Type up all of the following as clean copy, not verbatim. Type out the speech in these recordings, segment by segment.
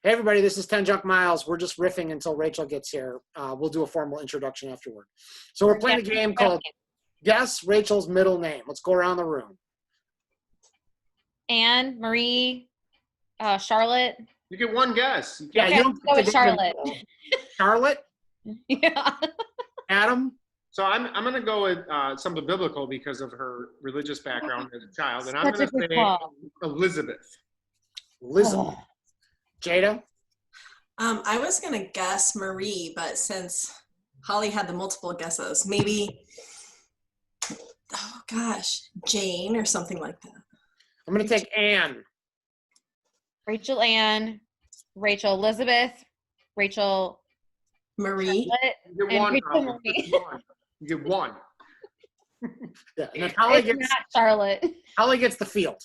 Hey, everybody, this is 10 Junk Miles. We're just riffing until Rachel gets here. We'll do a formal introduction afterward. So we're playing a game called Guess Rachel's Middle Name. Let's go around the room. Anne, Marie, Charlotte. You get one guess. You don't go with Charlotte. Charlotte? Yeah. Adam? So I'm going to go with something biblical because of her religious background as a child. And I'm going to say Elizabeth. Elizabeth. Oh. Jada? I was going to guess Marie, but since Holly had the multiple guesses, maybe, Jane or something like that. I'm going to take Anne. Rachel Ann, Rachel Elizabeth, Rachel Marie. You get one. Rachel Marie. You get one. Yeah, and then Holly gets not Charlotte. Holly gets the field.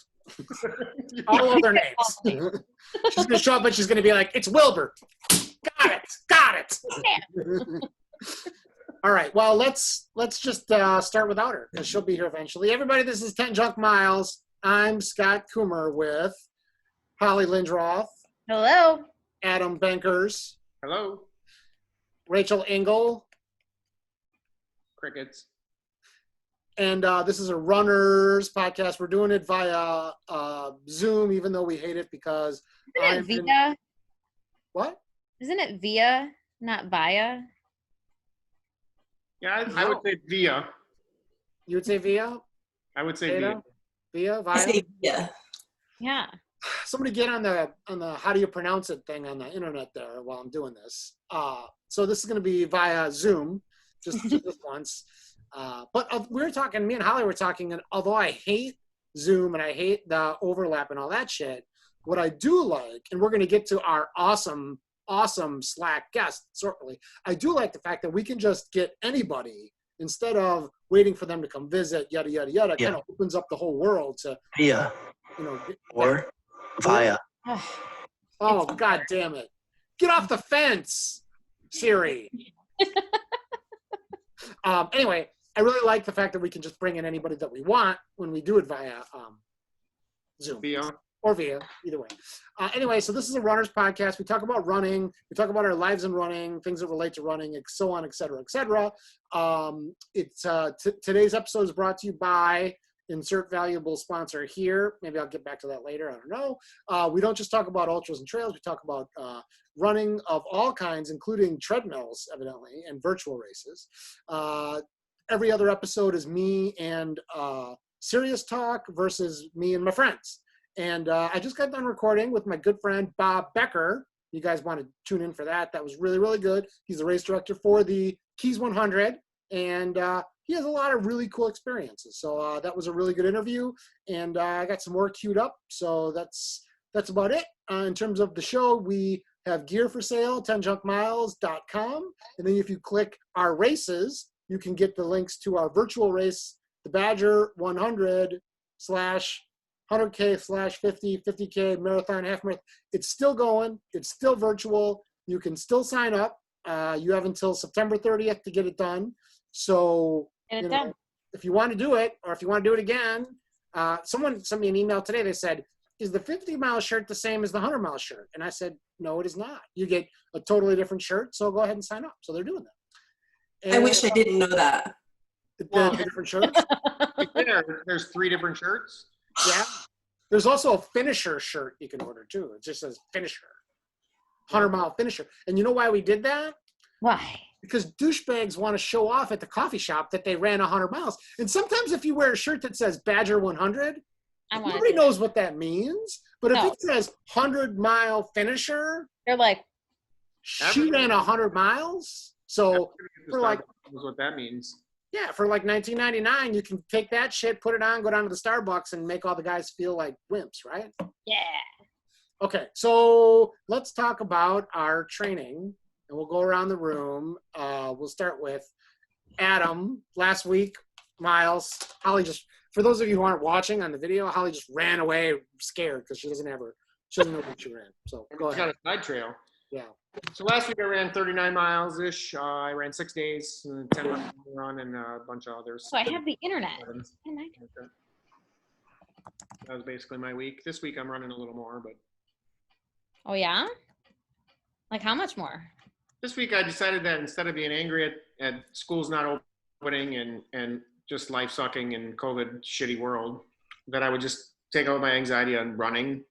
All other names. She's gonna show up and she's gonna be like, "It's Wilbur." Got it. Yeah. All right. Well, let's just start without her because she'll be here eventually. Everybody, this is 10 Junk Miles. I'm Scott Coomer with Holly Lindroth. Hello. Adam Bankers. Hello. Rachel Engel. Crickets. And this is a runners podcast. We're doing it via Zoom, even though we hate it because Isn't it via? What? Isn't it via, not via? Yeah, I would say via. You would say via? I would say via. Via? Via? I say via. Yeah. Somebody get on the how do you pronounce it thing on the internet there while I'm doing this. So this is going to be via Zoom, just once. But me and Holly were talking, and although I hate Zoom and I hate the overlap and all that shit, what I do like, and we're going to get to our awesome Slack guest shortly, I do like the fact that we can just get anybody instead of waiting for them to come visit, yada, yada, yada. Yeah. Kind of opens up the whole world to, or via. Oh, God damn it. Get off the fence, Siri. Anyway, I really like the fact that we can just bring in anybody that we want when we do it via Zoom. Or via, either way. Anyway, so this is a runners podcast. We talk about running. We talk about our lives in running, things that relate to running, and so on, et cetera, et cetera. Today's episode is brought to you by insert valuable sponsor here. Maybe I'll get back to that later. I don't know. We don't just talk about ultras and trails. We talk about running of all kinds, including treadmills, evidently, and virtual races. Every other episode is me and serious talk versus me and my friends. And I just got done recording with my good friend, Bob Becker. You guys want to tune in for that. That was really, really good. He's the race director for the Keys 100. And he has a lot of really cool experiences. So that was a really good interview. And I got some more queued up. So that's about it. In terms of the show, we have gear for sale, 10junkmiles.com. And then if you click our races, you can get the links to our virtual race, the Badger 100 / 100K / 50K marathon, half marathon. It's still going. It's still virtual. You can still sign up. You have until September 30th to get it done. So if you want to do it, or if you want to do it again, someone sent me an email today. They said, is the 50-mile shirt the same as the 100-mile shirt? And I said, no, it is not. You get a totally different shirt, so go ahead and sign up. So they're doing that. And I wish I didn't know that. The different shirts? There's 3 different shirts? Yeah. There's also a finisher shirt you can order, too. It just says finisher. 100-mile finisher. And you know why we did that? Why? Because douchebags want to show off at the coffee shop that they ran 100 miles. And sometimes if you wear a shirt that says Badger 100, nobody knows what that means. But if it says 100-mile finisher, they're like, she ran 100 miles. So for like, what that means. Yeah, for like $19.99, you can take that shit, put it on, go down to the Starbucks, and make all the guys feel like wimps, right? Yeah. Okay, so let's talk about our training, and we'll go around the room. We'll start with Adam. Last week, Miles, Holly just, for those of you who aren't watching on the video, Holly just ran away scared because she doesn't know where she ran. So go ahead. Got a side trail. Yeah. So last week I ran 39 miles-ish. I ran 6 days, 10 miles run, and a bunch of others. So I have the internet. That was basically my week. This week I'm running a little more, but. Oh, yeah? Like how much more? This week I decided that instead of being angry at schools not opening and just life sucking in COVID shitty world, that I would just take out my anxiety on running. And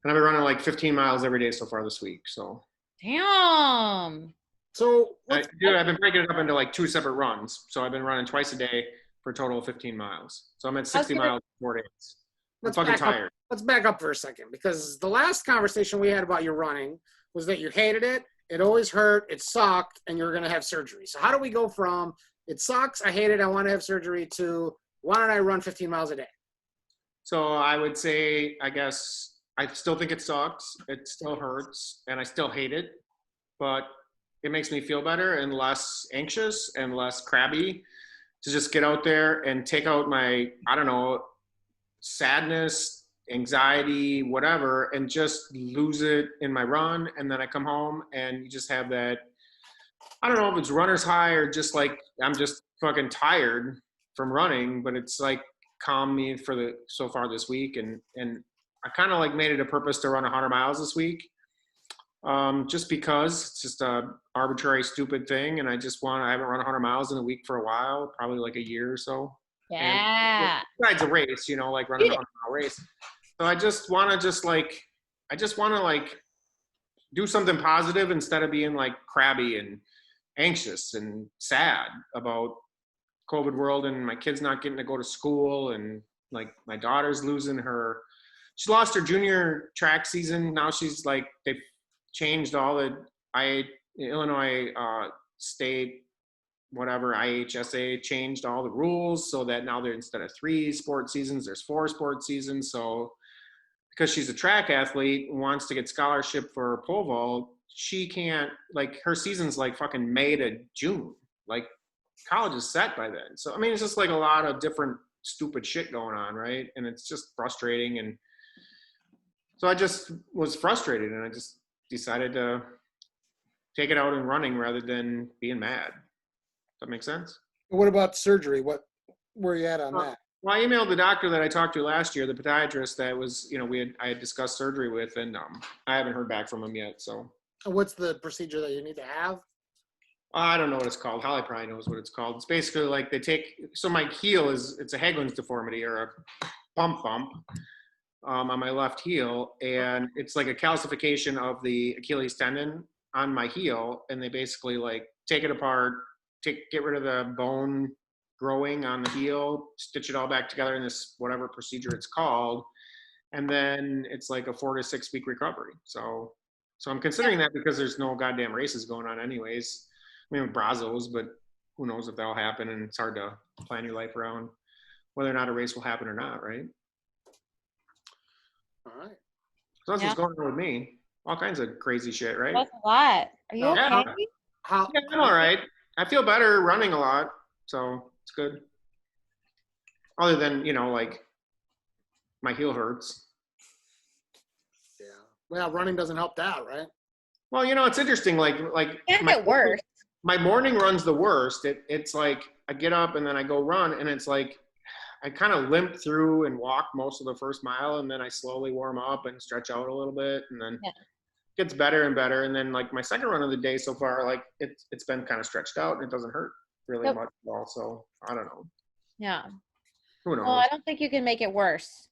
I've been running like 15 miles every day so far this week. So Damn. So I've been breaking it up into like 2 separate runs. So I've been running twice a day for a total of 15 miles. So I'm at 60 miles in 4 days. I'm fucking tired. Let's back up for a second, because the last conversation we had about your running was that you hated it, it always hurt, it sucked, and you're going to have surgery. So how do we go from it sucks, I hate it, I want to have surgery, to why don't I run 15 miles a day? So I would say, I guess, I still think it sucks. It still hurts, and I still hate it. But it makes me feel better and less anxious and less crabby to just get out there and take out my, I don't know, sadness, anxiety, whatever, and just lose it in my run. And then I come home and you just have that, I don't know if it's runner's high or just like I'm just fucking tired from running, but it's like calmed me for so far this week. And I kind of like made it a purpose to run 100 miles this week. Just because it's just a arbitrary, stupid thing. And I haven't run 100 miles in a week for a while, probably like a year or so. Yeah. And besides a race, like running a 100-mile race. So I just want to do something positive instead of being like crabby and anxious and sad about COVID world and my kids not getting to go to school, and like my daughter's she lost her junior track season. Now she's like, they've changed all the Illinois state, whatever, IHSA changed all the rules so that now instead of 3 sport seasons, there's 4 sport seasons. So because she's a track athlete and wants to get scholarship for pole vault, she can't, like, her season's like fucking May to June. Like, college is set by then. So, I mean, it's just like a lot of different stupid shit going on, right? And it's just frustrating. And so I just was frustrated, and I just decided to take it out in running rather than being mad. Does that make sense? What about surgery? Where are you at on that? Well, I emailed the doctor that I talked to last year, the podiatrist that was, I had discussed surgery with, and I haven't heard back from him yet. So, what's the procedure that you need to have? I don't know what it's called. Holly probably knows what it's called. It's basically like so my heel it's a Hageland's deformity, or a bump on my left heel, and it's like a calcification of the Achilles tendon on my heel, and they basically like take it apart, get rid of the bone growing on the heel, stitch it all back together in this whatever procedure it's called, and then it's like a 4 to 6 week recovery. So I'm considering that because there's no goddamn races going on anyways. I mean, Brazos, but who knows if that'll happen, and it's hard to plan your life around whether or not a race will happen or not, right? All right. So that's what's going on with me. All kinds of crazy shit, right? That's a lot. Are you okay? Yeah, I'm all right. I feel better running a lot, so it's good. Other than, like my heel hurts. Yeah. Well, running doesn't help that, right? Well, it's interesting. Like It can get worse. My morning run's the worst. It's like I get up and then I go run, and it's like I kind of limp through and walk most of the first mile, and then I slowly warm up and stretch out a little bit, and then it gets better and better. And then like my second run of the day so far, like it's been kind of stretched out and it doesn't hurt really much at all. So I don't know. Yeah. Who knows? Well, I don't think you can make it worse.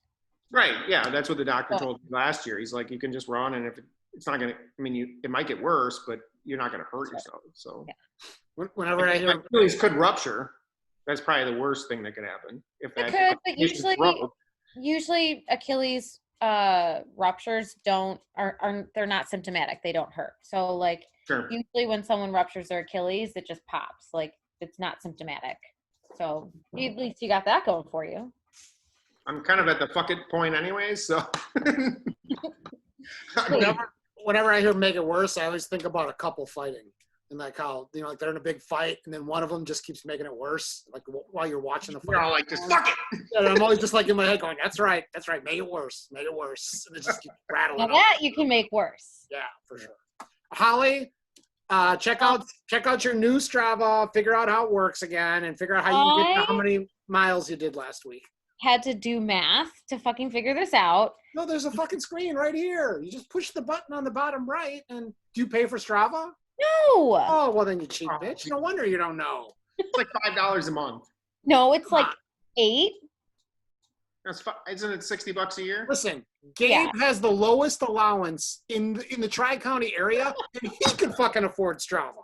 Right. Yeah. That's what the doctor told me last year. He's like, you can just run, and if it's not going to, it might get worse, but you're not going to hurt yourself. So whenever I hear Achilles could rupture, that's probably the worst thing that could happen. If that It could, but usually Achilles ruptures they're not symptomatic. They don't hurt. So like usually when someone ruptures their Achilles, it just pops. Like it's not symptomatic. So at least you got that going for you. I'm kind of at the fuck it point anyways, so. Whenever I hear make it worse, I always think about a couple fighting. And like how, like they're in a big fight and then one of them just keeps making it worse. Like while you're watching the fight. You're all like, just fuck it. And I'm always just like in my head going, that's right, make it worse. And it just keeps rattling. Now that you can make worse. Yeah, for sure. Holly, check out your new Strava, figure out how it works again, and figure out how you can get how many miles you did last week. Had to do math to fucking figure this out. No, there's a fucking screen right here. You just push the button on the bottom right, and do you pay for Strava? No. Oh, well then you cheap bitch. No wonder you don't know. It's like $5 a month. No, it's Come like on. 8. Isn't it $60 a year? Listen, Gabe has the lowest allowance in the Tri-County area, and he can fucking afford Strava.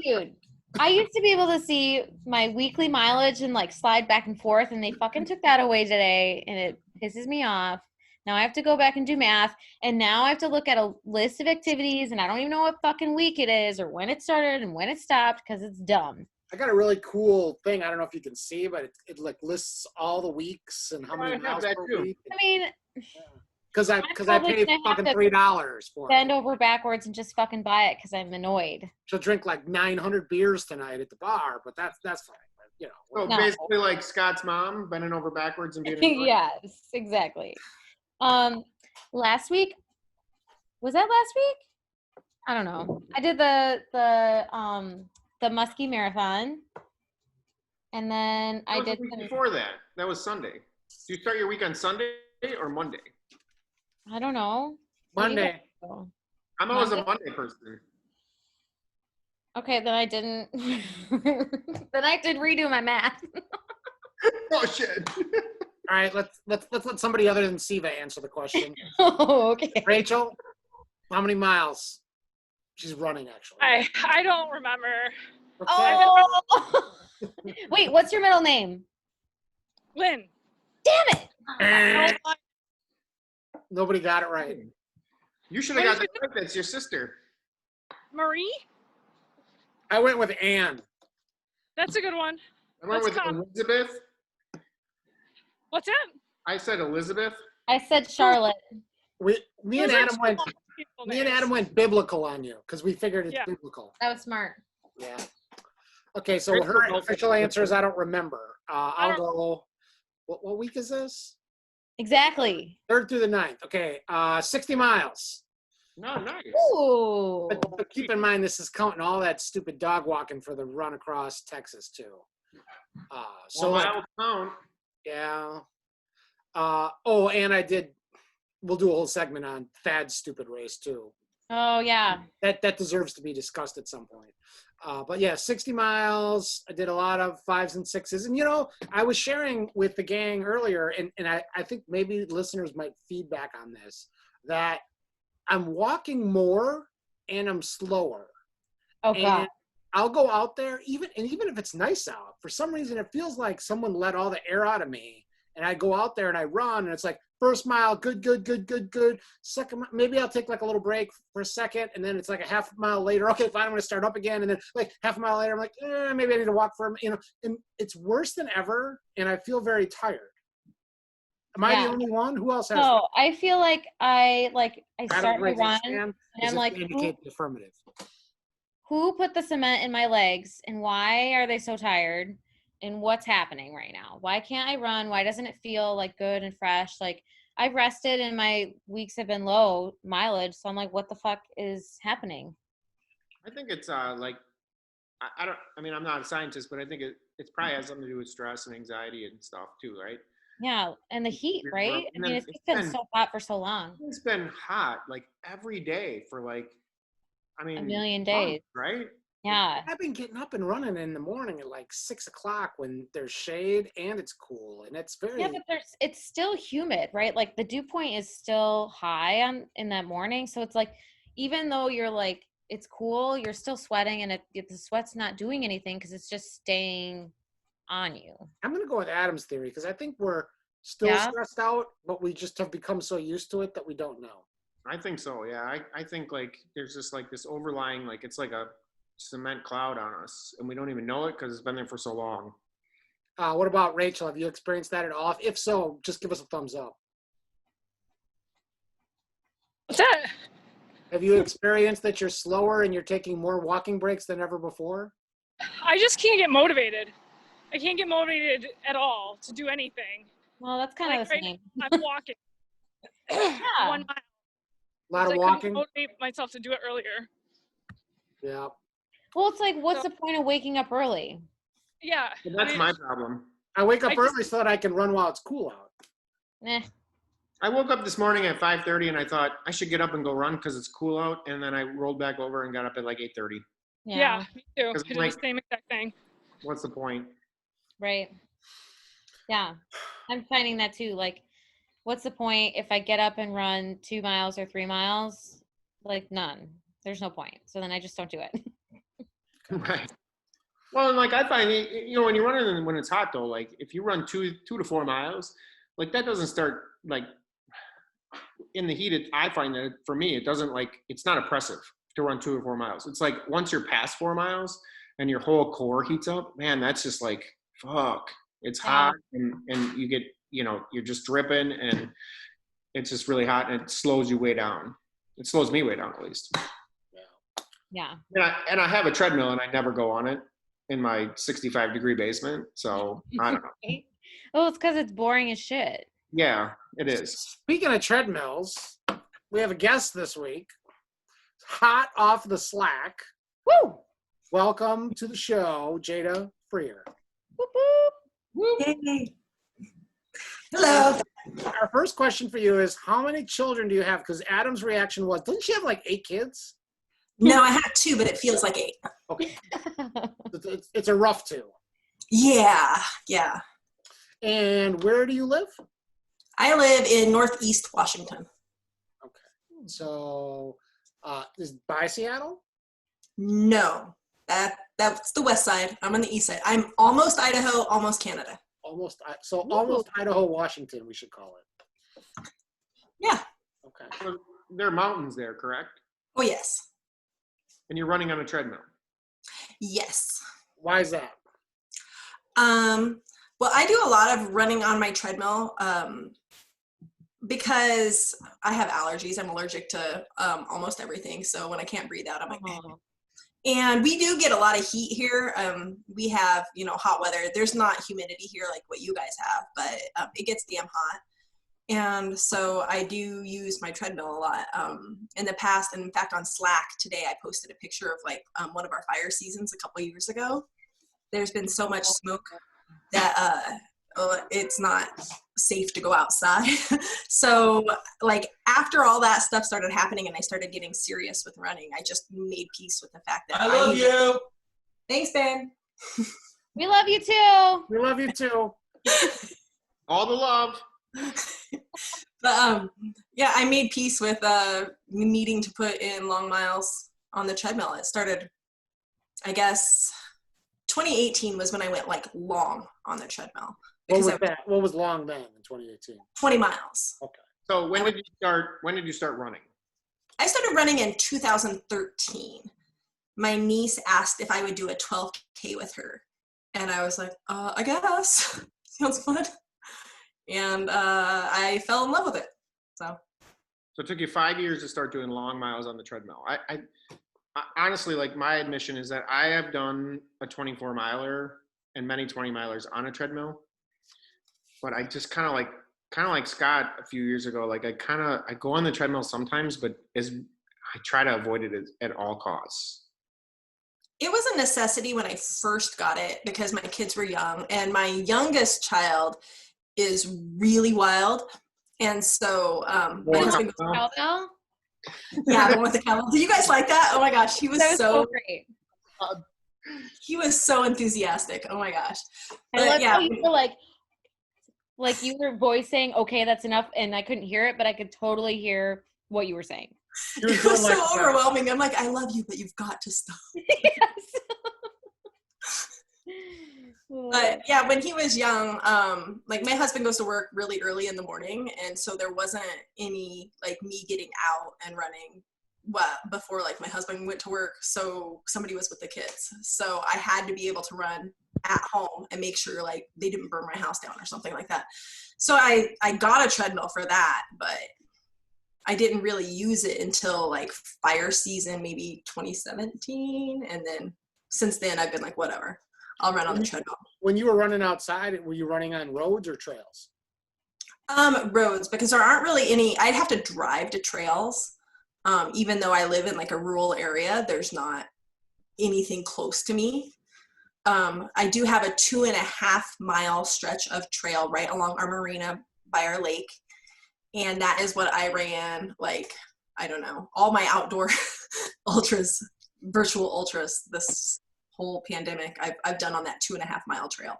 Dude, I used to be able to see my weekly mileage and like slide back and forth, and they fucking took that away today, and it pisses me off. Now I have to go back and do math, and now I have to look at a list of activities, and I don't even know what fucking week it is or when it started and when it stopped because it's dumb. I got a really cool thing. I don't know if you can see, but it like lists all the weeks and how many miles per week. I mean, Because I probably paid gonna have fucking to $3 for bend it. over backwards and just fucking buy it because I'm annoyed. She'll drink like 900 beers tonight at the bar, but that's fine. But, you know, So No. basically like Scott's mom, bending over backwards and being annoyed. Yes, exactly. Last week, was that last week? I don't know. I did the Muskie Marathon, and then I That was did the week some, before that. That was Sunday. Do you start your week on Sunday or Monday? I don't know. Monday. I'm always a Monday? Monday person. Okay, then I didn't. Then I did redo my math. Oh shit. All right, let's let somebody other than Siva answer the question. Oh, okay. Rachel, how many miles? She's running actually. I don't remember. Okay. Oh. Wait, what's your middle name? Lynn. Damn it! Eh, nobody got it right. You should have What got did that right. That's your sister. Marie? I went with Anne. That's a good one. I went Let's with come. Elizabeth. What's that? I said Elizabeth. I said Charlotte. Me and Those are Adam two went. long people Me and names. Adam went biblical on you because we figured it's Yeah. biblical. That was smart. Yeah. Okay, so Rachel her knows official it. answer is I don't remember. I'll don't- go. What week is this? Exactly. 3rd through the 9th. Okay, 60 miles. No, nice. Ooh. But keep in mind, this is counting all that stupid dog walking for the run across Texas too. So Well, like, I'll count. yeah. And we'll do a whole segment on Thad's stupid race too. Oh yeah. That deserves to be discussed at some point. But yeah, 60 miles. I did a lot of 5s and 6s. And, you know, I was sharing with the gang earlier, and I think maybe listeners might feedback on this, that I'm walking more and I'm slower. Oh god. And I'll go out there, even if it's nice out, for some reason it feels like someone let all the air out of me. And I go out there and I run, and it's like, first mile, good. Second, maybe I'll take like a little break for a second, and then it's like a half mile later. Okay, fine, I'm going to start up again, and then like half a mile later, I'm like, maybe I need to walk for and it's worse than ever, and I feel very tired. Am I the only one? Who else has? No, I feel like I Adam start to raises run, his hand and as I'm if like, to indicate the affirmative. who put the cement in my legs, and why are they so tired? And what's happening right now? Why can't I run? Why doesn't it feel like good and fresh? Like I've rested and my weeks have been low mileage. So I'm like, what the fuck is happening? I think it's like I mean, I'm not a scientist, but I think it's probably has something to do with stress and anxiety and stuff too, right? Yeah. And the heat, right? I And mean, then it's just been so hot for so long. It's been hot like every day for like, I mean, A million months, days. right? Yeah. I've been getting up and running in the morning at like 6 o'clock when there's shade and it's cool, and it's very. Yeah, but it's still humid, right? Like the dew point is still high in that morning. So it's like, even though you're like, it's cool, you're still sweating, and the sweat's not doing anything because it's just staying on you. I'm going to go with Adam's theory because I think we're still stressed out, but we just have become so used to it that we don't know. I think so. Yeah. I think like there's just like this overlying, like it's like a cement cloud on us and we don't even know it because it's been there for so long. What about Rachel? Have you experienced that at all? If so, just give us a thumbs up. What's that? Have you experienced that you're slower and you're taking more walking breaks than ever before? I just can't get motivated. I can't get motivated at all to do anything. Well, that's kind of Like the right same. now, I'm walking. Yeah. 1 mile. A lot of I couldn't walking? motivate myself to do it earlier. Yeah. Well, it's like, what's So- the point of waking up early? Yeah. But that's I mean, my problem. I wake up I just- early so that I can run while it's cool out. Eh. I woke up this morning at 5:30 and I thought I should get up and go run because it's cool out. And then I rolled back over and got up at like 8:30. Yeah, me too. I 'Cause did like- the same exact thing. What's the point? Right. Yeah. I'm finding that too. Like, what's the point if I get up and run 2 miles or 3 miles? Like, none. There's no point. So then I just don't do it. Right. Well, and like I find, when you're running when it's hot though, like if you run 2 to 4 miles, like that doesn't start like in the heat. I find that for me, it doesn't like, it's not oppressive to run 2 or 4 miles. It's like once you're past 4 miles and your whole core heats up, man, that's just like, fuck. It's hot and you get, you're just dripping and it's just really hot and it slows you way down. It slows me way down at least. Yeah. And I have a treadmill and I never go on it in my 65-degree basement. So I don't know. Oh, it's because it's boring as shit. Yeah, it is. Speaking of treadmills, we have a guest this week. Hot off the slack. Woo! Welcome to the show, Jada Freer. Whoop, whoop. Yay. Hello. Our first question for you is, how many children do you have? Because Adam's reaction was, doesn't she have like 8 kids? No, I have 2, but it feels like 8. Okay. It's a rough 2. Yeah. And where do you live? I live in Northeast Washington. Okay. So, is by Seattle? No, that's the west side. I'm on the east side. I'm almost Idaho, almost Canada. Almost Idaho, Washington, we should call it. Yeah. Okay. So there are mountains there, correct? Oh, yes. And you're running on a treadmill. Yes. Why is that? Well, I do a lot of running on my treadmill because I have allergies. I'm allergic to almost everything. So when I can't breathe out, I'm like, and we do get a lot of heat here. We have, hot weather. There's not humidity here like what you guys have, but it gets damn hot. And so I do use my treadmill a lot in the past. And in fact, on Slack today, I posted a picture of like one of our fire seasons a couple years ago. There's been so much smoke that it's not safe to go outside. So like after all that stuff started happening and I started getting serious with running, I just made peace with the fact that I love you. Thanks, Ben. We love you too. We love you too. All the love. But yeah, I made peace with needing to put in long miles on the treadmill. It started, I guess, 2018 was when I went like long on the treadmill. What was that? What was long then in 2018? 20 miles. Okay. So when did you start running? I started running in 2013. My niece asked if I would do a 12K with her. And I was like, I guess. Sounds fun. And I fell in love with it. So it took you 5 years to start doing long miles on the treadmill. I honestly, like my admission is that I have done a 24 miler and many 20 milers on a treadmill. But I just kind of like Scott a few years ago, like I go on the treadmill sometimes, but I try to avoid it at all costs. it was a necessity when I first got it because my kids were young, and my youngest child is really wild. And so my husband goes, Cowbell? yeah, the one with the cowbell. Do you guys like that? Oh my gosh, he was, That was so great. he was so enthusiastic. Oh my gosh. I But love yeah, how you were like you were voicing, okay, that's enough, and I couldn't hear it, but I could totally hear what you were saying. it was so overwhelming. I'm like, I love you, but you've got to stop. Yes. But yeah, when he was young, like my husband goes to work really early in the morning, and so there wasn't any like me getting out and running before like my husband went to work, so somebody was with the kids. So I had to be able to run at home and make sure like they didn't burn my house down or something like that. So I got a treadmill for that, but I didn't really use it until like fire season, maybe 2017. And then since then I've been like, whatever, I'll run on the treadmill. When you were running outside, were you running on roads or trails? Roads, because there aren't really any. I'd have to drive to trails. Even though I live in like a rural area, there's not anything close to me. I do have a 2.5 mile stretch of trail right along our marina by our lake. And that is what I ran, like, I don't know, all my outdoor ultras, virtual ultras this whole pandemic I've done on that 2.5 mile trail.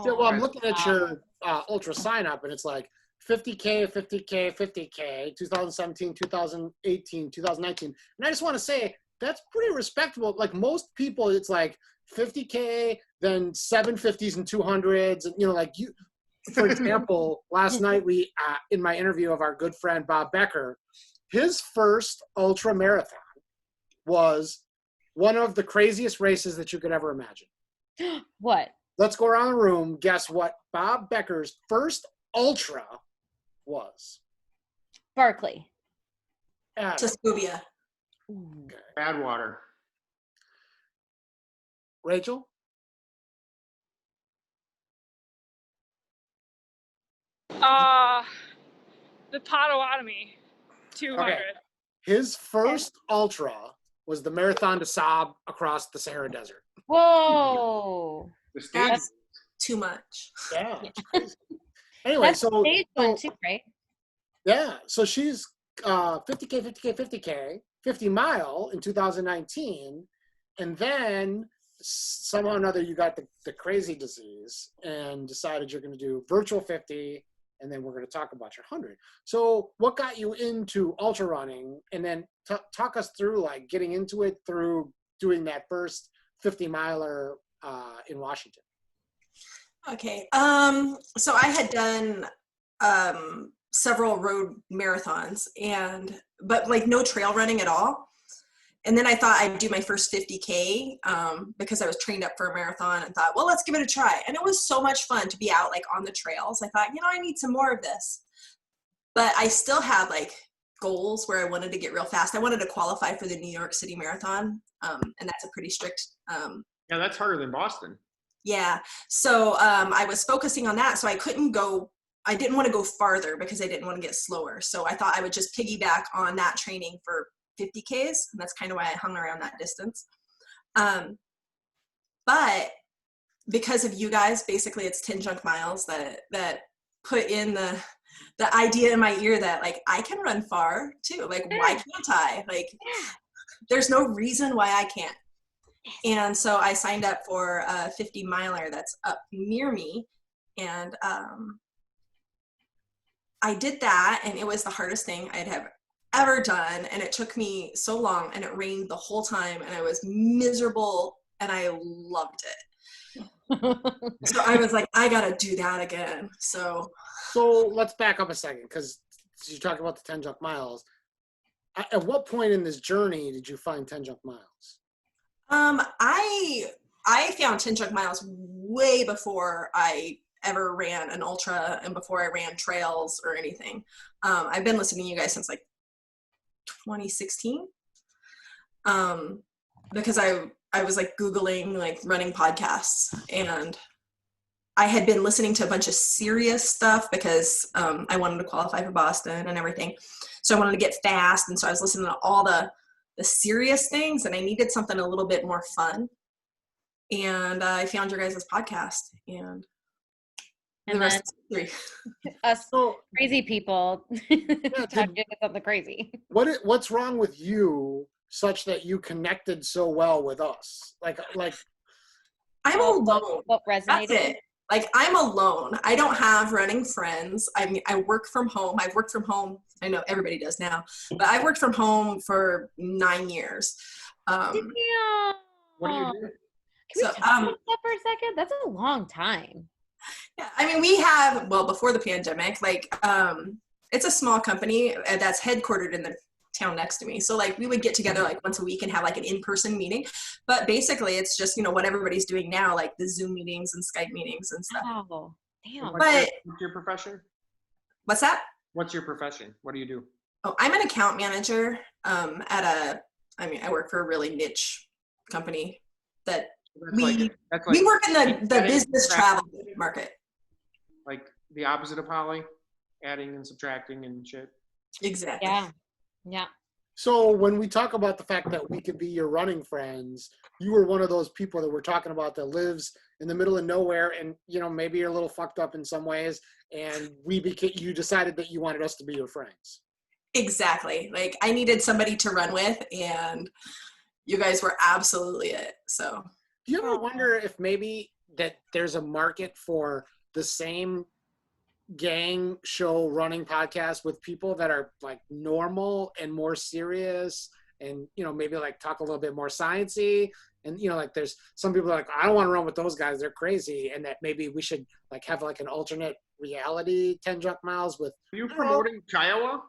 Yeah, well, I'm looking at your ultra sign up, and it's like 50K, 50K, 50K, 2017, 2018, 2019. And I just want to say that's pretty respectable. Like most people, it's like 50K, then 750s and 200s. And, you know, like you, for example, last night we, in my interview of our good friend Bob Becker, his first ultra marathon was one of the craziest races that you could ever imagine. What? Let's go around the room. Guess what Bob Becker's first ultra was? Barkley. Tuscobia. Okay. Badwater. Rachel? The Potawatomi 200. Okay. His first ultra was the Marathon des Sables across the Sahara Desert. Whoa. The stage. That's too much. Yeah. It's crazy. Anyway, That's so, stage one too, right? yeah, so she's 50K, 50K, 50K, 50 mile in 2019. And then somehow or another you got the crazy disease and decided you're going to do virtual 50. And then we're going to talk about your 100. So what got you into ultra running? And then talk us through like getting into it through doing that first 50 miler in Washington. Okay. So I had done several road marathons but like no trail running at all. And then I thought I'd do my first 50K because I was trained up for a marathon and thought, well, let's give it a try. And it was so much fun to be out like on the trails. I thought, I need some more of this. But I still had like goals where I wanted to get real fast. I wanted to qualify for the New York City Marathon. And that's a pretty strict. Yeah, that's harder than Boston. Yeah. So I was focusing on that. So I didn't want to go farther because I didn't want to get slower. So I thought I would just piggyback on that training for 50Ks, and that's kind of why I hung around that distance. But because of you guys, basically it's 10 junk miles that put in the idea in my ear that like I can run far too. Like why can't I? Like there's no reason why I can't. And so I signed up for a 50 miler that's up near me, and I did that, and it was the hardest thing I'd have ever done, and it took me so long, and it rained the whole time, and I was miserable, and I loved it. So I was like, I gotta do that again. So let's back up a second, because you talked about the 10 junk miles. At what point in this journey did you find 10 junk miles? I found 10 junk miles way before I ever ran an ultra and before I ran trails or anything. I've been listening to you guys since like 2016, because I was like Googling like running podcasts, and I had been listening to a bunch of serious stuff because I wanted to qualify for Boston and everything. So I wanted to get fast, and so I was listening to all the serious things, and I needed something a little bit more fun. And I found your guys' podcast, and the rest is history. Us crazy people talking about something crazy. What's wrong with you such that you connected so well with us? Like I'm alone. What resonated? That's it. Like I'm alone. I don't have running friends. I mean, I work from home. I've worked from home. I know everybody does now, but I've worked from home for 9 years. What do you do? Can we talk about that for a second? That's a long time. Yeah, I mean, we have, well, before the pandemic, like, it's a small company that's headquartered in the town next to me. So like we would get together like once a week and have like an in-person meeting. But basically it's just, what everybody's doing now, like the Zoom meetings and Skype meetings and stuff. Oh, damn. What's your profession? What's that? What's your profession? What do you do? Oh, I'm an account manager I work for a really niche company that we work in the business travel market. Like the opposite of Holly, adding and subtracting and shit. Exactly. Yeah. So when we talk about the fact that we could be your running friends, you were one of those people that we're talking about that lives in the middle of nowhere, and maybe you're a little fucked up in some ways, and you decided that you wanted us to be your friends. Exactly. Like I needed somebody to run with, and you guys were absolutely it. So do you ever wonder if maybe that there's a market for the same gang show running podcast with people that are like normal and more serious, and maybe like talk a little bit more sciencey, and like there's some people that are like, I don't want to run with those guys, they're crazy, and that maybe we should like have like an alternate reality 10 junk miles with. Are you promoting Kiowa?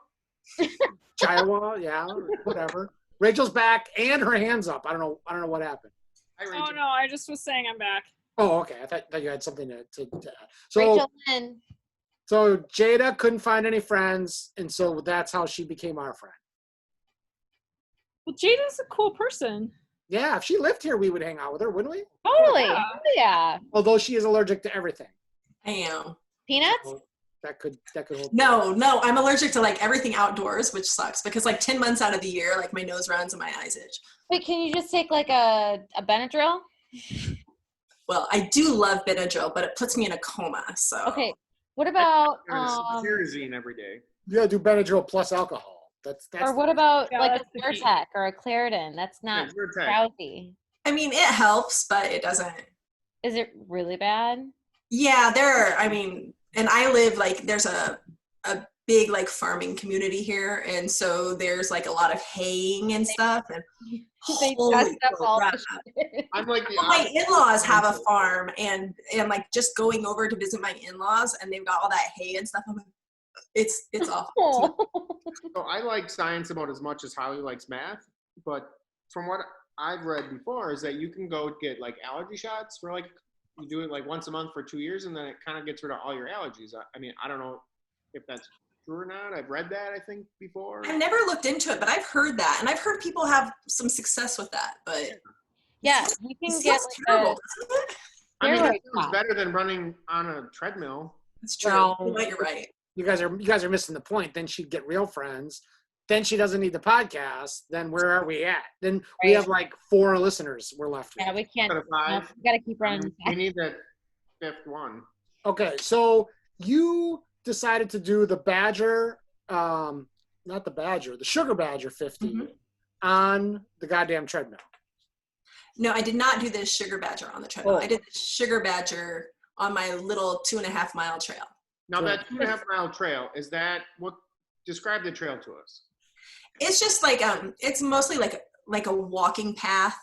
Kiowa, yeah, whatever. Rachel's back and her hands up. I don't know what happened. Hi, Rachel. Oh no, I just was saying I'm back. Oh, okay. I thought you had something to add. Rachel Lynn. So Jada couldn't find any friends, and so that's how she became our friend. Well, Jada's a cool person. Yeah, if she lived here, we would hang out with her, wouldn't we? Totally. Yeah. Yeah. Although she is allergic to everything. I am. Peanuts? So that could hold. No, I'm allergic to like everything outdoors, which sucks because like 10 months out of the year, like my nose runs and my eyes itch. Wait, can you just take like a Benadryl? Well, I do love Benadryl, but it puts me in a coma. So Okay. What about Pyrazine every day. You gotta do Benadryl plus alcohol. That's or what about Yeah, like that's a the key. Zyrtec or a Claritin? That's not Yeah, Zyrtec. drowsy. I mean, it helps, but it doesn't. Is it really bad? Yeah, and I live like there's a big like farming community here, and so there's like a lot of haying and stuff. And They holy dust up all crap. the shit. I'm like the Well, my in-laws have a farm, and like just going over to visit my in-laws, and they've got all that hay and stuff. I'm like, it's awful. So I like science about as much as Holly likes math, but from what I've read before is that you can go get like allergy shots for like, you do it like once a month for 2 years, and then it kind of gets rid of all your allergies. I mean, I don't know if that's true or not. I've read that, I think, before. I've never looked into it, but I've heard that, and I've heard people have some success with that. But Yeah, you it can sounds get terrible, like doesn't it? I mean, steroid it sounds shot. better than running on a treadmill. It's true. Well, You're right. You guys are missing the point. Then she'd get real friends. Then she doesn't need the podcast. Then where are we at? Then we Right. have like 4 listeners we're left with. Yeah, we can't. Out of 5. We gotta keep running. We need that 5th one. Okay, so you decided to do the Badger, not the Badger, the Sugar Badger 50 Mhm. on the goddamn treadmill. No, I did not do the Sugar Badger on the treadmill. Oh. I did the Sugar Badger on my little 2.5 mile trail. Now Right. that 2.5 mile trail, is that what, describe the trail to us. It's just like it's mostly like a walking path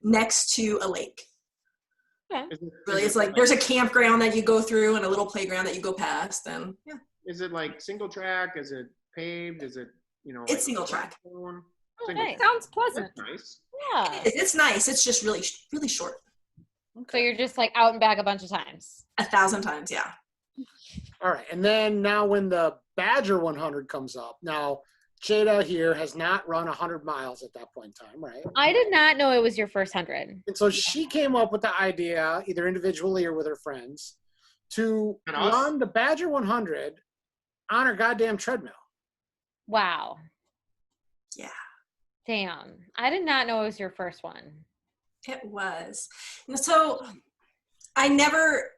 next to a lake. Really, it's like there's a campground that you go through and a little playground that you go past, and yeah, Is it like single track? Is it paved? Is it, It's like single track. Single Okay. track. Sounds pleasant. That's nice. Yeah. it's nice. It's just really really short. So you're just like out and back a bunch of times. 1,000 times, yeah. All right, and then now when the Badger 100 comes up, now Jada here has not run 100 miles at that point in time, right? I did not know it was your first 100. And so she came up with the idea, either individually or with her friends, to And us? run the Badger 100 on her goddamn treadmill. Wow. Yeah. Damn. I did not know it was your first one. It was. And so I never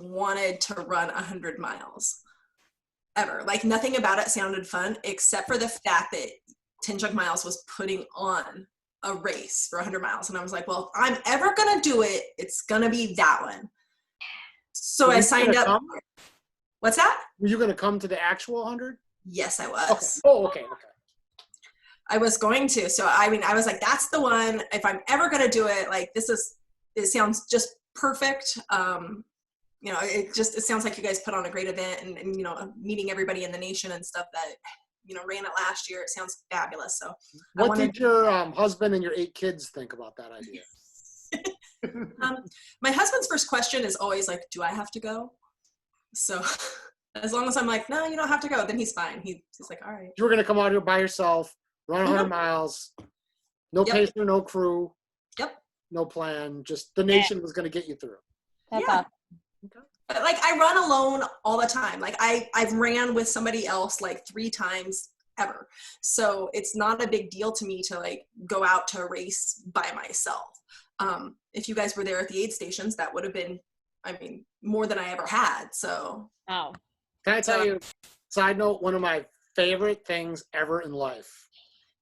wanted to run 100 miles ever. Like nothing about it sounded fun except for the fact that 10 Junk Miles was putting on a race for 100 miles. And I was like, well, if I'm ever going to do it, it's going to be that one. So Were I you signed gonna up. come? What's that? Were you going to come to the actual 100? Yes, I Okay. was. Oh, okay. I was going to. So, I mean, I was like, that's the one. If I'm ever going to do it, like it sounds just perfect. It sounds like you guys put on a great event and meeting everybody in the nation and stuff that, ran it last year. It sounds fabulous. So What did your husband and your 8 kids think about that idea? my husband's first question is always like, do I have to go? So as long as I'm like, no, you don't have to go, then he's fine. He's like, all right. You were going to come out here by yourself, run 100 miles, no Yep. pacer, no crew. Yep. No plan. Just the nation was going to get you through. That's Yeah. awesome. But like I run alone all the time. Like I've ran with somebody else like 3 times ever. So it's not a big deal to me to like go out to a race by myself. If you guys were there at the aid stations, that would have been, I mean, more than I ever had. So. Oh. Can I tell you, side note, one of my favorite things ever in life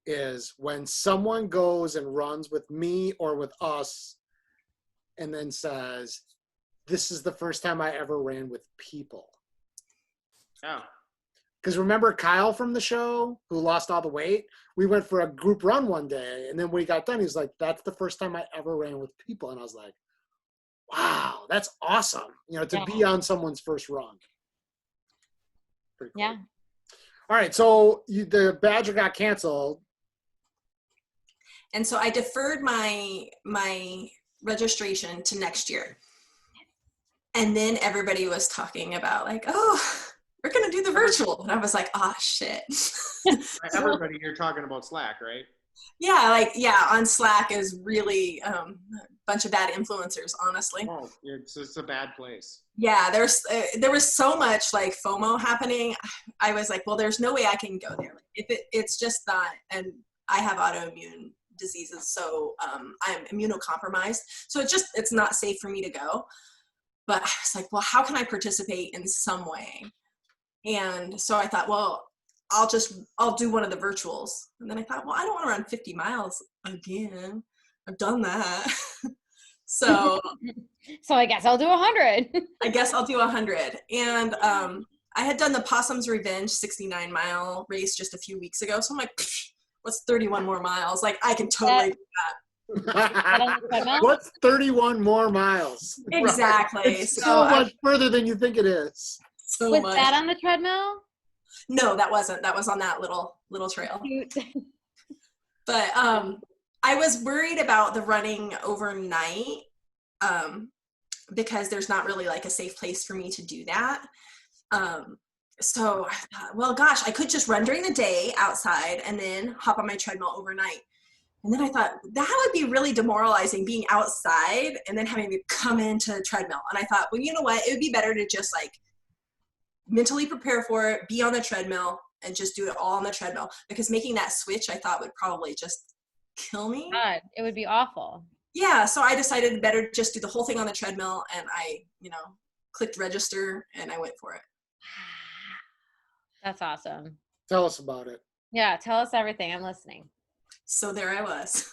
is when someone goes and runs with me or with us and then says, this is the first time I ever ran with people. Oh. Because remember Kyle from the show who lost all the weight? We went for a group run one day, and then when he got done, he's like, that's the first time I ever ran with people. And I was like, wow, that's awesome. You know, to be on someone's first run. Pretty cool. Yeah. All right, so the Badger got canceled. And so I deferred my registration to next year. And then everybody was talking about like, oh, we're going to do the virtual. And I was like, oh, shit. Everybody, you're talking about Slack, right? Yeah, on Slack is really a bunch of bad influencers, honestly. Oh, it's a bad place. Yeah, there was so much like FOMO happening. I was like, well, there's no way I can go there. If it's just not, and I have autoimmune diseases, so I'm immunocompromised. So it's not safe for me to go. But I was like, well, how can I participate in some way? And so I thought, well, I'll do one of the virtuals. And then I thought, well, I don't want to run 50 miles again. I've done that. So I guess I'll do 100. I guess I'll do 100. And I had done the Possum's Revenge 69-mile race just a few weeks ago. So I'm like, what's 31 more miles? Like, I can totally do that. What's 31 more miles? Exactly. It's so much further than you think it is. So was much. that on the treadmill? No, that wasn't. That was on that little trail. But I was worried about the running overnight because there's not really like a safe place for me to do that. So I thought, well, gosh, I could just run during the day outside and then hop on my treadmill overnight. And then I thought that would be really demoralizing, being outside and then having to come into the treadmill. And I thought, well, you know what? It would be better to just like mentally prepare for it, be on the treadmill, and just do it all on the treadmill. Because making that switch, I thought would probably just kill me. God, it would be awful. Yeah, so I decided better just do the whole thing on the treadmill, and I, clicked register, and I went for it. That's awesome. Tell us about it. Yeah, tell us everything. I'm listening. So there I was.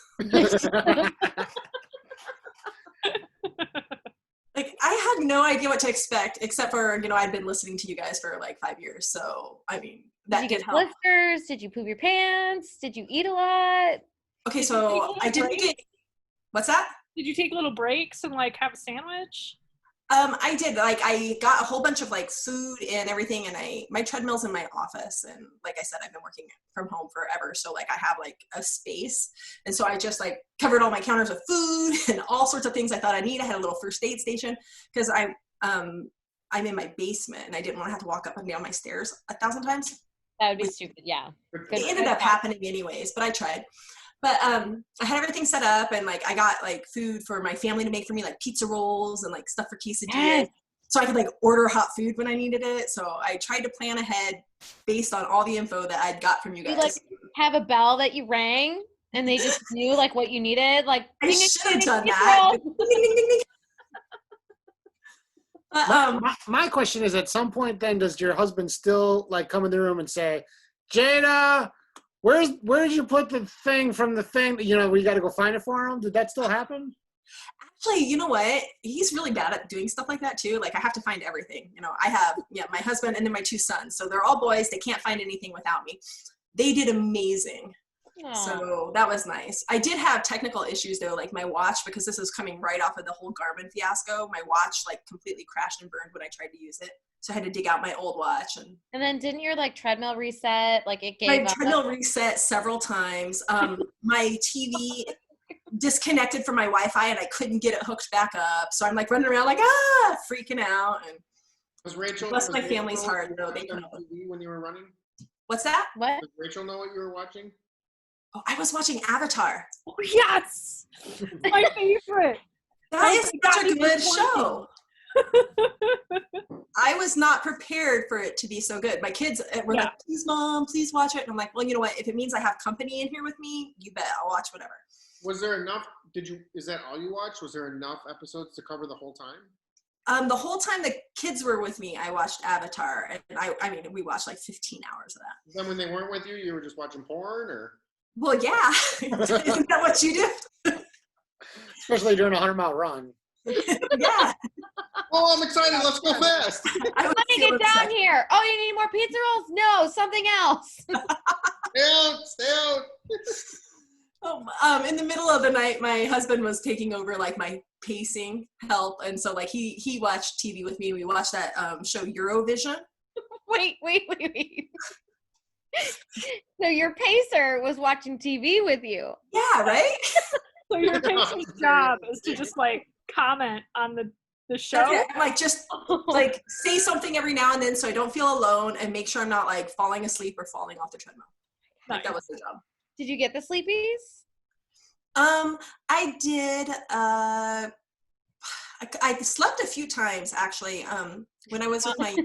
Like, I had no idea what to expect, except for, I'd been listening to you guys for like 5 years. So, I mean, that did help. Blisters? Did you poop your pants? Did you eat a lot? Okay, so I didn't get, what's that? Did you take little breaks and like have a sandwich? I did. Like, I got a whole bunch of like food and everything, and my treadmill's in my office, and like I said, I've been working from home forever, so like I have like a space, and so I just like covered all my counters with food and all sorts of things I thought I need. I had a little first aid station because I'm in my basement, and I didn't want to have to walk up and down my stairs 1,000 times. That would be stupid. Yeah. It ended up happening anyways, but I tried. But I had everything set up, and like I got like food for my family to make for me, like pizza rolls and like stuff for quesadillas. Yes. So I could like order hot food when I needed it. So I tried to plan ahead based on all the info that I'd got from you guys. You like have a bell that you rang, and they just knew like what you needed. Like I should have done that. Ding, ding, ding, ding. My question is, at some point then, does your husband still like come in the room and say, Jada, where did you put the thing from the thing? We got to go find it for him. Did that still happen? Actually, you know what? He's really bad at doing stuff like that too. Like I have to find everything. I have my husband and then my 2 sons. So they're all boys. They can't find anything without me. They did amazing. Aww. So that was nice. I did have technical issues though, like my watch, because this is coming right off of the whole Garmin fiasco. My watch like completely crashed and burned when I tried to use it. So I had to dig out my old watch. And then didn't your like treadmill reset? Like it gave my treadmill reset several times. My TV disconnected from my Wi-Fi and I couldn't get it hooked back up. So I'm like running around like, freaking out. And was Rachel? Bless my family's heart though. They can TV when you were running. What's that? What? Does Rachel know what you were watching? Oh, I was watching Avatar. Oh, yes, my favorite. That is such a good show. I was not prepared for it to be so good. My kids were like, please, Mom, please watch it. And I'm like, well, you know what? If it means I have company in here with me, you bet I'll watch whatever. Was there enough? Is that all you watched? Was there enough episodes to cover the whole time? The whole time the kids were with me, I watched Avatar. And I mean, we watched like 15 hours of that. Then when they weren't with you, you were just watching porn or? Well, yeah. Isn't that what you do? Especially during a 100-mile run. Yeah. Oh, I'm excited. Let's go fast. I want to get down here. Oh, you need more pizza rolls? No, something else. Stay out. In the middle of the night, my husband was taking over like my pacing help. And so like he watched TV with me. We watched that show Eurovision. Wait. So your pacer was watching TV with you. Yeah, right? So your pacer's job is to just like comment on the show? Like just like say something every now and then so I don't feel alone and make sure I'm not like falling asleep or falling off the treadmill. Like that was the job. Did you get the sleepies? I did. I slept a few times actually. When I was with my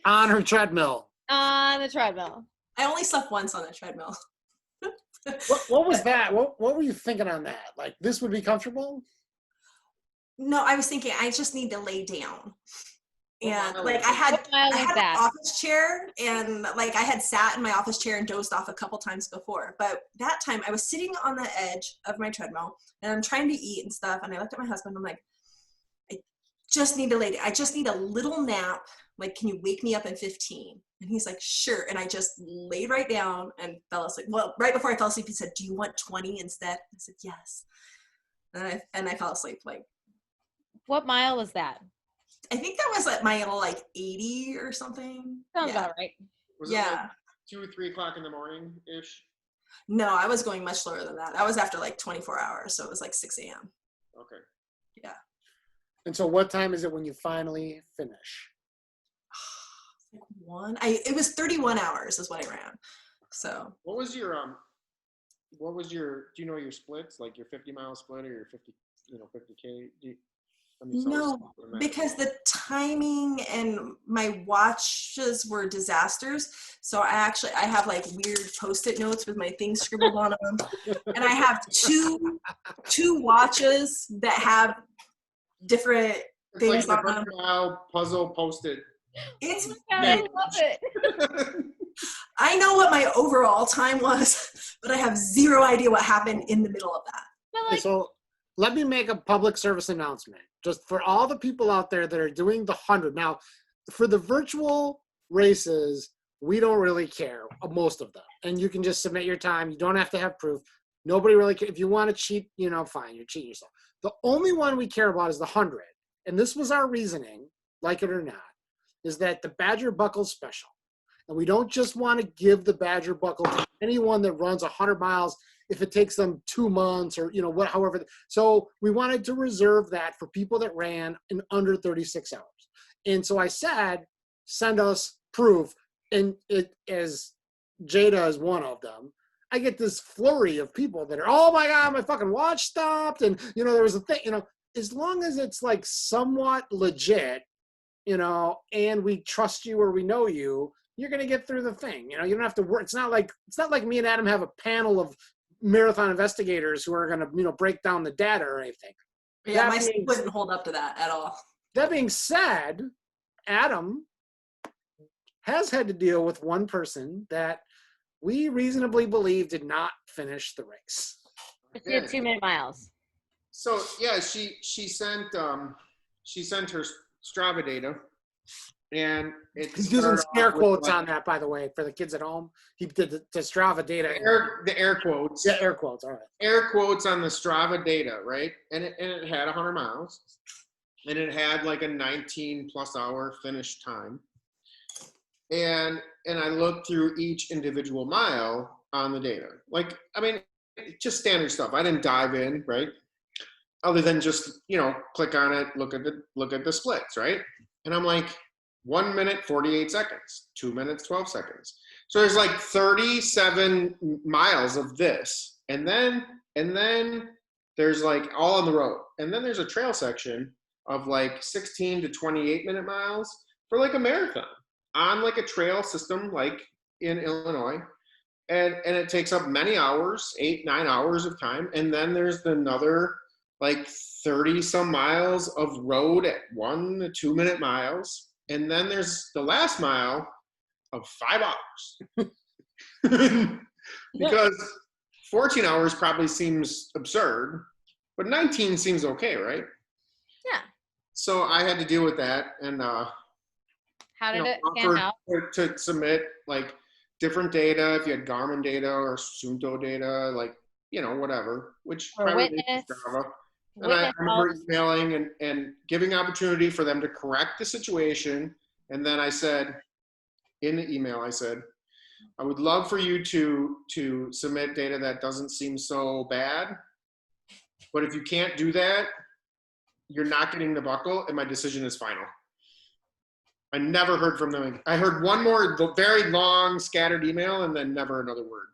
on her treadmill. On the treadmill. I only slept once on the treadmill. What was that? What were you thinking on that? Like this would be comfortable? No, I was thinking I just need to lay down. And like I had an office chair and like I had sat in my office chair and dozed off a couple times before. But that time I was sitting on the edge of my treadmill and I'm trying to eat and stuff. And I looked at my husband. I'm like, I just need to lay down. I just need a little nap. Like, can you wake me up in 15? And he's like, sure. And I just laid right down and fell asleep. Well, right before I fell asleep, he said, do you want 20 instead? I said, yes. And I fell asleep. Like, what mile was that? I think that was at mile like 80 or something. Sounds about right. Was it like 2 or 3 o'clock in the morning ish? No, I was going much slower than that. I was after like 24 hours. So it was like 6 a.m. Okay. Yeah. And so what time is it when you finally finish? It was 31 hours is what I ran. So what was your do you know your splits, like your 50-mile split or your 50K? No, because the timing and my watches were disasters. So I have like weird Post-it notes with my things scribbled on them. And I have two watches that have different things like on them. Puzzle Post-it. It's I love it. I know what my overall time was, but I have zero idea what happened in the middle of that. Okay, so let me make a public service announcement just for all the people out there that are doing the 100. Now, for the virtual races, we don't really care, most of them. And you can just submit your time. You don't have to have proof. Nobody really cares. If you want to cheat, fine, you're cheating yourself. The only one we care about is the 100. And this was our reasoning, like it or not, is that the Badger Buckle special. And we don't just want to give the Badger Buckle to anyone that runs 100 miles if it takes them 2 months or, however. So we wanted to reserve that for people that ran in under 36 hours. And so I said, send us proof. And it, as Jada is one of them, I get this flurry of people that are, oh my God, my fucking watch stopped. And, there was a thing, as long as it's like somewhat legit, and we trust you or we know you, you're going to get through the thing. You don't have to work. It's not like me and Adam have a panel of marathon investigators who are going to, break down the data or anything. Yeah, my sleep wouldn't hold up to that at all. That being said, Adam has had to deal with one person that we reasonably believe did not finish the race. She had 2 minute miles. So yeah, she sent her Strava data, and he's using scare quotes on that, by the way, for the kids at home. He did the Strava data. The air quotes. Yeah, air quotes. All right. Air quotes on the Strava data, right? And it had 100 miles, and it had like a 19+ hour finish time. And I looked through each individual mile on the data. Like, I mean, just standard stuff. I didn't dive in, right? Other than just, click on it, look at the splits, right? And I'm like, 1 minute, 48 seconds, 2 minutes, 12 seconds. So there's like 37 miles of this. And then there's like all on the road. And then there's a trail section of like 16 to 28 minute miles for like a marathon on like a trail system like in Illinois. And it takes up many hours, 8-9 hours of time. And then there's another like 30 some miles of road at 1 to 2 minute miles. And then there's the last mile of 5 hours. Because 14 hours probably seems absurd, but 19 seems okay, right? Yeah. So I had to deal with that, and How did it pan out? to submit like different data, if you had Garmin data or Xotoes data, like, you know, whatever, which Or I would do witness. Strava. And I remember emailing and giving opportunity for them to correct the situation. And then I said, in the email, I said, I would love for you to submit data that doesn't seem so bad. But if you can't do that, you're not getting the buckle, and my decision is final. I never heard from them. I heard one more very long scattered email and then never another word,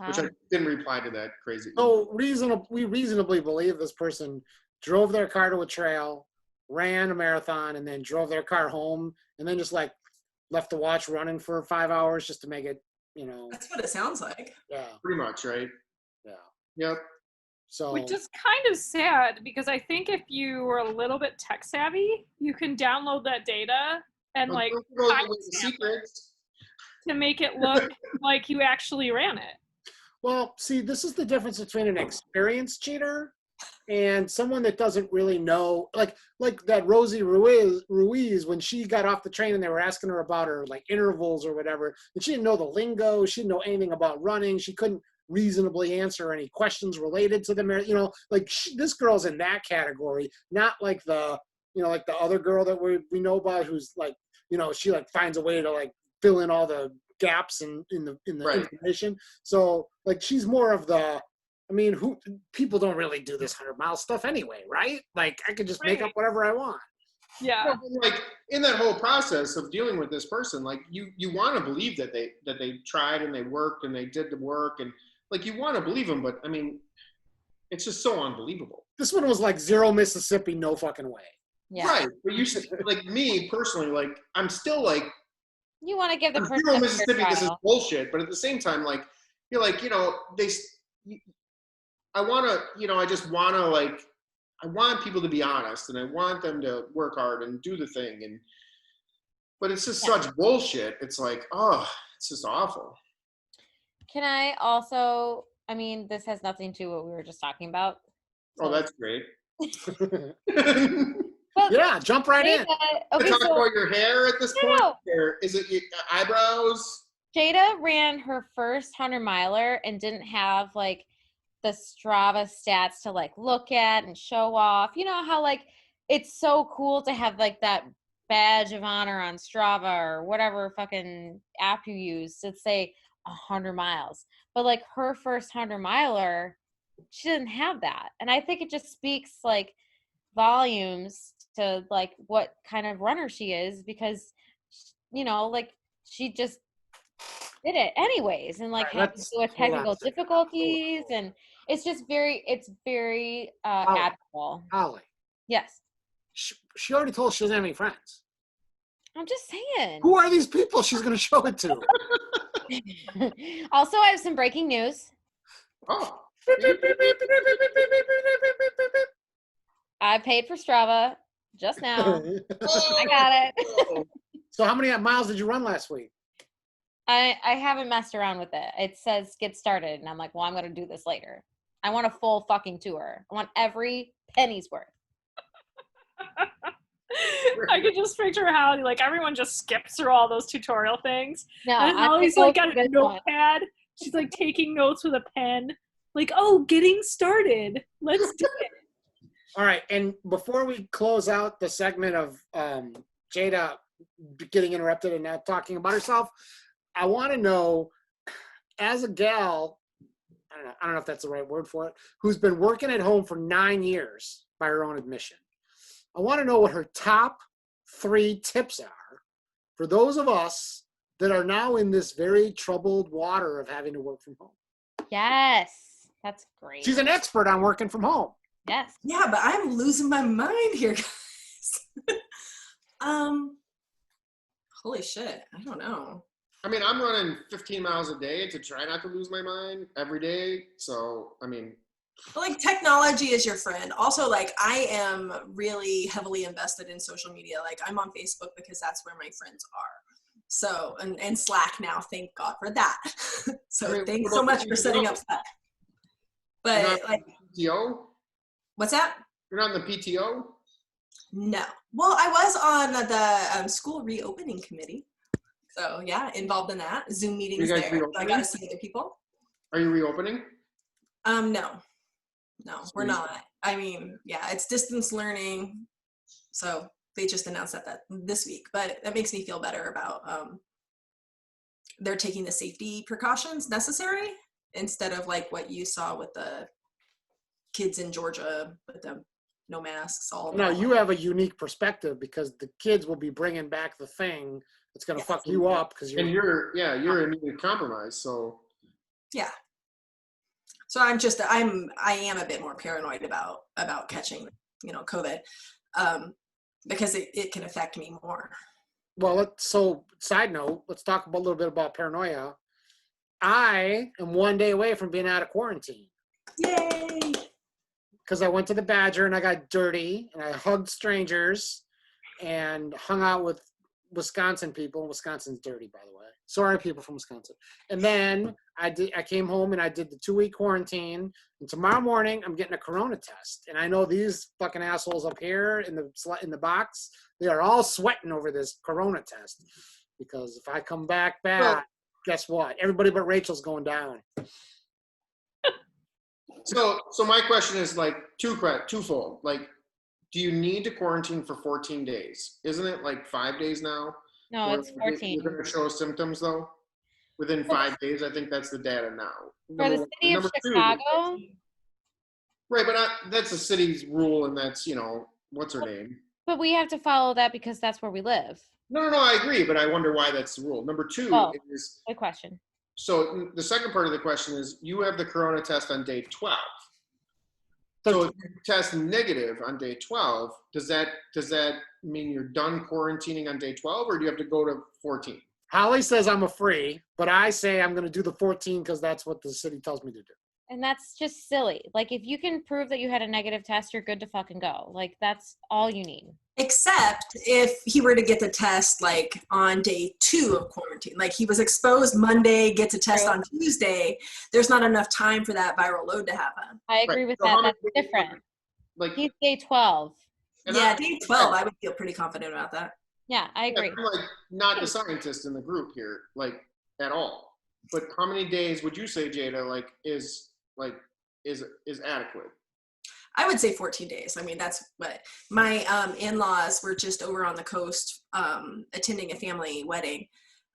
which I didn't reply to that crazy email. So we reasonably believe this person drove their car to a trail, ran a marathon, and then drove their car home, and then just like left the watch running for 5 hours just to make it, you know. That's what it sounds like. Yeah. Pretty much, right? Yeah. Yep. So. Which is kind of sad because I think if you were a little bit tech savvy, you can download that data and like secrets to make it look like you actually ran it. Well, see, this is the difference between an experienced cheater and someone that doesn't really know, like that Rosie Ruiz, when she got off the train and they were asking her about her like intervals or whatever, and she didn't know the lingo, she didn't know anything about running, she couldn't reasonably answer any questions related to the, you know, like this girl's in that category, not like the, you know, like the other girl that we know about who's like, you know, she like finds a way to like fill in all the gaps in the Right. information. So like she's more of the, I mean, people don't really do this 100-mile stuff anyway, right? Like I could just make up whatever I want. Yeah. Well, like in that whole process of dealing with this person, like you want to believe that they tried and they worked and they did the work, and like you want to believe them, but I mean, it's just so unbelievable. This one was like 0 Mississippi, no fucking way. Yeah. Right. But you should, like me personally, like I'm still like, You want to give the person 0 a Mississippi, fair this is trial. bullshit. But at the same time, like you're like, you know, I want to, you know, I just want to like, I want people to be honest, and I want them to work hard and do the thing, but it's just such bullshit. It's like, oh, it's just awful. Can I also, I mean, this has nothing to do with what we were just talking about. Oh, that's great. Well, Yeah, jump right in. Okay, talk so about your hair at this point? No. Or is it your eyebrows? Jada ran her first 100-miler and didn't have like the Strava stats to like look at and show off. You know how like it's so cool to have like that badge of honor on Strava or whatever fucking app you use to say 100 miles. But like her first 100-miler, she didn't have that. And I think it just speaks like volumes to like what kind of runner she is, because you know, like she just did it anyways, and like had to deal with technical difficulties, and it's very admirable. Holly, Yes, she already told us she doesn't have any friends. I'm just saying. Who are these people she's going to show it to? Also, I have some breaking news. Oh. I paid for Strava just now. I got it. So how many miles did you run last week? I haven't messed around with it. It says get started, and I'm like, well, I'm going to do this later. I want a full fucking tour. I want every penny's worth. I could just picture how like everyone just skips through all those tutorial things. No, And Holly's like got a notepad. She's like taking notes with a pen. Like, oh, getting started. Let's do it. All right, and before we close out the segment of Jada getting interrupted and not talking about herself, I want to know, as a gal, I don't know if that's the right word for it, who's been working at home for 9 years by her own admission, I want to know what her top 3 tips are for those of us that are now in this very troubled water of having to work from home. Yes, that's great. She's an expert on working from home. Yes. Yeah, but I'm losing my mind here, guys. days. Holy shit, I don't know. I mean, I'm running 15 miles a day to try not to lose my mind every day. So, I mean, Like technology is your friend. Also, like I am really heavily invested in social media. Like I'm on Facebook because that's where my friends are. So, and Slack now, thank God for that. So I mean, thanks what so about much the for setting up PTO? Slack. You're not But on like, the PTO? what's that? You're not on the PTO? No. Well, I was on the school reopening committee. So yeah, involved in that. Zoom meetings guys there. So I reopening? got to see other people. Are you reopening? No, we're not. I mean, yeah, it's distance learning. So they just announced that this week, but that makes me feel better about they're taking the safety precautions necessary instead of like what you saw with the kids in Georgia with them no masks all. No, you have a unique perspective because the kids will be bringing back the thing that's going to fuck you up because And you're immunocompromised, so. Yeah. So I am a bit more paranoid about catching, COVID, because it can affect me more. Well, side note, let's talk a little bit about paranoia. I am 1 day away from being out of quarantine. Yay! Because I went to the Badger and I got dirty and I hugged strangers and hung out with Wisconsin people. Wisconsin's dirty, by the way. Sorry, people from Wisconsin. And then I came home and I did the 2-week quarantine. And tomorrow morning I'm getting a corona test. And I know these fucking assholes up here in the box, they are all sweating over this corona test. Because if I come back bad, guess what? Everybody but Rachel's going down. So my question is like twofold. Like, do you need to quarantine for 14 days? Isn't it like 5 days now? No, it's 14. You're going to show symptoms though within 5 days. I think that's the data now. For the city of Chicago. Right, but that's the city's rule, and that's what's her name. But we have to follow that because that's where we live. No, I agree, but I wonder why that's the rule. Number two is good question. So the second part of the question is, you have the corona test on day 12. So if you test negative on day 12, does that mean you're done quarantining on day 12, or do you have to go to 14? Holly says I'm a free, but I say I'm going to do the 14 because that's what the city tells me to do. And that's just silly. Like, if you can prove that you had a negative test, you're good to fucking go. Like, that's all you need. Except if he were to get the test like on day 2 of quarantine, like he was exposed Monday, gets a test on Tuesday, there's not enough time for that viral load to happen. I agree with that. That's different. Like, he's day 12. Yeah, day 12, I would feel pretty confident about that. Yeah, I agree. I'm like not the scientist in the group here, like at all. But how many days would you say, Jada, is adequate? I would say 14 days. I mean, that's what my in-laws were just over on the coast attending a family wedding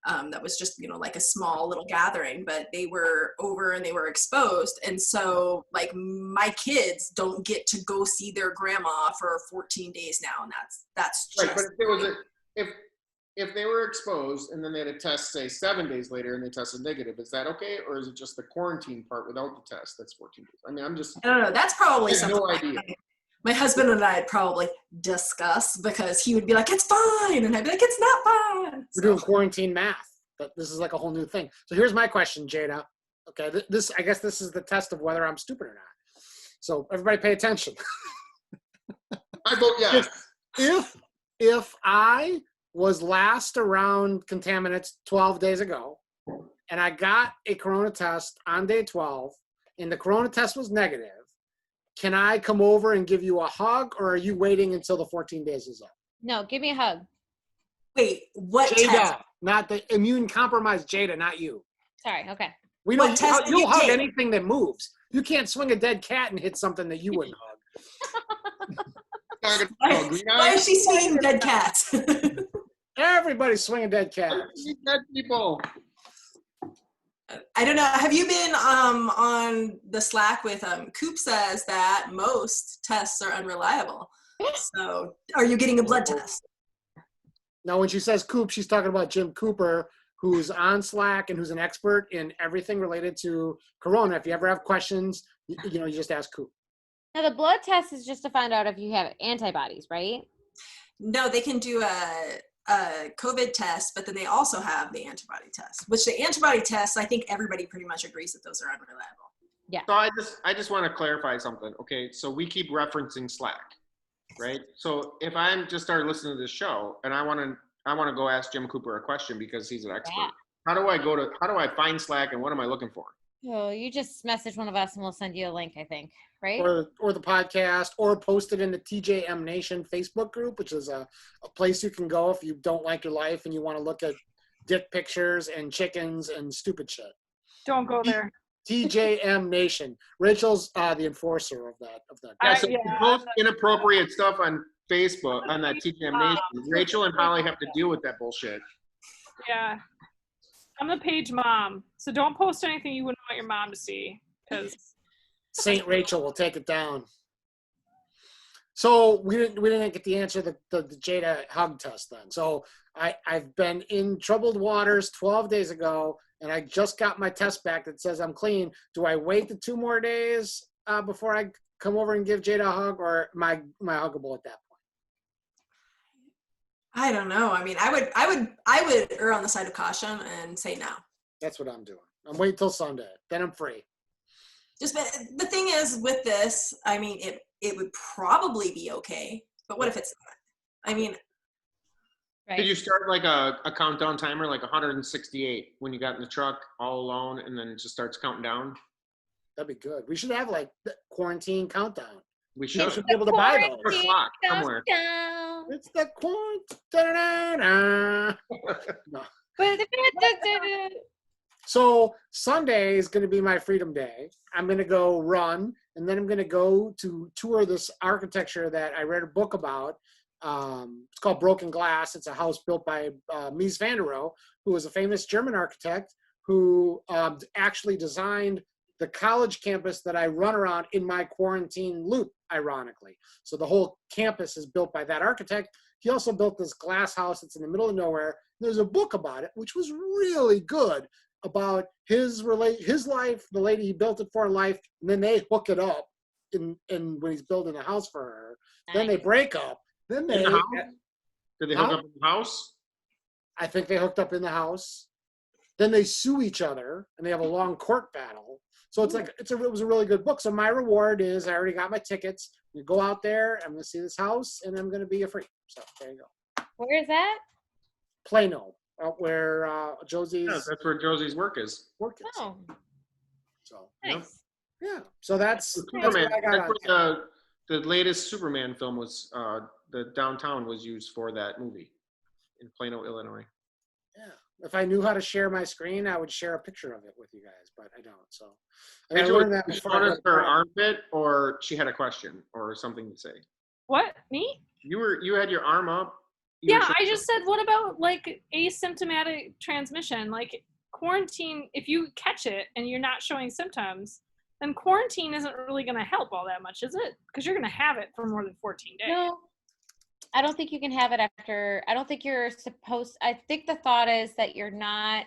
that was just, like a small little gathering, but they were over and they were exposed. And so like my kids don't get to go see their grandma for 14 days now. And that's just right. But if they were exposed and then they had a test, say 7 days later, and they tested negative, is that okay? Or is it just the quarantine part without the test that's 14 days? I mean, I don't know. That's probably something no idea. My husband and I'd probably discuss, because he would be like, it's fine. And I'd be like, it's not fine. We're doing quarantine math, but this is like a whole new thing. So here's my question, Jada. Okay, I guess this is the test of whether I'm stupid or not. So everybody pay attention. I vote yes. If I was last around contaminants 12 days ago, and I got a corona test on day 12, and the corona test was negative, can I come over and give you a hug, or are you waiting until the 14 days is up? No, give me a hug. Wait, what Jada, test? not the immune-compromised Jada, not you. Sorry, okay. We know you'll hug take? anything that moves. You can't swing a dead cat and hit something that you wouldn't hug. Why is she swinging dead cats? Everybody's swinging dead cats. Dead people. I don't know. Have you been on the Slack with Coop says that most tests are unreliable. So are you getting a blood test? Now, when she says Coop, she's talking about Jim Cooper, who's on Slack and who's an expert in everything related to Corona. If you ever have questions, you just ask Coop. Now, the blood test is just to find out if you have antibodies, right? No, they can do a COVID test, but then they also have the antibody test, which the antibody test, I think everybody pretty much agrees that those are unreliable. Yeah. So I just want to clarify something. Okay, so we keep referencing Slack, right? So if I'm just started listening to this show and I want to go ask Jim Cooper a question because he's an expert. Yeah. How do I find Slack and what am I looking for? Oh, you just message one of us and we'll send you a link, I think, right? Or the podcast, or post it in the TJM Nation Facebook group, which is a place you can go if you don't like your life and you want to look at dick pictures and chickens and stupid shit. Don't go there. TJM Nation. Rachel's the enforcer of that. Yeah, so if you post inappropriate stuff on Facebook on that TJM Nation, Rachel and Holly have to deal with that bullshit. Yeah. I'm the page mom, so don't post anything you wouldn't want your mom to see, because Saint Rachel will take it down. So we didn't get the answer to the Jada hug test then. So I've been in troubled waters 12 days ago, and I just got my test back that says I'm clean. Do I wait the 2 more days before I come over and give Jada a hug, or am I huggable at that point? I don't know. I mean, I would err on the side of caution and say no. That's what I'm doing. I'm waiting till Sunday. Then I'm free. Just the thing is with this, I mean, it would probably be okay, but what if it's not? I mean, Right. Did you start like a countdown timer, like 168 when you got in the truck all alone, and then it just starts counting down? That'd be good. We should have like the quarantine countdown. We You should. should be able to buy those. Or clock somewhere. Countdown. It's the quarantine. No. So Sunday is going to be my freedom day. I'm going to go run, and then I'm going to go to tour this architecture that I read a book about. It's called Broken Glass. It's a house built by Mies van der Rohe, who was a famous German architect who actually designed the college campus that I run around in my quarantine loop, ironically. So the whole campus is built by that architect. He also built this glass house that's in the middle of nowhere. There's a book about it, which was really good, about his life, the lady he built it for in life, and then they hook it up in when he's building a house for her. Nice. Then they break up. Then they In the house? Did they hook up in the house? I think they hooked up in the house. Then they sue each other and they have a long court battle. So it's like it was a really good book. So my reward is I already got my tickets. You go out there, I'm gonna see this house, and I'm gonna be a freak. So there you go. Where is that? Plano, out where Josie's Yeah, that's where Josie's work is. work is. Oh, So nice. yeah. So that's Superman. what I got on That's what the latest Superman film was. The downtown was used for that movie in Plano, Illinois. Yeah. If I knew how to share my screen, I would share a picture of it with you guys, but I don't. So I Rachel, learned that did you before I notice got her back. armpit, or she had a question or something to say? what? Me? You had your arm up. You were Yeah, I showing- just said, what about like asymptomatic transmission? Like quarantine, if you catch it and you're not showing symptoms, then quarantine isn't really going to help all that much, is it? Because you're going to have it for more than 14 days. No, I don't think you can have it after. I don't think you're supposed. I think the thought is that you're not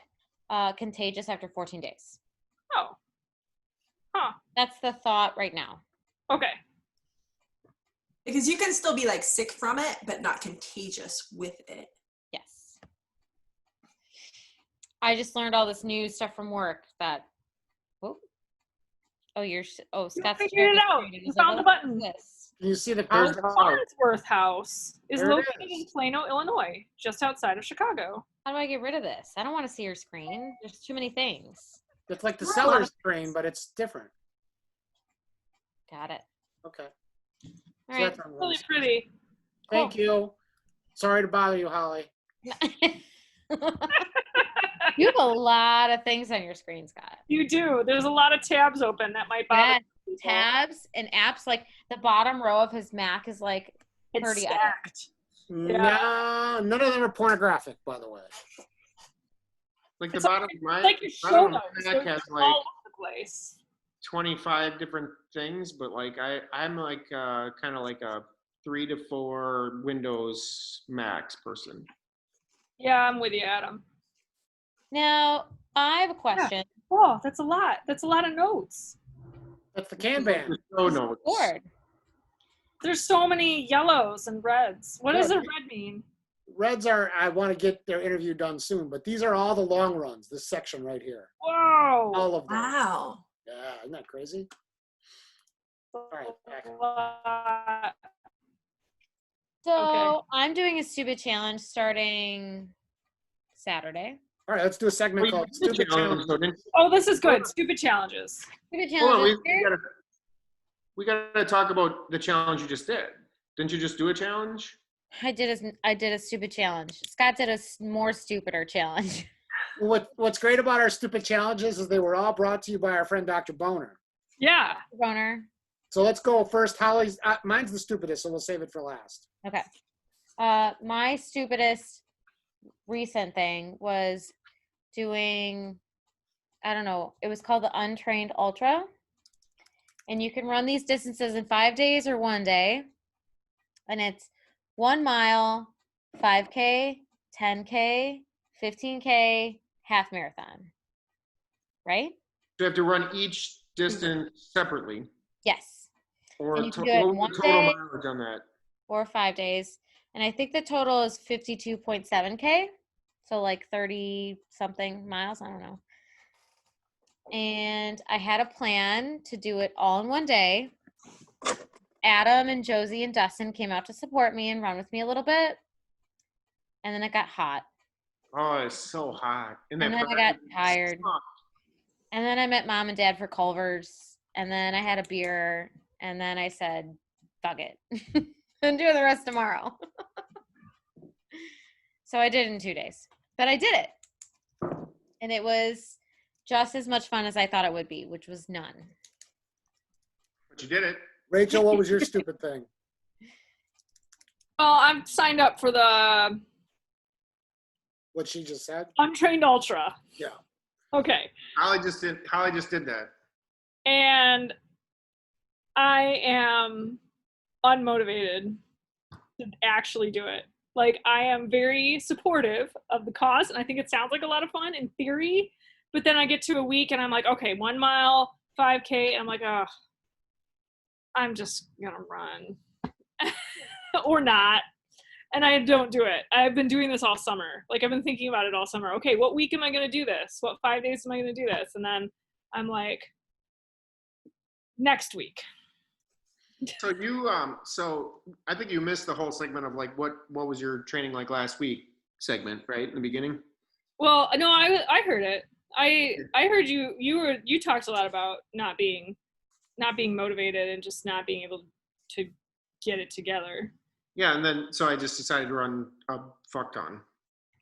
contagious after 14 days. Oh. Huh. That's the thought right now. Okay. because you can still be like sick from it, but not contagious with it. Yes. I just learned all this new stuff from work that. Scott's figured it out. You found the button. This. You see the How's picture? the- Farnsworth House is There it located is. in Plano, Illinois, just outside of Chicago. How do I get rid of this? I don't want to see your screen. There's too many things. It's like the seller's screen, but it's different. Got it. Okay. All So right. that's on Really one. pretty. Thank you. Sorry to bother you, Holly. You have a lot of things on your screen, Scott. You do. There's a lot of tabs open that might bother Yes, people. tabs and apps. Like the bottom row of his Mac is like It's 30 stacked. No, none of them are pornographic, by the way. Like the It's bottom of my It's like your show bottom of notes. my They're Mac has just like all over the place. 25 different things, but like I'm like kind of like a 3 to 4 Windows Max person. Yeah, I'm with you, Adam. Now, I have a question. Oh, that's a lot. That's a lot of notes. That's the Kanban. The show notes. Board. There's so many yellows and reds. What does a red mean? Reds are, I want to get their interview done soon, but these are all the long runs, this section right here. Whoa. All of them. Wow. Yeah, isn't that crazy? All right, back. So I'm doing a stupid challenge starting Saturday. All right, let's do a segment called Stupid Challenge. Oh, this is good. Stupid challenges. Stupid Hold on, challenges. we gotta talk about the challenge you just did. Didn't you just do a challenge? I did a stupid challenge. Scott did a more stupider challenge. What's great about our stupid challenges is they were all brought to you by our friend Dr. Boner. Yeah. Boner. So let's go first. Holly's mine's the stupidest, so we'll save it for last. Okay. My stupidest recent thing was doing, I don't know, it was called the Untrained Ultra. And you can run these distances in 5 days or 1 day. And it's 1 mile, 5K, 10K, 15K, half marathon. Right? You have to run each distance separately. Yes. Or And you can do it in 1 total day mileage on that. or 5 days. And I think the total is 52.7K. So like 30 something miles. I don't know. And I had a plan to do it all in 1 day. Adam and Josie and Dustin came out to support me and run with me a little bit. And then it got hot. Oh, it's so hot. And then I got tired. And then I met Mom and Dad for Culver's. And then I had a beer. And then I said, fuck it. And do the rest tomorrow. So I did it in 2 days. But I did it. And it was just as much fun as I thought it would be, which was none. But you did it. Rachel, what was your stupid thing? Well, I'm signed up for the What she just said? Untrained Ultra. Yeah. Okay. Holly just did that. And I am unmotivated to actually do it. Like, I am very supportive of the cause, and I think it sounds like a lot of fun in theory, but then I get to a week and I'm like, okay, 1 mile, 5K, and I'm like, oh, I'm just gonna run. Or not. And I don't do it. I've been doing this all summer. Like, I've been thinking about it all summer. Okay, what week am I gonna do this? What 5 days am I gonna do this? And then I'm like, next week. So you, so I think you missed the whole segment of like what was your training like last week segment, right, in the beginning? Well, no, I heard it. I heard you talked a lot about not being motivated and just not being able to get it together. Yeah, and then so I just decided to run a fuck ton.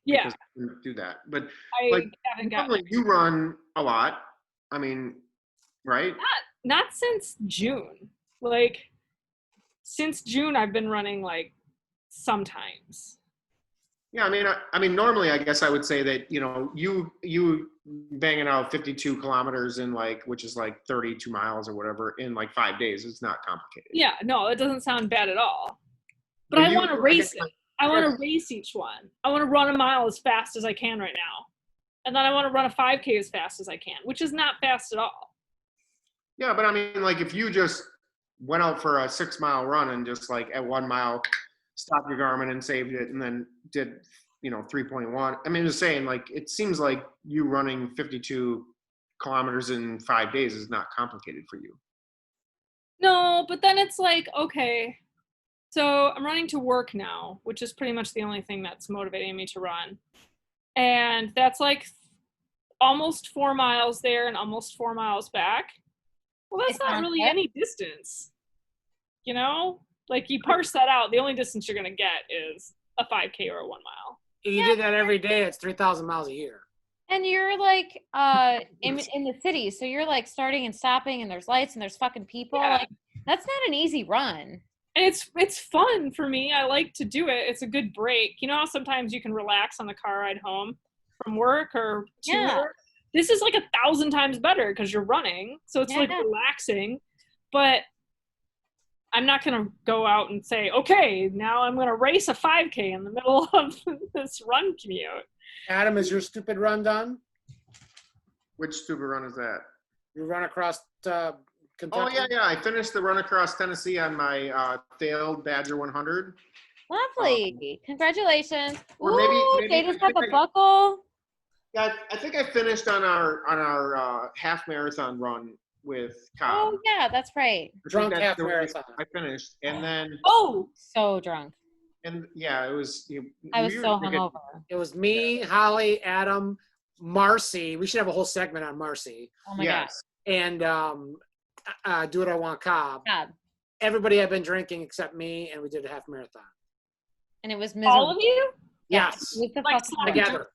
Yeah, I didn't do that, but I like haven't gotten normally you run a lot. I mean, right? not since June. Like, since June, I've been running like sometimes. Yeah, I mean, normally I guess I would say that you banging out 52 kilometers in like, which is like 32 miles or whatever in like 5 days. It's not complicated. Yeah, no, it doesn't sound bad at all. But I want to race it. I want to race each one. I want to run a mile as fast as I can right now, and then I want to run a 5K as fast as I can, which is not fast at all. Yeah, but I mean, like if you just went out for a 6 mile run and just like at 1 mile stopped your Garmin and saved it and then did 3.1. I mean, just saying, like it seems like you running 52 kilometers in 5 days is not complicated for you. No, but then it's like, okay, so I'm running to work now, which is pretty much the only thing that's motivating me to run. And that's like almost 4 miles there and almost 4 miles back. Well, that's not really any distance, Like, you parse that out, the only distance you're going to get is a 5K or a 1 mile. If you did that every day, it's 3,000 miles a year. And you're like in the city, so you're like starting and stopping, and there's lights and there's fucking people. Yeah. Like, that's not an easy run. And it's fun for me. I like to do it. It's a good break. You know how sometimes you can relax on the car ride home from work or to work? This is like 1,000 times better because you're running, so it's like relaxing. But I'm not going to go out and say, okay, now I'm going to race a 5K in the middle of this run commute. Adam, is your stupid run done? Which stupid run is that? You run across Kentucky? Oh yeah. I finished the run across Tennessee on my failed Badger 100. Lovely. Congratulations. Or Ooh, maybe they just I have think a buckle. Yeah, I think I finished on our half marathon run with Cobb. Oh yeah, that's right. I think Drunk that's half the race marathon. I finished, and then Oh, So drunk. and yeah, it was. I was we were so thinking- hungover. It was me, Holly, Adam, Marcy. We should have a whole segment on Marcy. Oh my Yes, And Do What I Want Cobb. god. Everybody had been drinking except me, and we did a half marathon. And it was miserable. all of you? Yeah, Yes. it was the Like, fucking Together.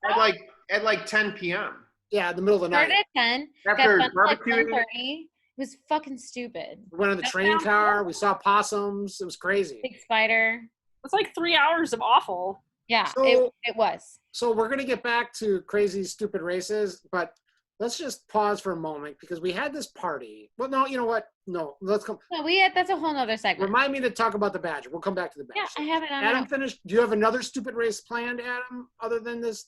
at like 10 p.m. Yeah, in the middle of the Started night. at 10. After got done at like barbecuing. 10:30. It was fucking stupid. We went on the That train sounds car. We saw possums. It was crazy. Big spider. It's like 3 hours of awful. Yeah, So- it was. So we're going to get back to crazy, stupid races, but let's just pause for a moment because we had this party. Well, no, you know what? No, let's come. No, that's a whole nother segment. Remind me to talk about the Badger. We'll come back to the Badger. Yeah, I have it on. Adam my- finished. Do you have another stupid race planned, Adam, other than this?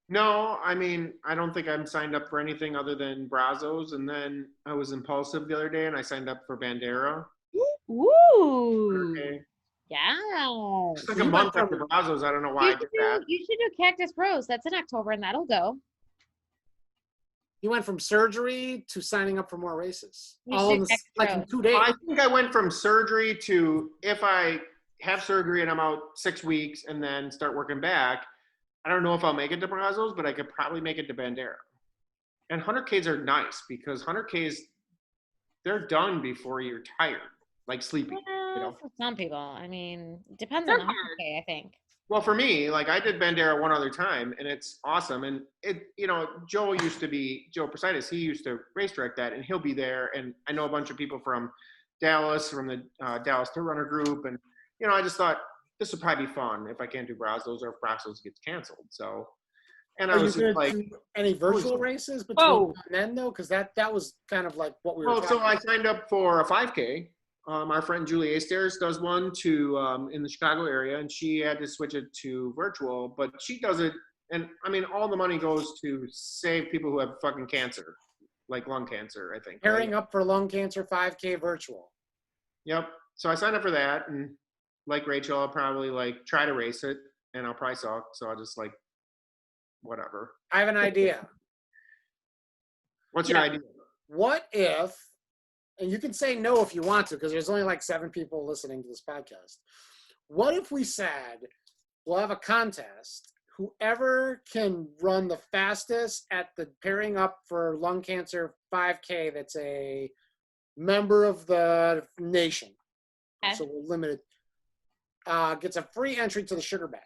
No, I mean, I don't think I'm signed up for anything other than Brazos. And then I was impulsive the other day and I signed up for Bandera. Ooh. Okay. Yeah. It's like a month after Brazos. I don't know why I did that. You should do Cactus Rose. That's in October, and that'll go. He went from surgery to signing up for more races. You All should in this, text like in Rose. 2 days. I think I went from surgery to if I have surgery and I'm out 6 weeks and then start working back, I don't know if I'll make it to Brazos, but I could probably make it to Bandera. And 100Ks are nice because 100Ks, they're done before you're tired, like sleeping. Well, for some people, I mean, depends on the 100K, I think. Well, for me, like I did Bandera one other time and it's awesome. And it, Joe Presitis, he used to race direct that and he'll be there. And I know a bunch of people from Dallas, from the Dallas Tour Runner group. And, I just thought this would probably be fun if I can't do Brazos or if Brazos gets canceled. So, and I Are you was going just like, to do any virtual races between Whoa. now and then, though? Because that was kind of like what we were well, talking so I about. signed up for a 5K. Our friend Julie Astairs does one in the Chicago area, and she had to switch it to virtual, but she does it. And I mean, all the money goes to save people who have fucking cancer, like lung cancer, I think. Pairing right? up for lung cancer 5K virtual. Yep. So I signed up for that, and like Rachel, I'll probably like try to race it, and I'll probably suck. So I'll just like, whatever. I have an idea. What's your idea? What if, and you can say no if you want to, because there's only like 7 people listening to this podcast. What if we said we'll have a contest? Whoever can run the fastest at the pairing up for lung cancer 5K, that's a member of the nation. Okay. So we'll limit it. Gets a free entry to the Sugar Badger.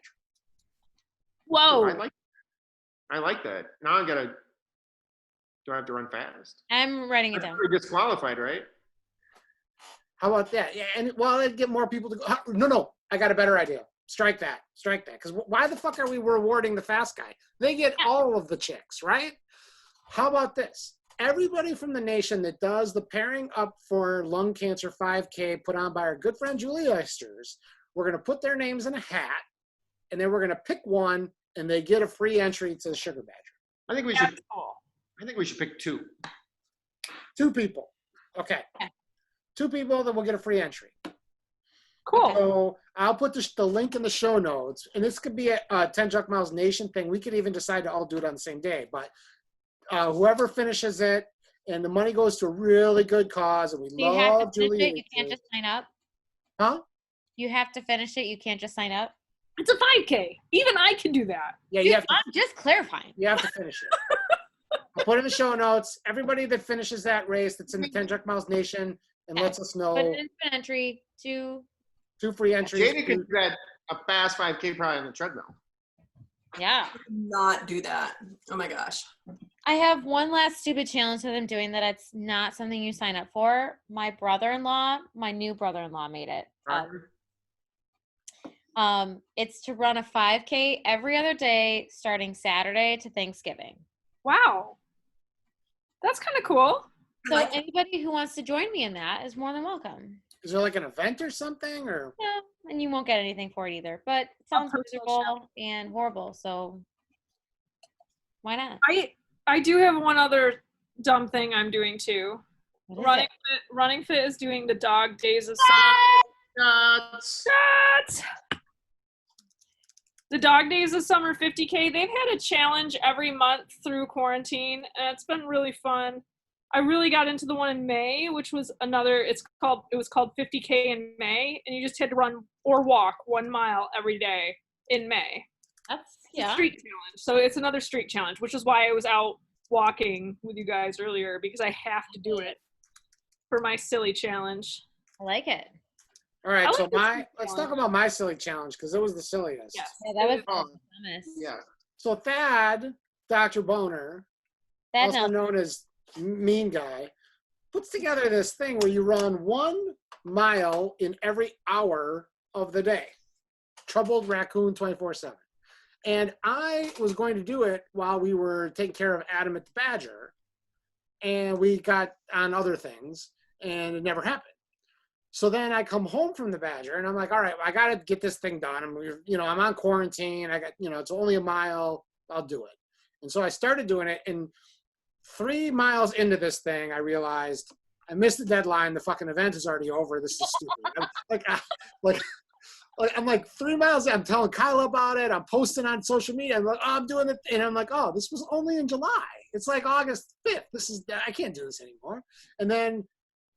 Whoa. I like that. Now do I have to run fast? I'm writing it down. You're disqualified, right? How about that? Yeah, and it'd get more people to go. No, I got a better idea. Strike that. Because why the fuck are we rewarding the fast guy? They get all of the chicks, right? How about this? Everybody from the nation that does the pairing up for lung cancer 5K put on by our good friend Julie Oysters, we're going to put their names in a hat, and then we're going to pick one, and they get a free entry to the Sugar Badger. I think we That's should. cool. I think we should pick 2. 2 people. Okay. 2 people that will get a free entry. Cool. So I'll put the link in the show notes, and this could be a 10 Junk Miles Nation thing. We could even decide to all do it on the same day, but whoever finishes it, and the money goes to a really good cause, and we You have love to finish Julie. it. You can't just sign up. Huh? You have to finish it. You can't just sign up. It's a 5K. Even I can do that. Yeah, you have to. I'm just clarifying. You have to finish it. I'll put it in the show notes. Everybody that finishes that race that's in the 10 Junk Miles Nation and lets us know, Put it in for entry to 2 free entries. Jada can do that a fast 5K probably on the treadmill. yeah. Not do that. Oh my gosh. I have one last stupid challenge that I'm doing that it's not something you sign up for. My new brother-in-law made it. It's to run a 5K every other day starting Saturday to Thanksgiving. Wow. That's kind of cool. So I like it. anybody who wants to join me in that is more than welcome. Is there like an event or something? Or Yeah, and you won't get anything for it either. But it sounds personal miserable and horrible, so why not? I do have one other dumb thing I'm doing too. Running Fit is doing the Dog Days of Summer. Shots! The Dog Days of Summer 50K. They've had a challenge every month through quarantine, and it's been really fun. I really got into the one in May, which was it was called 50K in May, and you just had to run or walk 1 mile every day in May. That's a street challenge. So it's another street challenge, which is why I was out walking with you guys earlier, because I have to do it for my silly challenge. I like it. All right, so let's talk about my silly challenge, because it was the silliest. Yes. Yeah, that was Yeah. So Thad, Dr. Boner, also known as Mean Guy, puts together this thing where you run 1 mile in every hour of the day. Troubled raccoon 24/7. And I was going to do it while we were taking care of Adam at the Badger, and we got on other things, and it never happened. So then I come home from the Badger, and I'm like, all right, I got to get this thing done. I'm on quarantine. I got, it's only a mile. I'll do it. And so I started doing it, and 3 miles into this thing, I realized I missed the deadline. The fucking event is already over. This is stupid. I'm like 3 miles in. I'm telling Kyle about it. I'm posting on social media. I'm like, oh, I'm doing it. And I'm like, oh, this was only in July. It's like August 5th. I can't do this anymore. And then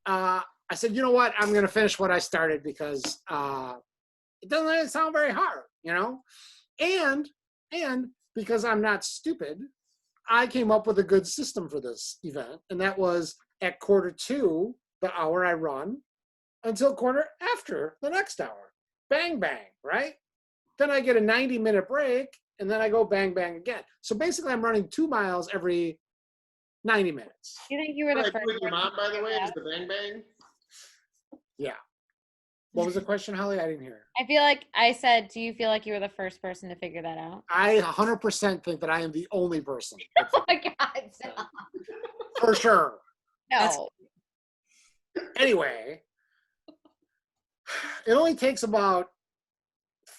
I said, you know what? I'm going to finish what I started, because it doesn't sound very hard, And because I'm not stupid, I came up with a good system for this event. And that was at 1:45, the hour I run, until quarter after the next hour. Bang, bang, right? Then I get a 90-minute break, and then I go bang, bang again. So basically, I'm running 2 miles every 90 minutes. Do you think you were the first? With your mom, by the way, is the bang bang? Yeah. What was the question, Holly? I didn't hear. I feel like I said, do you feel like you were the first person to figure that out? I 100% think that I am the only person. Oh my God. Stop. For sure. No. Anyway, it only takes about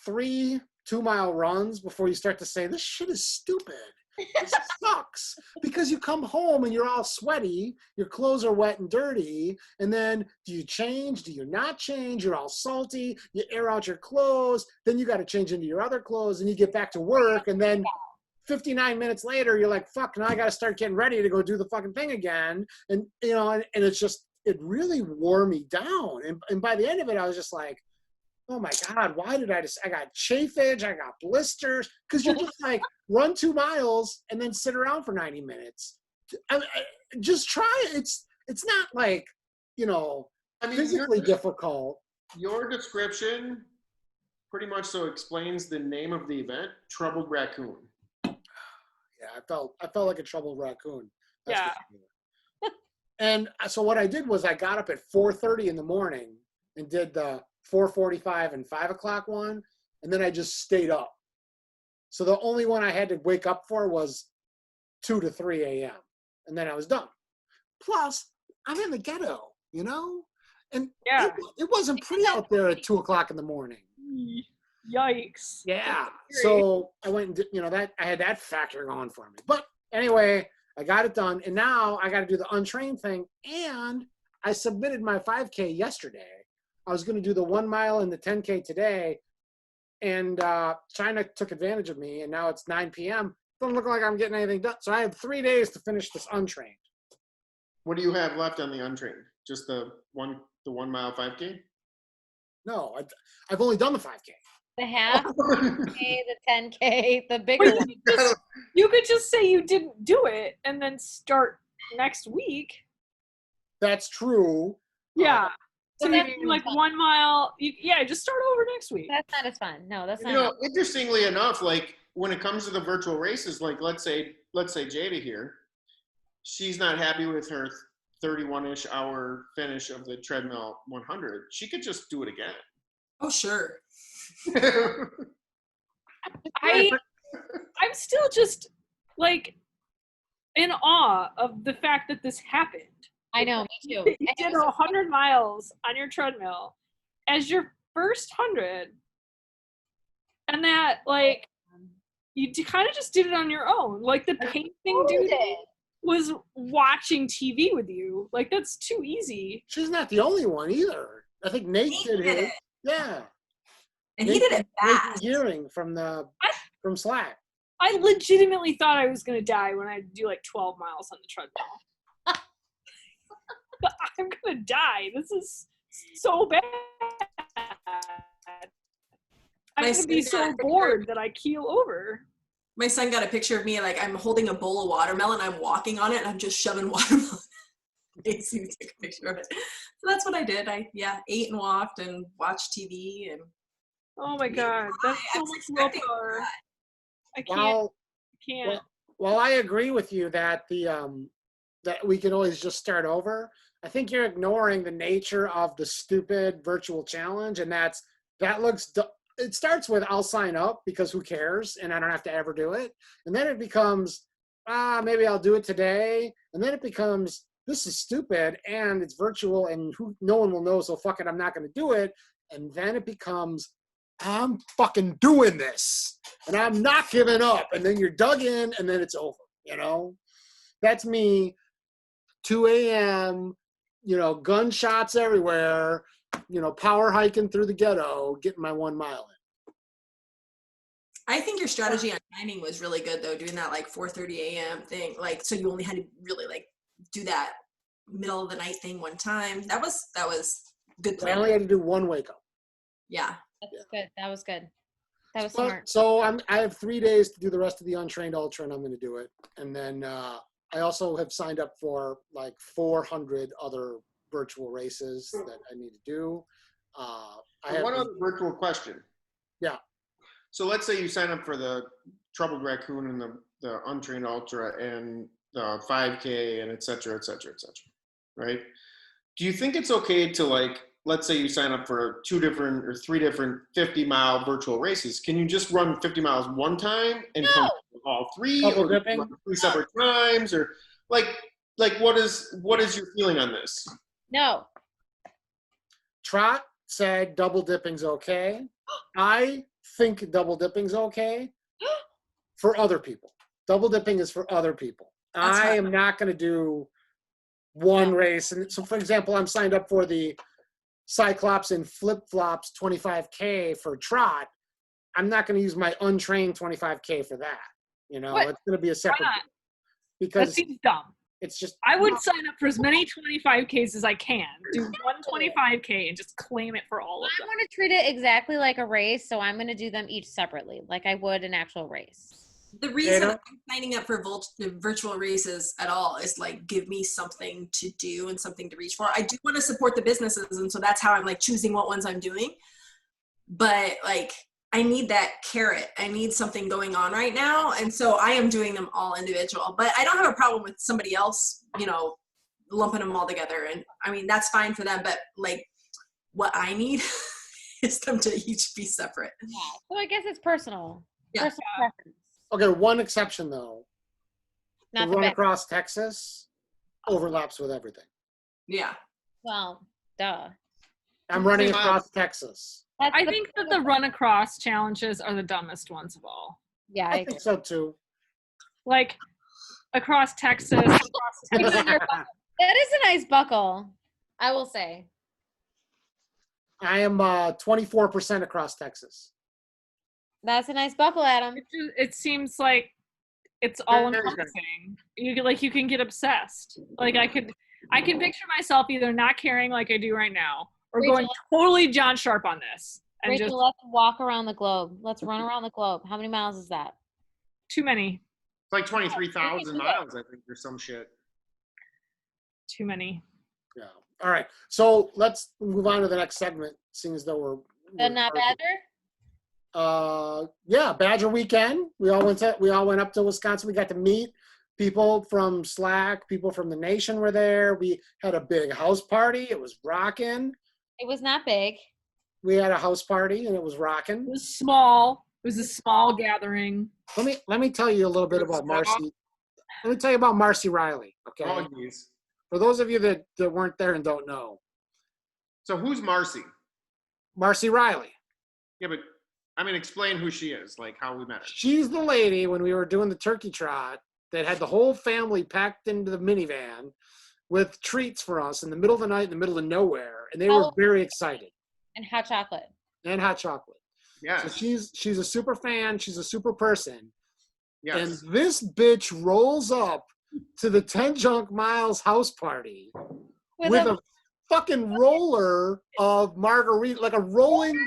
3 2-mile runs before you start to say, this shit is stupid. This sucks. Because you come home and you're all sweaty, your clothes are wet and dirty, and then do you change? Do you not change? You're all salty, you air out your clothes, then you got to change into your other clothes, and you get back to work, and then 59 minutes later, you're like, fuck, now I got to start getting ready to go do the fucking thing again. And, and it's just, it really wore me down. And by the end of it, I was just like, oh my God, why did I got chafage, I got blisters, because you're just like, run 2 miles and then sit around for 90 minutes. Just try it. It's not like, physically difficult. Your description pretty much so explains the name of the event, Troubled Raccoon. Yeah, I felt like a troubled raccoon. That's Yeah. And so what I did was I got up at 4:30 in the morning and did the 4:45 and 5 o'clock one, and then I just stayed up. So the only one I had to wake up for was 2 to 3 a.m. and then I was done. Plus, I'm in the ghetto, and Yeah. it wasn't pretty out there at 2 o'clock in the morning. Yikes. Yeah. So I went and did, that I had that factor going for me. But anyway, I got it done, and now I got to do the untrained thing. And I submitted my 5K yesterday. I was going to do the 1 mile and the 10K today, and China took advantage of me, and now it's 9 p.m. Doesn't look like I'm getting anything done. So I have 3 days to finish this untrained. What do you have left on the untrained? Just the 1 mile 5K? No, I've only done the 5K. The half, the 10K, the bigger one. You could just say you didn't do it and then start next week. That's true. Yeah. So that's maybe like 1 mile. Just start over next week. That's not as fun. No, that's not. Interestingly enough, like when it comes to the virtual races, like let's say Jada here, she's not happy with her 31-ish hour finish of the treadmill 100. She could just do it again. Oh, sure. I'm still just like in awe of the fact that this happened. I know, me too. You did 100 miles on your treadmill as your first 100, and that like you kind of just did it on your own. Like the paint thing, dude. was watching TV with you. Like, that's too easy. She's not the only one either. I think Nate did did it. Yeah. And he did it fast. Hearing from Slack. I legitimately thought I was going to die when I do like 12 miles on the treadmill. But I'm going to die. This is so bad. I'm going to be so bored that I keel over. My son got a picture of me, like I'm holding a bowl of watermelon, I'm walking on it, and I'm just shoving watermelon. He took a picture of it. So that's what I did. I ate and walked and watched TV and. Oh my God, that's so much willpower. I can't. Well, I agree with you that that we can always just start over. I think you're ignoring the nature of the stupid virtual challenge, and that looks. It starts with I'll sign up because who cares, and I don't have to ever do it. And then it becomes maybe I'll do it today, and then it becomes this is stupid and it's virtual and no one will know, so fuck it, I'm not going to do it. And then it becomes I'm fucking doing this and I'm not giving up. And then you're dug in and then it's over, you know? That's me, 2 a.m., gunshots everywhere, power hiking through the ghetto, getting my 1 mile in. I think your strategy on timing was really good though, doing that like 4:30 a.m. thing. Like, so you only had to really like do that middle of the night thing one time. That was good plan. I only had to do one wake up. Yeah. That's good. That was good. That was smart. So I have 3 days to do the rest of the Untrained Ultra, and I'm going to do it. And then I also have signed up for like 400 other virtual races that I need to do. One other virtual question. Yeah. So let's say you sign up for the Troubled Raccoon and the Untrained Ultra and the 5K and et cetera, right? Do you think it's okay to like, let's say you sign up for 2 different or 3 different 50-mile virtual races. Can you just run 50 miles one time and come all 3 or run 3 separate times? Or like what is your feeling on this? No. Trot said double dipping's okay. I think double dipping's okay for other people. Double dipping is for other people. I am not going to do one race. And so, for example, I'm signed up for the Cyclops and Flip-Flops 25K for trot. I'm not going to use my untrained 25K for that. It's going to be a separate. Because that seems dumb. It's just. I would sign up for as many 25Ks as I can. Do one 25K and just claim it for all of them. I want to treat it exactly like a race, so I'm going to do them each separately, like I would an actual race. The reason I'm signing up for virtual races at all is like give me something to do and something to reach for. I do want to support the businesses, and so that's how I'm like choosing what ones I'm doing. But like I need that carrot. I need something going on right now, and so I am doing them all individual. But I don't have a problem with somebody else, lumping them all together. And I mean that's fine for them. But like what I need is them to each be separate. Yeah. So I guess it's personal. Yeah. Personal preference. Okay, one exception though. Not the run across Texas overlaps with everything. Yeah. Well, duh. I'm running across Texas. I think that the run across challenges are the dumbest ones of all. Yeah, I think so too. Like across Texas. Across Texas. That is a nice buckle, I will say. I am 24% across Texas. That's a nice buckle, Adam. It seems like it's all encompassing. You can get obsessed. Like I can picture myself either not caring like I do right now, or Rachel, going totally John Sharp on this. And Rachel, let's walk around the globe. Let's run around the globe. How many miles is that? Too many. It's like 23,000 miles, I think, or some shit. Too many. Yeah. All right. So let's move on to the next segment, seeing as though we're not Badger? Yeah, Badger weekend. We all went up to Wisconsin. We got to meet people from Slack, people from the nation were there. We had a big house party. It was rocking. It was not big. We had a house party and it was rocking. It was small. It was a small gathering. Let me tell you a little bit about Marcy. Let me tell you about Marcy Riley. Okay. Oh, geez. For those of you that weren't there and don't know. So who's Marcy? Marcy Riley. Yeah, but I mean, explain who she is, like how we met her. She's the lady when we were doing the turkey trot that had the whole family packed into the minivan with treats for us in the middle of the night, in the middle of nowhere, and they were very excited. And hot chocolate. And hot chocolate. Yes. So she's a super fan. She's a super person. Yes. And this bitch rolls up to the 10 Junk Miles house party with a fucking roller of margarita, like a rolling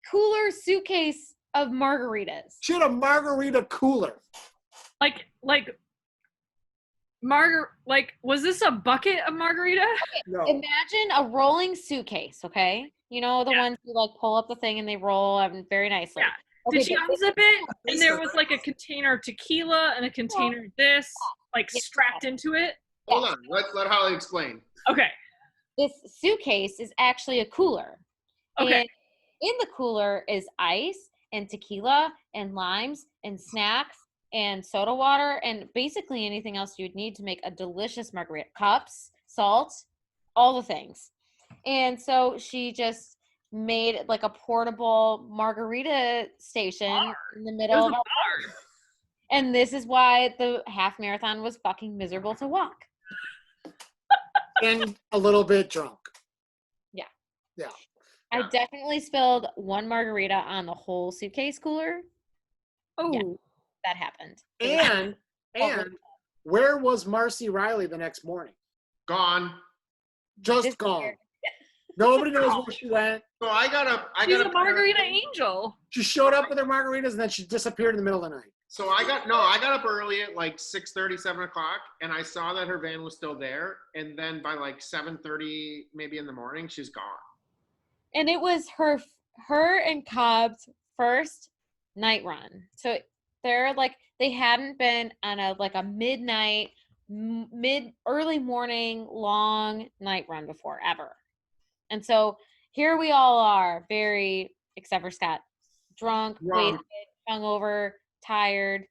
cooler suitcase of margaritas. She had a margarita cooler. Like was this a bucket of margarita? Okay, no. Imagine a rolling suitcase, okay? You know, the ones you like pull up the thing and they roll very nicely. Yeah. Okay, Did she unzip it? And there was like a container of tequila and a container of this, like strapped into it. Hold on. Let Holly explain. Okay. This suitcase is actually a cooler. Okay. And in the cooler is ice and tequila and limes and snacks and soda water and basically anything else you would need to make a delicious margarita. Cups, salt, all the things. And so she just made like a portable margarita station in the middle of our park. And this is why the half marathon was fucking miserable to walk. And a little bit drunk. Yeah. Yeah. I definitely spilled one margarita on the whole suitcase cooler. Oh. Yeah, that happened. And where was Marcy Riley the next morning? Gone. Just gone. Nobody knows where she went. So I got She's a margarita angel. She showed up with her margaritas and then she disappeared in the middle of the night. So I got up early at like 6:30, 7 o'clock, and I saw that her van was still there. And then by like 7:30, maybe in the morning, she's gone. And it was her and Cobb's first night run. So they're like, they hadn't been on a midnight, early morning, long night run before ever. And so here we all are, very, except for Scott, drunk, wasted, hungover, tired,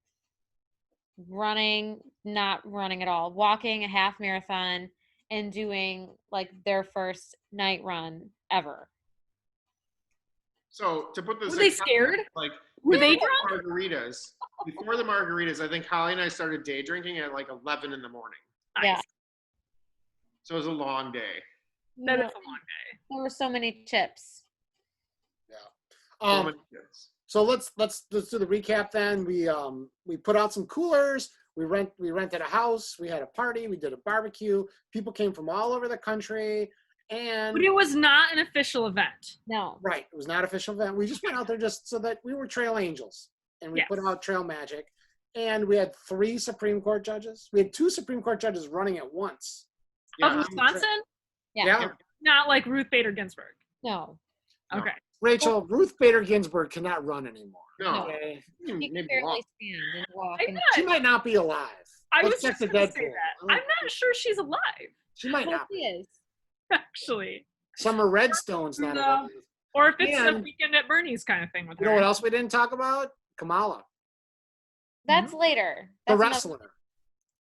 running, not running at all, walking a half marathon and doing like their first night run ever. So to put this, were they scared? Like, were they drunk? Margaritas. Before the margaritas, I think Holly and I started day drinking at like 11 in the morning. Nice. Yeah. So it was a long day. That is a long day. There were so many chips. Yeah. So let's do the recap then. We put out some coolers. We rented a house. We had a party. We did a barbecue. People came from all over the country. And but it was not an official event. No. Right. It was not an official event. We just went out there just so that we were trail angels. And we put out trail magic. And we had 3 Supreme Court judges. We had 2 Supreme Court judges running at once. Of Wisconsin? Yeah. Not like Ruth Bader Ginsburg. No. Okay. Rachel, Ruth Bader Ginsburg cannot run anymore. No. Okay. She can barely stand and walk. She might not be alive. I Let's was check just the going to Deadpool. say that. I'm not sure she's alive. She might not She be. is. Actually. Summer Redstone's not alive. Or if it's And- the Weekend at Bernie's kind of thing with You her. know what else we didn't talk about? Kamala, That's later. the That's another- wrestler.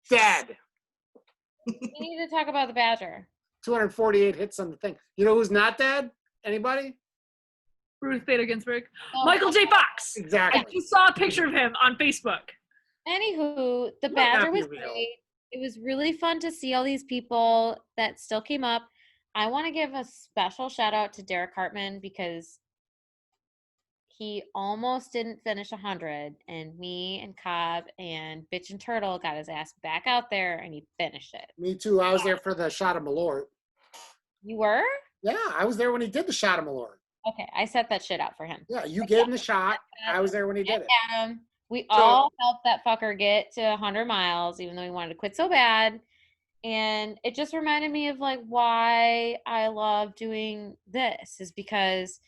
Dead. We need to talk about the Badger. 248 hits on the thing. You know who's not dead? Anybody? Ruth Bader Ginsburg. Oh, Michael J. Fox. Exactly. I just saw a picture of him on Facebook. Anywho, the Might not Badger be was real. great. It was really fun to see all these people that still came up. I want to give a special shout out to Derek Hartman because he almost didn't finish 100, and me and Cobb and Bitch and Turtle got his ass back out there, and he finished it. Me too. I was there for the shot of Malort. You were? Yeah, I was there when he did the shot of Malort. Okay, I set that shit out for him. Yeah, you gave him the shot. I was there when he did it. Adam, we all helped that fucker get to 100 miles, even though he wanted to quit so bad. And it just reminded me of like why I love doing this is because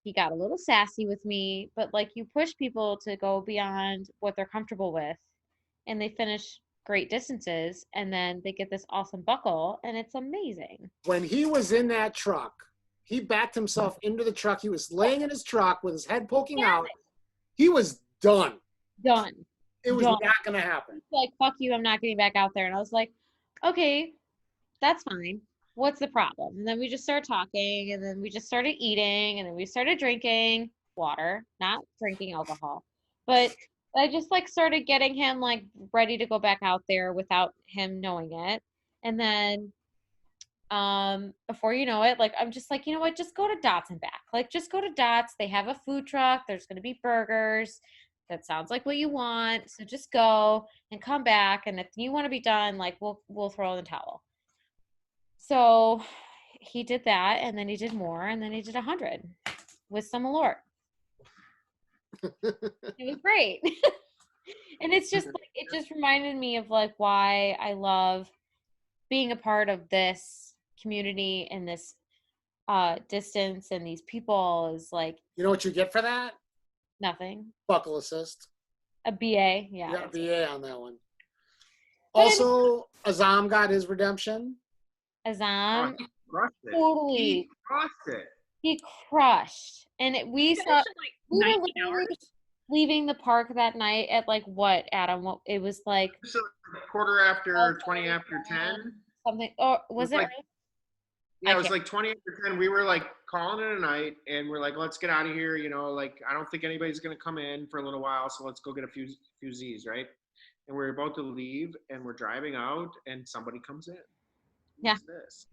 he got a little sassy with me, but like you push people to go beyond what they're comfortable with and they finish great distances and then they get this awesome buckle and it's amazing. When he was in that truck, he backed himself into the truck. He was laying in his truck with his head poking out. He was done. Done. It was Done. not going to happen. Like, fuck you, I'm not getting back out there. And I was like, okay, that's fine. What's the problem? And then we just started talking, and then we just started eating, and then we started drinking water, not drinking alcohol. But I just like started getting him like ready to go back out there without him knowing it. And then before you know it, like I'm just like, you know what, just go to Dots and back. Like just go to Dots. They have a food truck. There's gonna be burgers. That sounds like what you want. So just go and come back. And if you want to be done, like we'll throw in the towel. So he did that, and then he did more, and then he did 100 with some Malort. It was great. And it's just like, it just reminded me of like why I love being a part of this community and this distance and these people is like, You know what you get for that? nothing. Buckle assist. A BA, yeah. You got a BA on that one. But Also, Azam got his redemption. Azam, He crushed it. totally. He crushed it. He crushed. And we Finished saw, in, we like were 19 literally hours. leaving the park that night at like what, Adam? What it was like So quarter after, 20 after 10. something, or was it? like- early? Yeah, it was can't- like 20 after 10. We were like calling it a night, and we're like, let's get out of here. You know, like I don't think anybody's gonna come in for a little while, so let's go get a few Z's, right? And we're about to leave, and we're driving out, and somebody comes in. Yeah. What's this?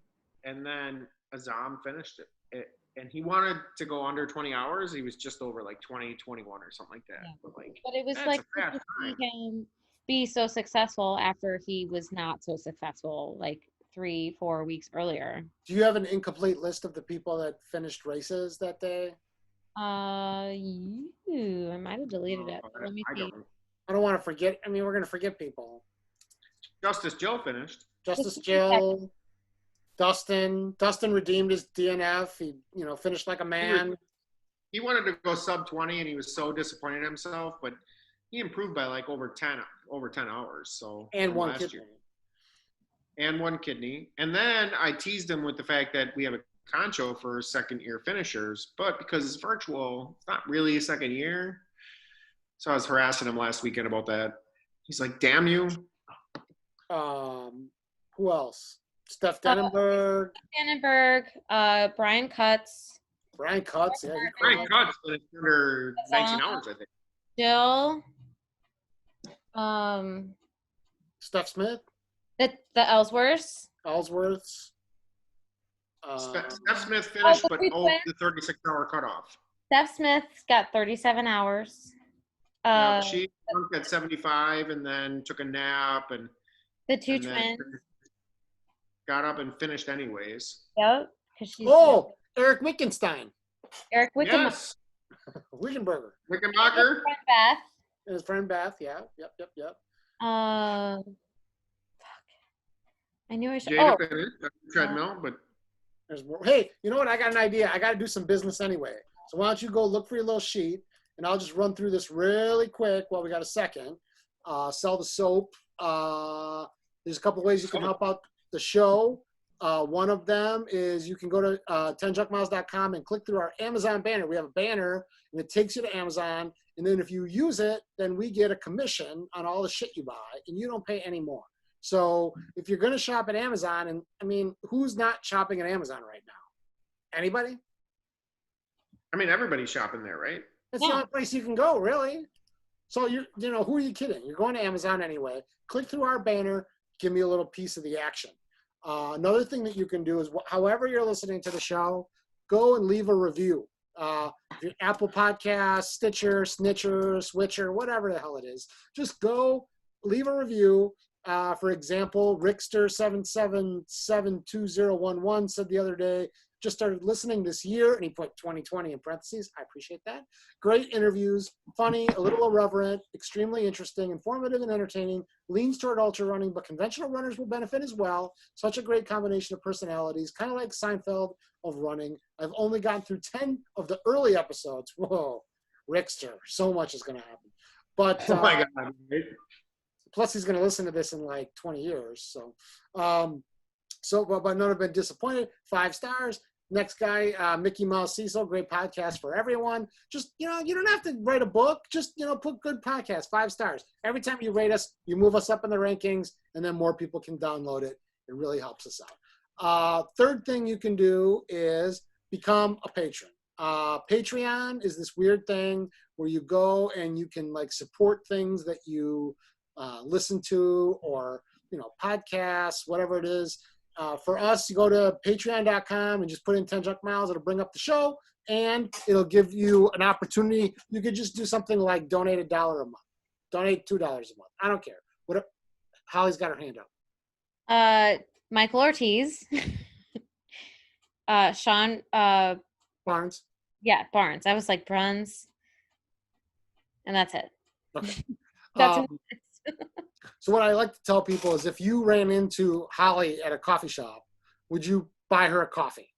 And then Azam finished it. And he wanted to go under 20 hours. He was just over like 20, 21 or something like that. Yeah. But like, But it was that's like a fast to see time. him be so successful after he was not so successful like 3-4 weeks earlier. Do you have an incomplete list of the people that finished races that day? I might have deleted it. But let me I see. don't. I don't want to forget. I mean, we're going to forget people. Justice Joe finished. Justice Jill, Dustin redeemed his DNF. He, finished like a man. He wanted to go sub 20, and he was so disappointed in himself. But he improved by like over 10 hours. So And from one last kidney. year. And one kidney. And then I teased him with the fact that we have a concho for second-year finishers, but because it's virtual, it's not really a second year. So I was harassing him last weekend about that. He's like, "Damn you!" Who else? Steph Denenberg, Dannenberg, Brian Cutts, Brian Cutts. Yeah, Frank Cutts finished under 19 hours, I think. Jill, Steph Smith, the Ellsworths. Ellsworths. Steph Smith finished, the but three twins. the 36-hour cutoff. Steph Smith's got 37 hours. Yeah, she jumped at 75 and then took a nap and The two and then twins. got up and finished anyways. Yep. Because she's Oh, Eric Wickenstein, Eric Wickenberg. Yes, Wickenberger, Wickenbacher. Beth. and his friend Beth. Yeah, yep. Fuck. I knew I should. Jada Oh, finished on the treadmill, but There's more. Hey, you know what? I got an idea. I got to do some business anyway. So why don't you go look for your little sheet, and I'll just run through this really quick while we got a second. Sell the soap. There's a couple ways you can help out the show. One of them is you can go to 10junkmiles.com and click through our Amazon banner. We have a banner, and it takes you to Amazon. And then if you use it, then we get a commission on all the shit you buy, and you don't pay any more. So if you're going to shop at Amazon, and I mean, who's not shopping at Amazon right now? Anybody? I mean, everybody's shopping there, right? It's the only place you can go, really. So who are you kidding? You're going to Amazon anyway. Click through our banner. Give me a little piece of the action. Another thing that you can do is, however you're listening to the show, go and leave a review. Your Apple Podcast, Stitcher, Snitcher, Switcher, whatever the hell it is. Just go leave a review. For example, Rickster7772011 said the other day, just started listening this year, and he put 2020 in parentheses. I appreciate that. Great interviews, funny, a little irreverent, extremely interesting, informative, and entertaining. Leans toward ultra running, but conventional runners will benefit as well. Such a great combination of personalities, kind of like Seinfeld of running. I've only gotten through 10 of the early episodes. Whoa, Rickster, so much is going to happen. But Oh my God. plus he's going to listen to this in like 20 years. But none have been disappointed. 5 stars. Next guy, Mickey Mouse Cecil, great podcast for everyone. Just, you don't have to write a book. Just, put good podcast, 5 stars. Every time you rate us, you move us up in the rankings, and then more people can download it. It really helps us out. Third thing you can do is become a patron. Patreon is this weird thing where you go and you can like support things that you listen to, or, you know, podcasts, whatever it is. For us, you go to patreon.com and just put in 10 Junk Miles. It'll bring up the show, and it'll give you an opportunity. You could just do something like donate $1 a month, donate $2 a month. I don't care. What? Holly's got her hand up. Michael Ortiz, Sean, Barnes. yeah, Barnes. I was like Bruns, and that's it. Okay. That's So what I like to tell people is, if you ran into Holly at a coffee shop, would you buy her a coffee?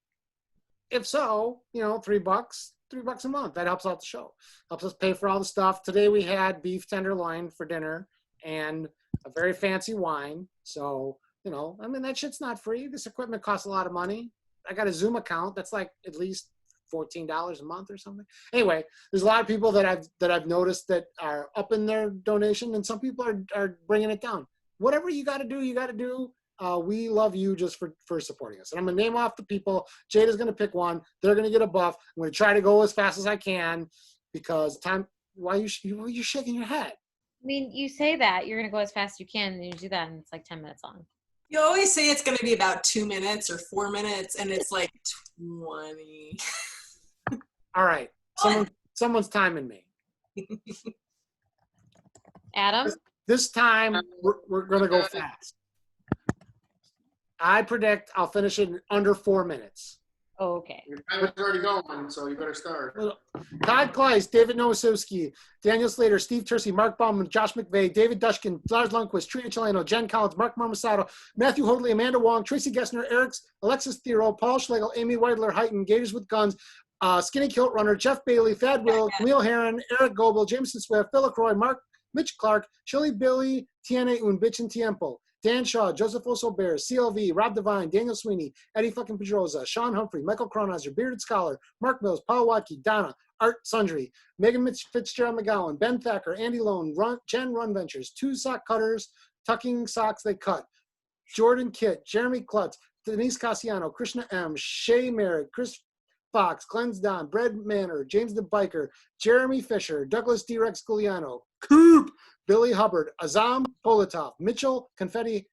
If so, you know, $3 a month. That helps out the show. Helps us pay for all the stuff. Today we had beef tenderloin for dinner and a very fancy wine. So, you know, I mean, that shit's not free. This equipment costs a lot of money. I got a Zoom account that's like at least $14 a month or something. Anyway, there's a lot of people that I've noticed that are up in their donation, and some people are bringing it down. Whatever you got to do, you got to do. We love you just for supporting us. And I'm gonna name off the people. Jada's gonna pick one. They're gonna get a buff. I'm gonna try to go as fast as I can, because time. Why you shaking your head? I mean, you say that you're gonna go as fast as you can, and you do that, and it's like 10 minutes long. You always say it's going to be about 2 minutes or 4 minutes, and it's like 20. All right, someone's timing me. Adam, This time we're gonna go fast. I predict I'll finish it in under 4 minutes. oh, okay. Your time is already going, so you better start. Todd Kleiss, David Nowosowski, Daniel Slater, Steve Tersey, Mark Bauman, Josh McVeigh, David Dushkin, Lars Lundquist, Trina Chelano, Jen Collins, Mark Marmosato, Matthew Hoadley, Amanda Wong, Tracy Gessner, Alexis Thero, Paul Schlegel, Amy Weidler, Heighton, Gators with Guns, Skinny Kilt Runner, Jeff Bailey, Thad Will, Camille Heron, Eric Goebel, Jameson Swift, Phil LaCroix, Mitch Clark, Chili Billy, Tiene Un Bitch and Tiempo, Dan Shaw, Joseph Oso-Bear, CLV, Rob Devine, Daniel Sweeney, Eddie fucking Pedroza, Sean Humphrey, Michael Kronheiser, Bearded Scholar, Mark Mills, Paul Watke, Donna, Art Sundry, Megan Fitzgerald McGowan, Ben Thacker, Andy Lone, Jen Run Ventures, Two Sock Cutters, Tucking Socks They Cut, Jordan Kitt, Jeremy Klutz, Denise Cassiano, Krishna M, Shay Merritt, Chris Fox, Glenn's Don, Brad Manor, James the Biker, Jeremy Fisher, Douglas D. Rex Giuliano, Coop, Billy Hubbard, Azam Politov, Mitchell Confetti,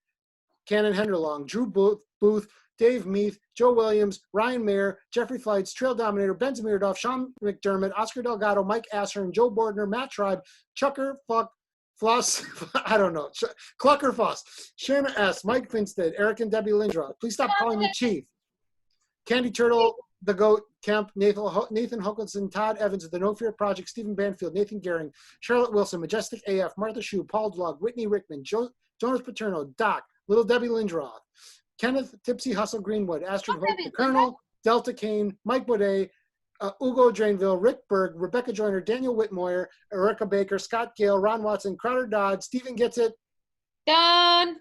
Cannon Henderlong, Drew Booth, Dave Meath, Joe Williams, Ryan Mayer, Jeffrey Flights, Trail Dominator, Ben Zamirdov, Sean McDermott, Oscar Delgado, Mike Assern, Joe Bordner, Matt Tribe, Chucker Floss, I don't know, Clucker Foss, Shanna S, Mike Finstead, Eric and Debbie Lindra. Please stop calling me Chief. Candy Turtle, The Goat, Kemp, Nathan Hawkinson, Todd Evans of the No Fear Project, Stephen Banfield, Nathan Gehring, Charlotte Wilson, Majestic AF, Martha Shue, Paul Dlug, Whitney Rickman, Jonas Paterno, Doc, Little Debbie Lindroth, Kenneth Tipsy Hustle Greenwood, Astrid Hoyt, The Colonel, Delta Kane, Mike Baudet, Ugo Drainville, Rick Berg, Rebecca Joyner, Daniel Whitmore, Erica Baker, Scott Gale, Ron Watson, Crowder Dodd, Stephen Gets It, Done.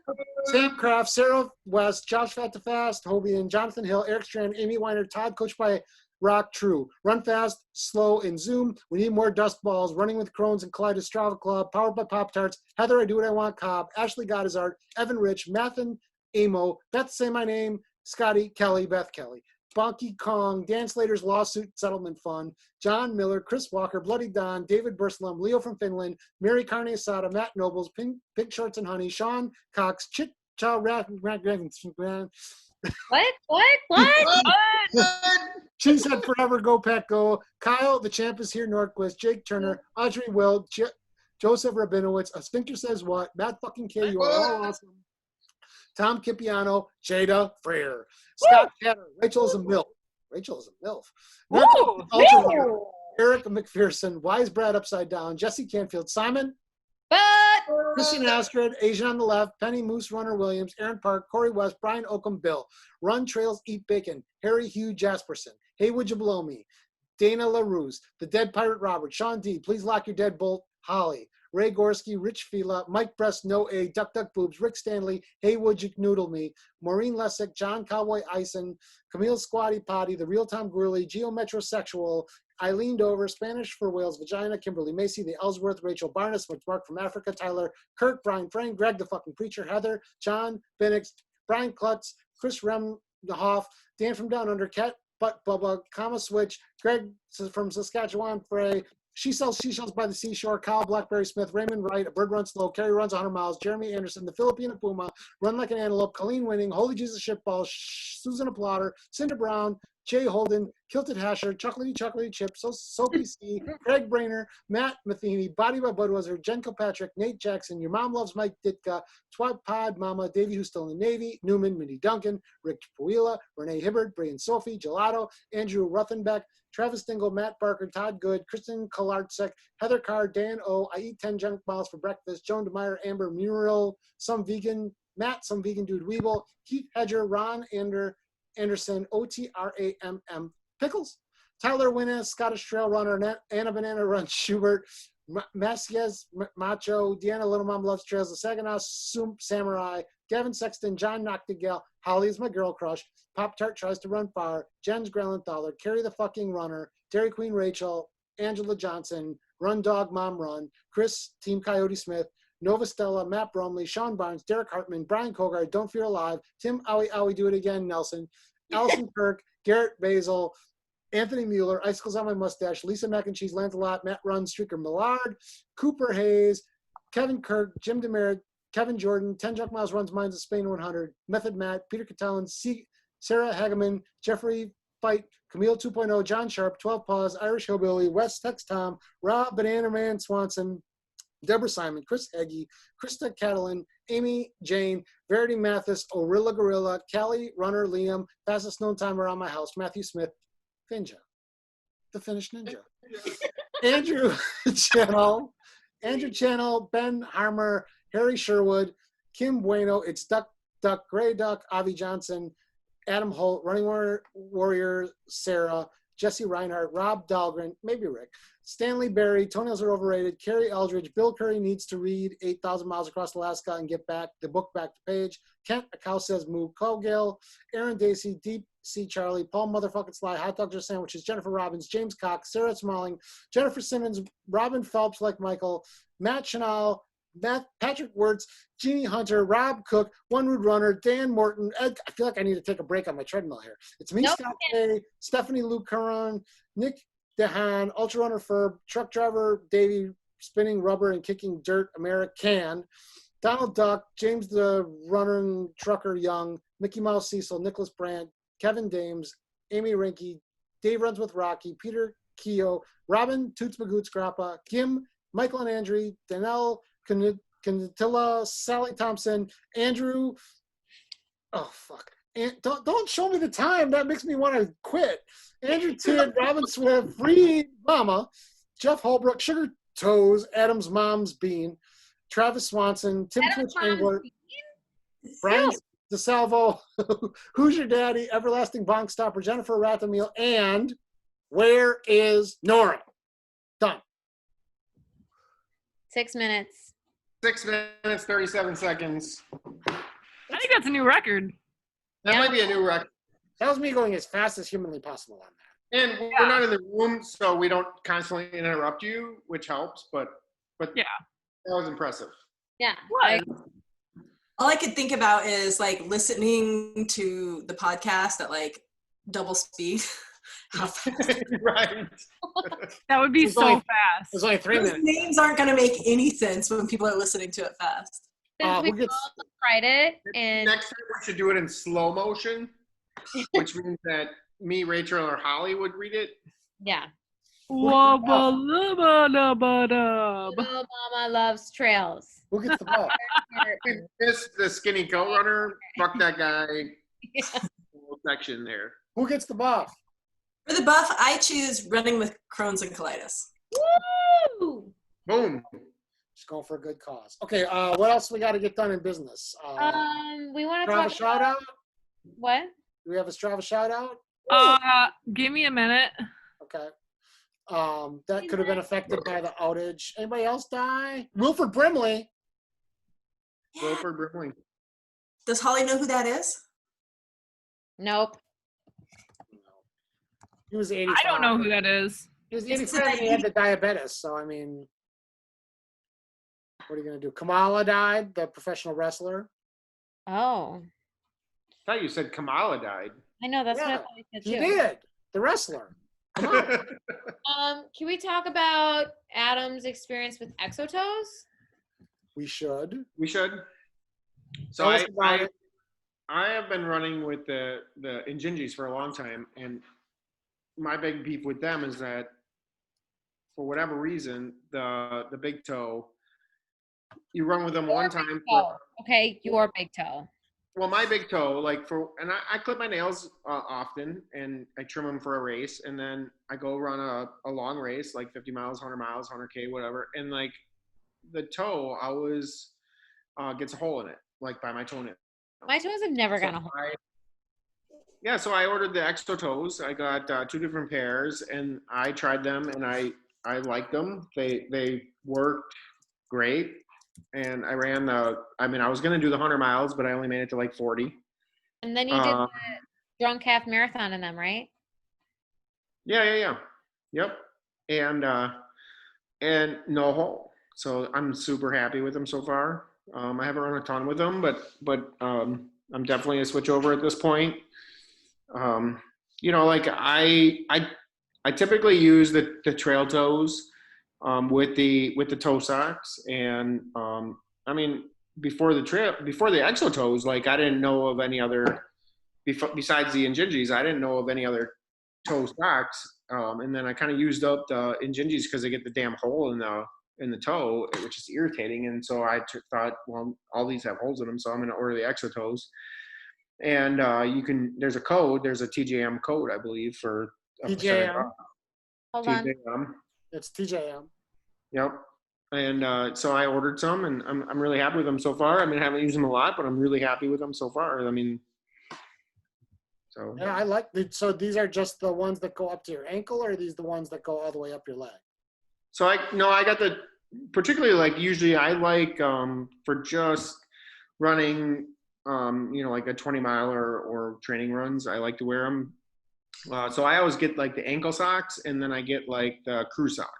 Sam Kraft, Sarah West, Josh Fat to Fast, Hobian, Jonathan Hill, Eric Strand, Amy Weiner, Todd, coached by Rock True. Run fast, slow, and Zoom. We need more dust balls. Running with Crohn's and Clyde Strava Club. Powered by Pop-Tarts. Heather, I Do What I Want, Cobb. Ashley Goddard, Evan Rich, Mathen, Amo, Beth Say My Name, Scotty, Kelly, Beth Kelly. Bonky Kong, Dan Slater's Lawsuit Settlement Fund, John Miller, Chris Walker, Bloody Don, David Burslem, Leo from Finland, Mary Carne Asada, Matt Nobles, Pink Shorts and Honey, Sean Cox, Chit Chow Rat, What? What? Cheesehead Forever, Go Pack Go, Kyle, the Champ is here, Norquist, Jake Turner, Audrey Will, Joseph Rabinowitz, A Sphincter Says What, Matt fucking K, you are all awesome. Tom Kipiano, Jada Freer, Scott Hatter, Rachel is a MILF. Eric McPherson, Wise Brad Upside Down, Jesse Canfield, Simon, Christian Astrid, Asian on the left, Penny Moose Runner Williams, Aaron Park, Corey West, Brian Oakham, Bill, Run Trails, Eat Bacon, Harry Hugh Jasperson, Hey Would You Blow Me, Dana LaRuse, The Dead Pirate Robert, Sean D, Please Lock Your Deadbolt, Holly, Ray Gorski, Rich Fila, Mike Brest, No A, Duck Duck Boobs, Rick Stanley, Hey Would You Noodle Me, Maureen Lessick, John Cowboy Ison, Camille Squatty Potty, The Real Tom Gurley, Geometrosexual, Eileen Dover, Spanish for Wales, Vagina, Kimberly Macy, The Ellsworth, Rachel Barnes, Mark from Africa, Tyler, Kirk, Brian Frank, Greg the fucking Preacher, Heather, John, Benix, Brian Klutz, Chris Remhoff, Dan from Down Under, Cat, Butt Bubba, Comma Switch, Greg from Saskatchewan, Frey, She Sells Seashells by the Seashore, Kyle Blackberry Smith, Raymond Wright, A Bird Runs Slow, Carrie Runs 100 Miles, Jeremy Anderson, The Filipina Puma, Run Like an Antelope, Colleen Winning, Holy Jesus Shitball, Susan Applatter, Cinder Brown, Jay Holden, Kilted Hasher, Chocolatey Chip, Soapy C, Craig Brainer, Matt Matheny, Body by Budweiser, Jen Kilpatrick, Nate Jackson, Your Mom Loves Mike Ditka, Twat Pod Mama, Davey who's still in the Navy, Newman, Mindy Duncan, Rick Puila, Renee Hibbard, Brian Sophie, Gelato, Andrew Ruthenbeck, Travis Dingle, Matt Barker, Todd Good, Kristen Kolarczyk, Heather Carr, Dan O, I Eat 10 Junk Miles for Breakfast, Joan DeMeyer, Amber Muriel, Some Vegan, Matt, Some Vegan Dude Weeble, Keith Hedger, Ron Anderson, OTRAMM, Pickles, Tyler Winnes, Scottish Trail Runner, Anna Banana Run Schubert, Macias Macho, Deanna Little Mom Loves Trails, the Saginaw Sump Samurai, Gavin Sexton, John Noctigal, Holly is my girl crush, Pop Tart tries to run far, Jen's Grellenthaler, Carrie the fucking runner, Dairy Queen Rachel, Angela Johnson, Run Dog Mom Run, Chris Team Coyote Smith, Nova Stella, Matt Bromley, Sean Barnes, Derek Hartman, Brian Kogard, Don't Fear Alive, Tim Owie Do It Again, Nelson, Allison Kirk, Garrett Basil, Anthony Mueller, Icicles on My Mustache, Lisa Mac and Cheese, Lancelot, Matt Run, Streaker Millard, Cooper Hayes, Kevin Kirk, Jim Demerit, Kevin Jordan, 10 Junk Miles Runs Minds of Spain 100, Method Matt, Peter Catalan, Sarah Hageman, Jeffrey Fight, Camille 2.0, John Sharp, 12 Paws, Irish Hillbilly, West Tex Tom, Rob Banana Man Swanson, Deborah Simon, Chris Heggie, Krista Catalan, Amy Jane, Verity Mathis, Orilla Gorilla, Callie Runner Liam, Fastest Known Timer on My House, Matthew Smith, Finja, the Finnish Ninja, Andrew Channel, Ben Harmer, Harry Sherwood, Kim Bueno, It's Duck, Gray Duck, Avi Johnson, Adam Holt, Running Warrior, Sarah, Jesse Reinhardt, Rob Dahlgren, maybe Rick, Stanley Berry, Toenails Are Overrated, Carrie Eldridge, Bill Curry Needs to Read 8,000 Miles Across Alaska and Get Back the Book Back to Page, Kent, A Cow Says Moo, Colgill, Aaron Dacey, Deep Sea Charlie, Paul Motherfucking Sly, Hot Dogs or Sandwiches, Jennifer Robbins, James Cox, Sarah Smalling, Jennifer Simmons, Robin Phelps like Michael, Matt Chanel, Patrick Wirtz, Jeannie Hunter, Rob Cook, One Rude Runner, Dan Morton, Ed, I feel like I need to take a break on my treadmill here. It's me, Scott K, Stephanie Lou Curran, Nick DeHaan, Ultra Runner Ferb, Truck Driver Davey, Spinning Rubber and Kicking Dirt, American, Donald Duck, James the Runner Trucker Young, Mickey Mouse Cecil, Nicholas Brandt, Kevin Dames, Amy Rinke, Dave Runs with Rocky, Peter Keogh, Robin Toots Magoots Grappa, Kim, Michael and Andrew, Danelle, Canatilla, Sally Thompson, Andrew, oh fuck, and don't show me the time, that makes me want to quit. Andrew Tidd, Robin Swift, Free Mama, Jeff Holbrook, Sugar Toes, Adam's Mom's Bean, Travis Swanson, Tim Twitch Engler, Brian DeSalvo, Who's Your Daddy, Everlasting Bonk Stopper, Jennifer Rathamiel, and Where is Nora? Done. 6 minutes. 6 minutes, 37 seconds. I think that's a new record. That might be a new record. That was me going as fast as humanly possible on that. And we're not in the room, so we don't constantly interrupt you, which helps. But yeah, that was impressive. Yeah. All I could think about is like listening to the podcast at like double speed. How fast? Right. That would be It's so only- fast. It's only 3 Those minutes. names aren't going to make any sense when people are listening to it fast. Since we who gets- all tried it, and Next time we should do it in slow motion, which means that me, Rachel, or Holly would read it. yeah. Wubba lubba lubba dub. Little Mama Loves Trails. Who gets the ball? This the skinny coat runner. Fuck that guy. Yeah. Whole section there. Who gets the buff? For the buff, I choose running with Crohn's and colitis. Woo! Boom. Just going for a good cause. Okay, what else we got to get done in business? We want to Strava talk shout about out? what? Do we have a Strava shout out? Give me a minute. Okay. That could have been affected by the outage. Anybody else die? Wilford Brimley. Wilford Brimley. Does Holly know who that is? Nope. He was 85. I don't know who that is. He was 85 and he had the diabetes. So, I mean, what are you going to do? Kamala died, the professional wrestler. Oh, I thought you said Kamala died. I know. That's what I Yeah, thought you said He too. did. The wrestler. Come on. Can we talk about Adam's experience with Xotoes? We should. We should. So Tell us about it. I have been running with the Injinjis for a long time, and my big beef with them is that for whatever reason, the big toe, you run with them one time. Okay, your big toe. Well, my big toe, and I clip my nails often, and I trim them for a race, and then I go run a long race, like 50 miles, 100 miles, 100K, whatever, and like the toe always gets a hole in it, like by my toenail. My toes have never gotten a hole. Yeah, so I ordered the Xotoes. I got 2 different pairs, and I tried them, and I liked them. They worked great. And I ran I was going to do the 100 miles, but I only made it to like 40. And then you did the drunk half marathon in them, right? Yeah. Yep. And no hole. So I'm super happy with them so far. I haven't run a ton with them, but I'm definitely a switch over at this point. Like I typically use the trail toes. With the toe socks, and I mean before the Xotoes, like I didn't know of any other besides the Injinjis. I didn't know of any other toe socks, and then I kind of used up the Injinjis because they get the damn hole in the toe, which is irritating. And so I thought, well, all these have holes in them, so I'm going to order the Xotoes. And there's a TJM code, I believe, for TJM. Hold on. TJM. It's TJM. Yep. And so I ordered some, and I'm really happy with them so far. I mean, I haven't used them a lot, but I'm really happy with them so far. I mean, so. Yeah, I like it. So these are just the ones that go up to your ankle, or are these the ones that go all the way up your leg? So I got particularly like usually I like for just running, like a 20 mile or training runs, I like to wear them. So I always get like the ankle socks, and then I get like the crew sock.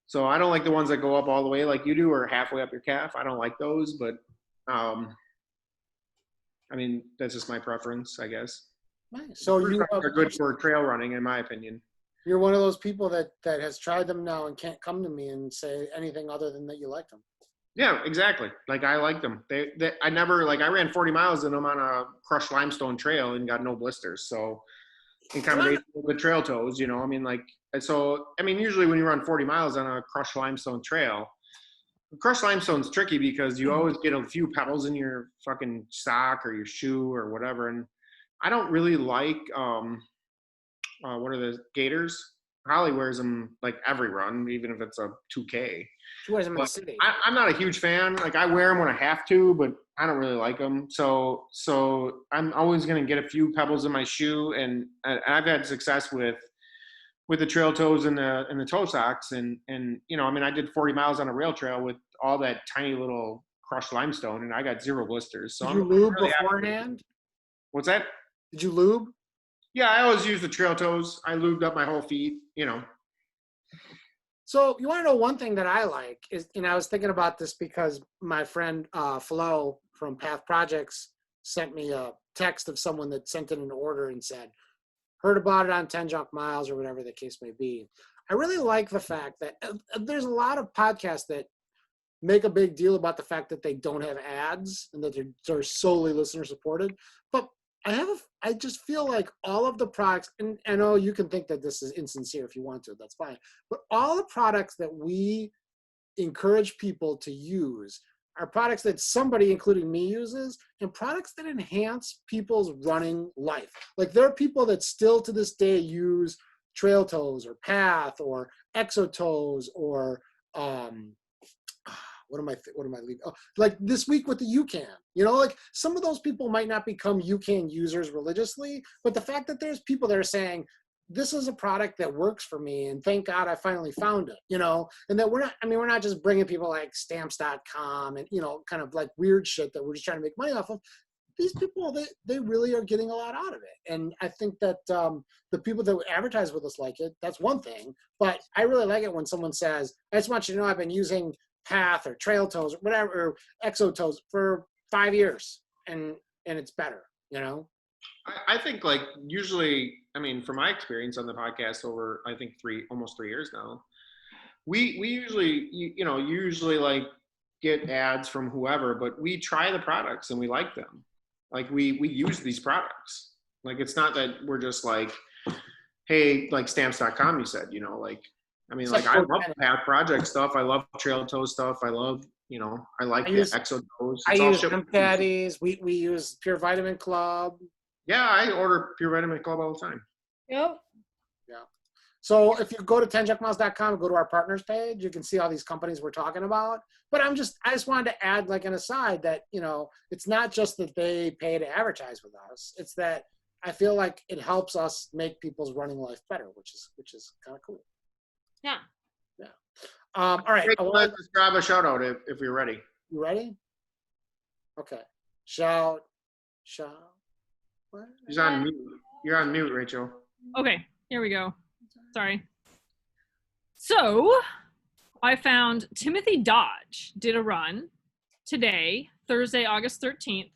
So I don't like the ones that go up all the way like you do, or halfway up your calf. I don't like those, but I mean, that's just my preference, I guess. Nice. So you are good for trail running, in my opinion. You're one of those people that has tried them now and can't come to me and say anything other than that you like them. Yeah, exactly. Like I like them. I never I ran 40 miles in them on a crushed limestone trail and got no blisters. So in combination with the trail toes, I mean, usually when you run 40 miles on a crushed limestone trail, crushed limestone's tricky because you always get a few pebbles in your fucking sock or your shoe or whatever. And I don't really like, what are the gaiters? Holly wears them like every run, even if it's a 2K. She wears them in the city. I'm not a huge fan. Like I wear them when I have to, but I don't really like them. So I'm always going to get a few pebbles in my shoe, and I've had success with the trail toes and the toe socks. And I mean, I did 40 miles on a rail trail with all that tiny little crushed limestone, and I got 0 blisters. So did you lube beforehand? What's that? Did you lube? Yeah, I always use the trail toes. I lubed up my whole feet, So you want to know one thing that I like is, I was thinking about this because my friend Flo from Path Projects sent me a text of someone that sent in an order and said, heard about it on 10 Junk Miles or whatever the case may be. I really like the fact that there's a lot of podcasts that make a big deal about the fact that they don't have ads and that they're solely listener supported. But I just feel like all of the products, and I know you can think that this is insincere if you want to, that's fine. But all the products that we encourage people to use are products that somebody, including me, uses, and products that enhance people's running life. Like there are people that still to this day use Trail Toes or Path or Xotoes or what am I leaving? Oh, like this week with the UCAN, like some of those people might not become UCAN users religiously, but the fact that there's people that are saying, this is a product that works for me, and thank God I finally found it, and that we're not just bringing people like stamps.com and, kind of like weird shit that we're just trying to make money off of. These people, they really are getting a lot out of it. And I think that the people that advertise with us like it, that's one thing, but I really like it when someone says, I just want you to know I've been using Path or Trail Toes or whatever, or Xotoes for 5 years, and it's better, I think like usually I mean, from my experience on the podcast over, I think almost 3 years now, we usually, usually like get ads from whoever, but we try the products and we like them. Like we use these products. Like, it's not that we're just like, hey, like stamps.com, you said, like, I mean, like I love Path Project stuff. I love Trail Toe stuff. I love, I like the Xotoes. I use Patties. We use Pure Vitamin Club. Yeah, I order Pure Vitamin Club all the time. Yep. Yeah. So if you go to 10junkmiles.com, go to our partners page, you can see all these companies we're talking about. But I just wanted to add like an aside that, it's not just that they pay to advertise with us. It's that I feel like it helps us make people's running life better, which is kind of cool. Yeah. Yeah. All right. Let's grab a shout out if you're ready. You ready? Okay. Shout. What? She's on mute. You're on mute, Rachel. Okay, here we go. Sorry. So, I found Timothy Dodge did a run today, Thursday, August 13th,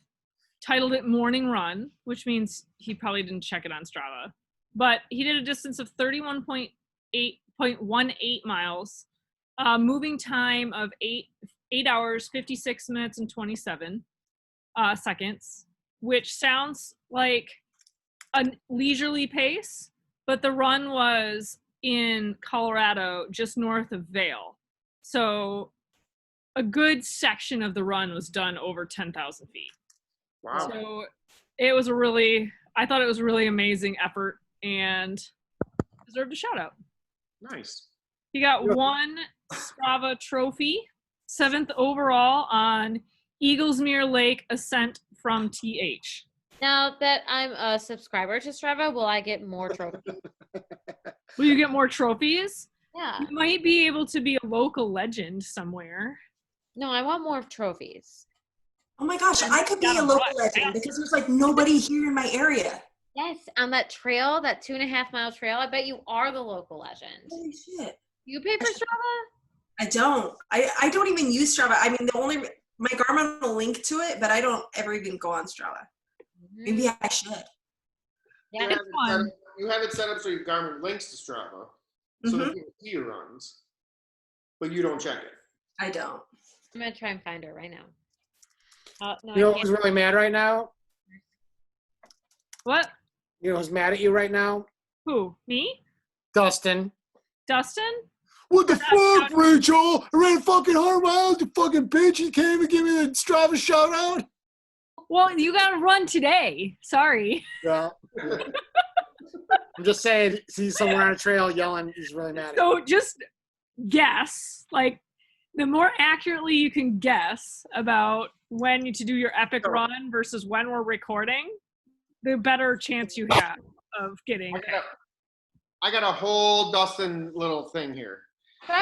titled it Morning Run, which means he probably didn't check it on Strava. But he did a distance of 31.18 miles, moving time of 8 hours, 56 minutes, and 27 seconds, which sounds like a leisurely pace, but the run was in Colorado, just north of Vail. So a good section of the run was done over 10,000 feet. Wow. So I thought it was a really amazing effort and deserved a shout out. Nice. He got one Strava trophy, 7th overall on Eaglesmere Lake Ascent from TH. Now that I'm a subscriber to Strava, will I get more trophies? Will you get more trophies? Yeah. You might be able to be a local legend somewhere. No, I want more trophies. Oh my gosh, I could be a local legend because there's like nobody here in my area. Yes, on that trail, that 2.5 mile trail, I bet you are the local legend. Holy shit. You pay for Strava? I don't. I don't even use Strava. I mean, my Garmin will link to it, but I don't ever even go on Strava. Maybe I should. Yeah, it's fun. You have it set up so your Garmin links to Strava, so that people see your runs, but you don't check it. I don't. I'm going to try and find her right now. No, You know who's really mad right now? What? You know who's mad at you right now? Who? Me? Dustin. Dustin? What the fuck, Rachel? I ran fucking 100 miles, you fucking bitch. You can't even give me the Strava shout out. Well, you got to run today. Sorry. Yeah. I'm just saying, see somewhere on a trail yelling, he's really mad at you. So just guess. Like, the more accurately you can guess about when to do your epic run versus when we're recording, the better chance you have of getting. I got a whole Dustin little thing here.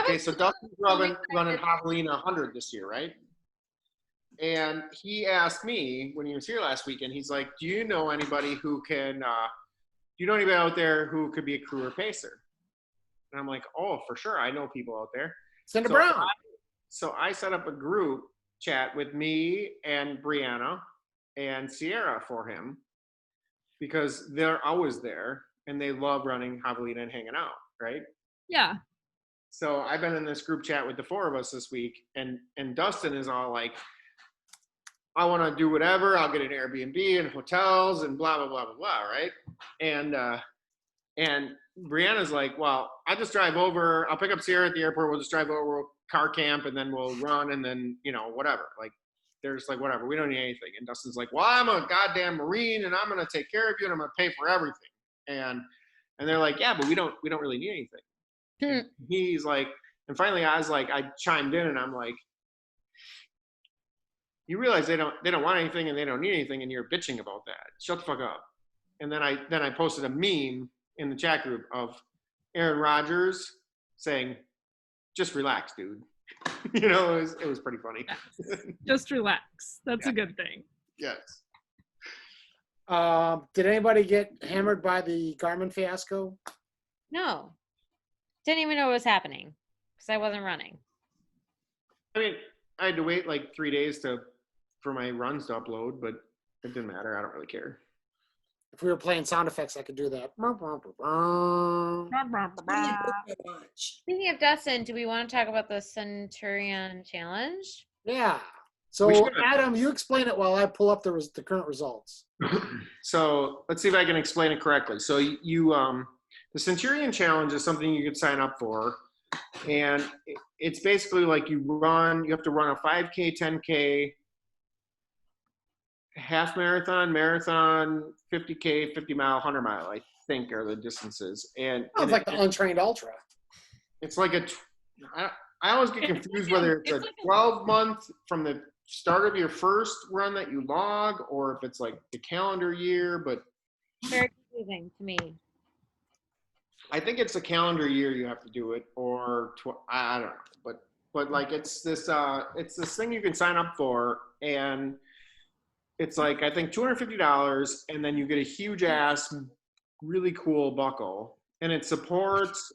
Okay, so Dustin's running Javelina 100 this year, right? And he asked me when he was here last weekend, he's like, do you know anybody who can, do you know anybody out there who could be a crew or pacer? And I'm like, oh, for sure. I know people out there. Cinder Brown. So I set up a group chat with me and Brianna and Sierra for him because they're always there and they love running Javelina and hanging out, right? Yeah. So I've been in this group chat with the 4 of us this week, and Dustin is all like, I want to do whatever. I'll get an Airbnb and hotels and blah, blah, blah, blah, blah, right? And Brianna's like, well, I just drive over. I'll pick up Sierra at the airport. We'll just drive over, we'll car camp, and then we'll run, and then, whatever. Like, there's like, whatever. We don't need anything. And Dustin's like, well, I'm a goddamn Marine, and I'm going to take care of you, and I'm going to pay for everything. And they're like, yeah, but we don't really need anything. He's like, and finally I chimed in and I'm like, you realize they don't want anything and they don't need anything and you're bitching about that. Shut the fuck up. And then I posted a meme in the chat group of Aaron Rodgers saying, just relax, dude. It was pretty funny. Just relax. That's a good thing. Yes. Did anybody get hammered by the Garmin fiasco? No. Didn't even know what was happening because I wasn't running. I mean, I had to wait like 3 days for my runs to upload, but it didn't matter. I don't really care. If we were playing sound effects, I could do that. Speaking of Dustin, do we want to talk about the Centurion Challenge? Yeah. We So should. Adam, you explain it while I pull up the current results. So let's see if I can explain it correctly. So the Centurion Challenge is something you could sign up for, and it's basically like you have to run a 5K, 10K, half marathon, 50K, 50 mile, 100 mile, I think are the distances. And Sounds like the Untrained Ultra. it's like I always get confused whether it's a 12-month from the start of your first run that you log, or if it's like the calendar year, but Very confusing to me. I think it's a calendar year you have to do it, or I don't know, but like it's this thing you can sign up for, and it's like I think $250, and then you get a huge ass, really cool buckle, and it supports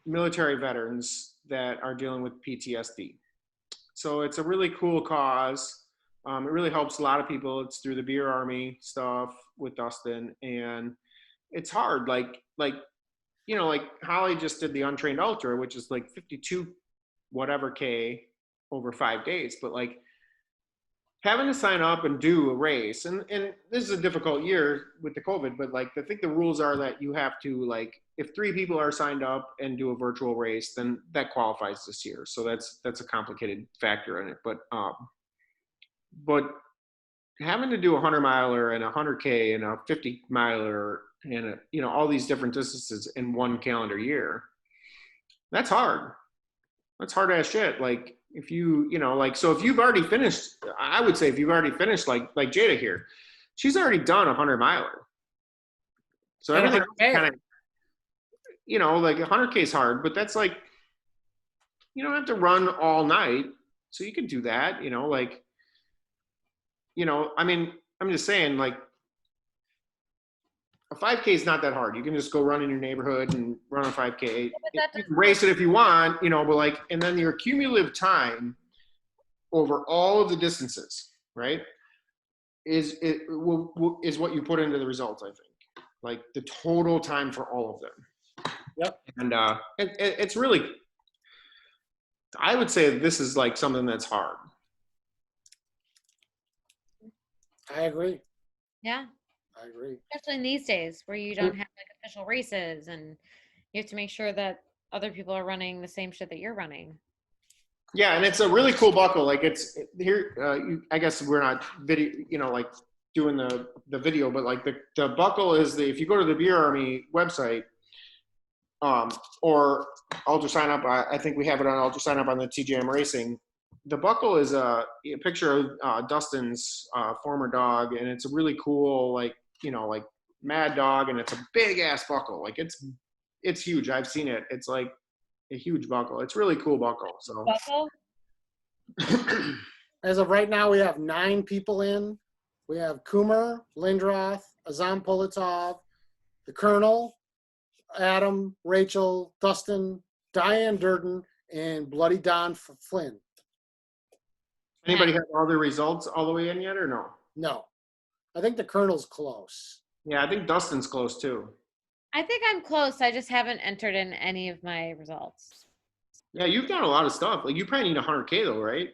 military veterans that are dealing with PTSD. So it's a really cool cause. It really helps a lot of people. It's through the Beer Army stuff with Dustin, and it's hard. Like Holly just did the Untrained Ultra, which is like 52 whatever K over 5 days. But like having to sign up and do a race, and this is a difficult year with the COVID, but like I think the rules are that you have to, like, if 3 people are signed up and do a virtual race, then that qualifies this year. So that's a complicated factor in it. But having to do a 100 miler and a 100K and a 50 miler and all these different distances in one calendar year, that's hard. That's hard ass shit. Like if so if you've already finished, I would say if you've already finished, like Jada here, she's already done a 100 miler. So everything kind of, like 100K is hard, but that's like, you don't have to run all night. So you can do that, I mean, I'm just saying, like, a 5K is not that hard. You can just go run in your neighborhood and run a 5K. You can race it if you want, but like, and then your cumulative time over all of the distances, right, is what you put into the results, I think. Like the total time for all of them. Yep. And it's really, I would say this is like something that's hard. I agree. Yeah. I agree. Especially in these days where you don't have like official races and you have to make sure that other people are running the same shit that you're running. Yeah, and it's a really cool buckle. Like it's here. I guess we're not video, like doing the video, but like the buckle is if you go to the Beer Army website, or Ultra Sign Up. I think we have it on Ultra Sign Up on the TJM Racing. The buckle is a picture of Dustin's former dog, and it's a really cool, like Mad Dog, and it's a big ass buckle. Like it's huge. I've seen it. It's like a huge buckle. It's really cool buckle. So buckle? As of right now, we have 9 people in. We have Coomer, Lindroth, Azam Politov, the Colonel, Adam, Rachel, Dustin, Diane Durden, and Bloody Don Flynn. Anybody have all the results all the way in yet, or no? No. I think the Colonel's close. Yeah, I think Dustin's close too. I think I'm close. I just haven't entered in any of my results. Yeah, you've done a lot of stuff. Like you probably need 100K though, right?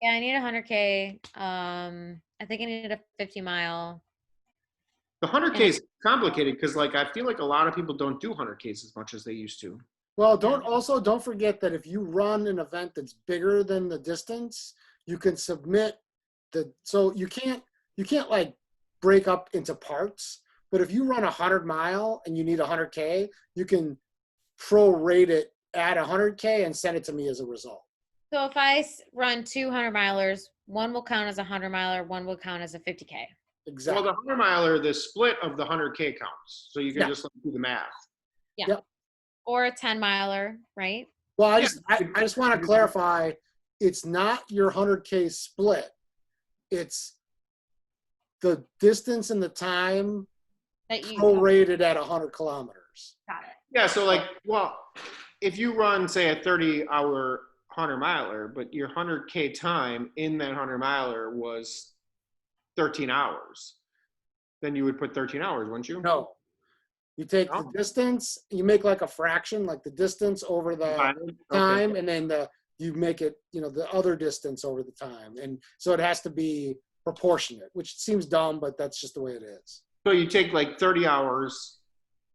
Yeah, I need 100K. I think I need a 50 mile. The 100K is complicated because like I feel like a lot of people don't do 100Ks as much as they used to. Well, don't forget that if you run an event that's bigger than the distance, you can submit so you can't like break up into parts, but if you run 100 mile and you need 100K, you can prorate it at 100K and send it to me as a result. So if I run 200 milers, one will count as a 100 miler, one will count as a 50K. Exactly. Well, the 100 miler, the split of the 100K counts. So you can just do the math. Yeah. Yep. Or a 10 miler, right? Well, I just want to clarify, it's not your 100K split. It's the distance and the time that you prorated at 100 kilometers. Got it. Yeah, so like, well, if you run, say, a 30-hour 100 miler, but your 100K time in that 100 miler was 13 hours, then you would put 13 hours, wouldn't you? No. You take the distance, you make like a fraction, like the distance over the time, and then you make it, the other distance over the time. And so it has to be proportionate, which seems dumb, but that's just the way it is. So you take like 30 hours,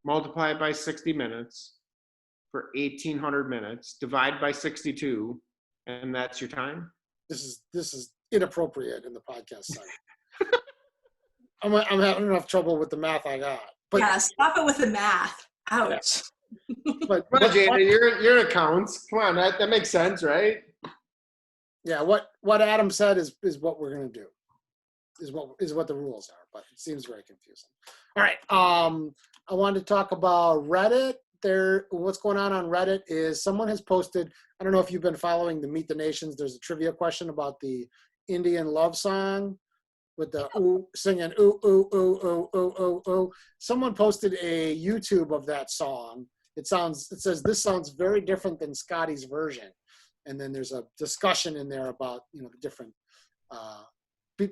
multiply it by 60 minutes for 1,800 minutes, divide by 62, and that's your time? This is inappropriate in the podcast site. I'm having enough trouble with the math I got. But, yeah, stop it with the math. Ouch. But come on, Jada, you're accounts. Come on, that makes sense, right? Yeah, what Adam said is what we're gonna do. Is what the rules are, but it seems very confusing. All right. I wanted to talk about Reddit. What's going on Reddit is someone has posted, I don't know if you've been following the Meet the Nations, there's a trivia question about the Indian love song with the ooh, singing ooh, ooh, ooh, ooh, ooh, ooh, ooh. Someone posted a YouTube of that song. It says, this sounds very different than Scotty's version. And then there's a discussion in there about, the different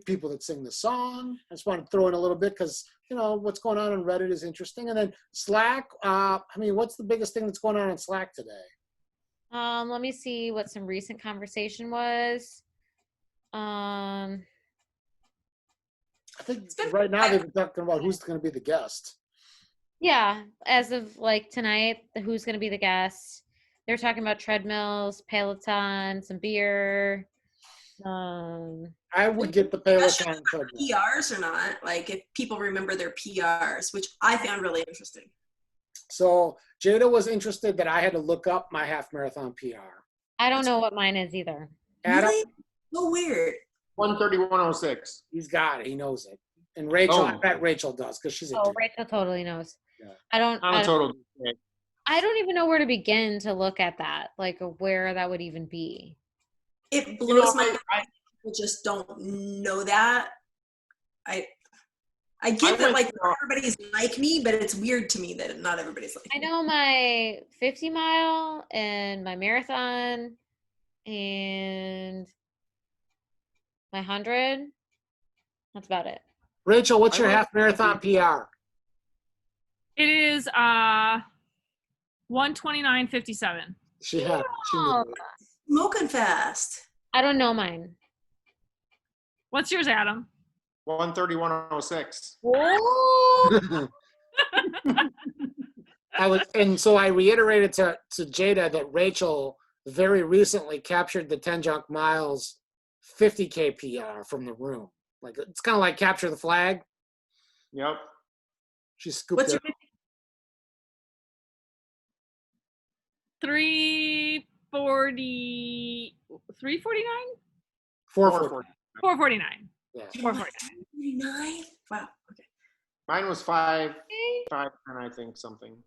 people that sing the song. I just want to throw in a little bit because, what's going on Reddit is interesting. And then Slack, what's the biggest thing that's going on in Slack today? Let me see what some recent conversation was. I think right now they've been talking about who's going to be the guest. Yeah, as of like tonight, who's going to be the guest. They're talking about treadmills, Peloton, some beer. I would get the Peloton treadmill. PRs or not? Like if people remember their PRs, which I found really interesting. So Jada was interested that I had to look up my half marathon PR. I don't know what mine is either. Adam, really? So weird. 1:31:06. He's got it. He knows it. And Rachel, I bet Rachel does because she's a dude. Rachel totally knows. Yeah. I don't I don't even know where to begin to look at that, like where that would even be. It blows my mind. People just don't know that. I get that like not everybody's like me, but it's weird to me that not everybody's like me. I know my 50 mile and my marathon and my 100. That's about it. Rachel, what's your half marathon PR? It is 1:29:57. She had it. She knew it. Smoking fast. I don't know mine. What's yours, Adam? 1:31:06. Whoa! So I reiterated to Jada that Rachel very recently captured the 10 Junk Miles 50K PR from the room. Like it's kind of like capture the flag. Yep. She scooped What's it. your 340, 349? 440. 449. Yeah. 449. Wow. Okay. Mine was 5:10, I think, something.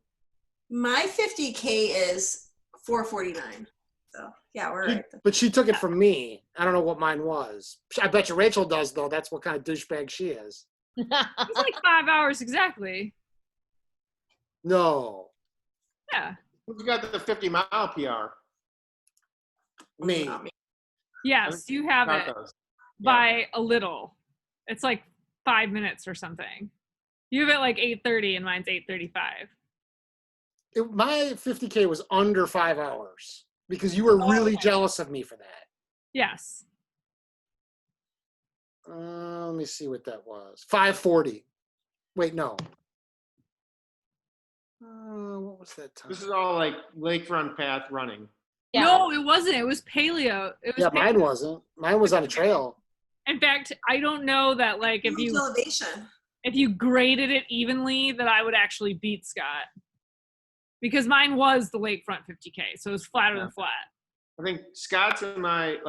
My 50K is 449. So yeah, we're right. But she took it from me. I don't know what mine was. I bet you Rachel does though. That's what kind of douchebag she is. It's like 5 hours exactly. No. Yeah. Who's got the 50-mile PR? Me. Yes, you have it by a little. It's like 5 minutes or something. You have it like 8:30 and mine's 8:35. My 50K was under 5 hours because you were really jealous of me for that. Yes. Let me see what that was. 5:40. Wait, no. What was that time? This is all like lakefront path running. Yeah. No, it wasn't. It was paleo. It was Yeah, paleo. mine wasn't. Mine was on a trail. In fact, I don't know that like if you graded it evenly that I would actually beat Scott. Because mine was the lakefront 50K, so it was flatter than flat. I think Scott's and my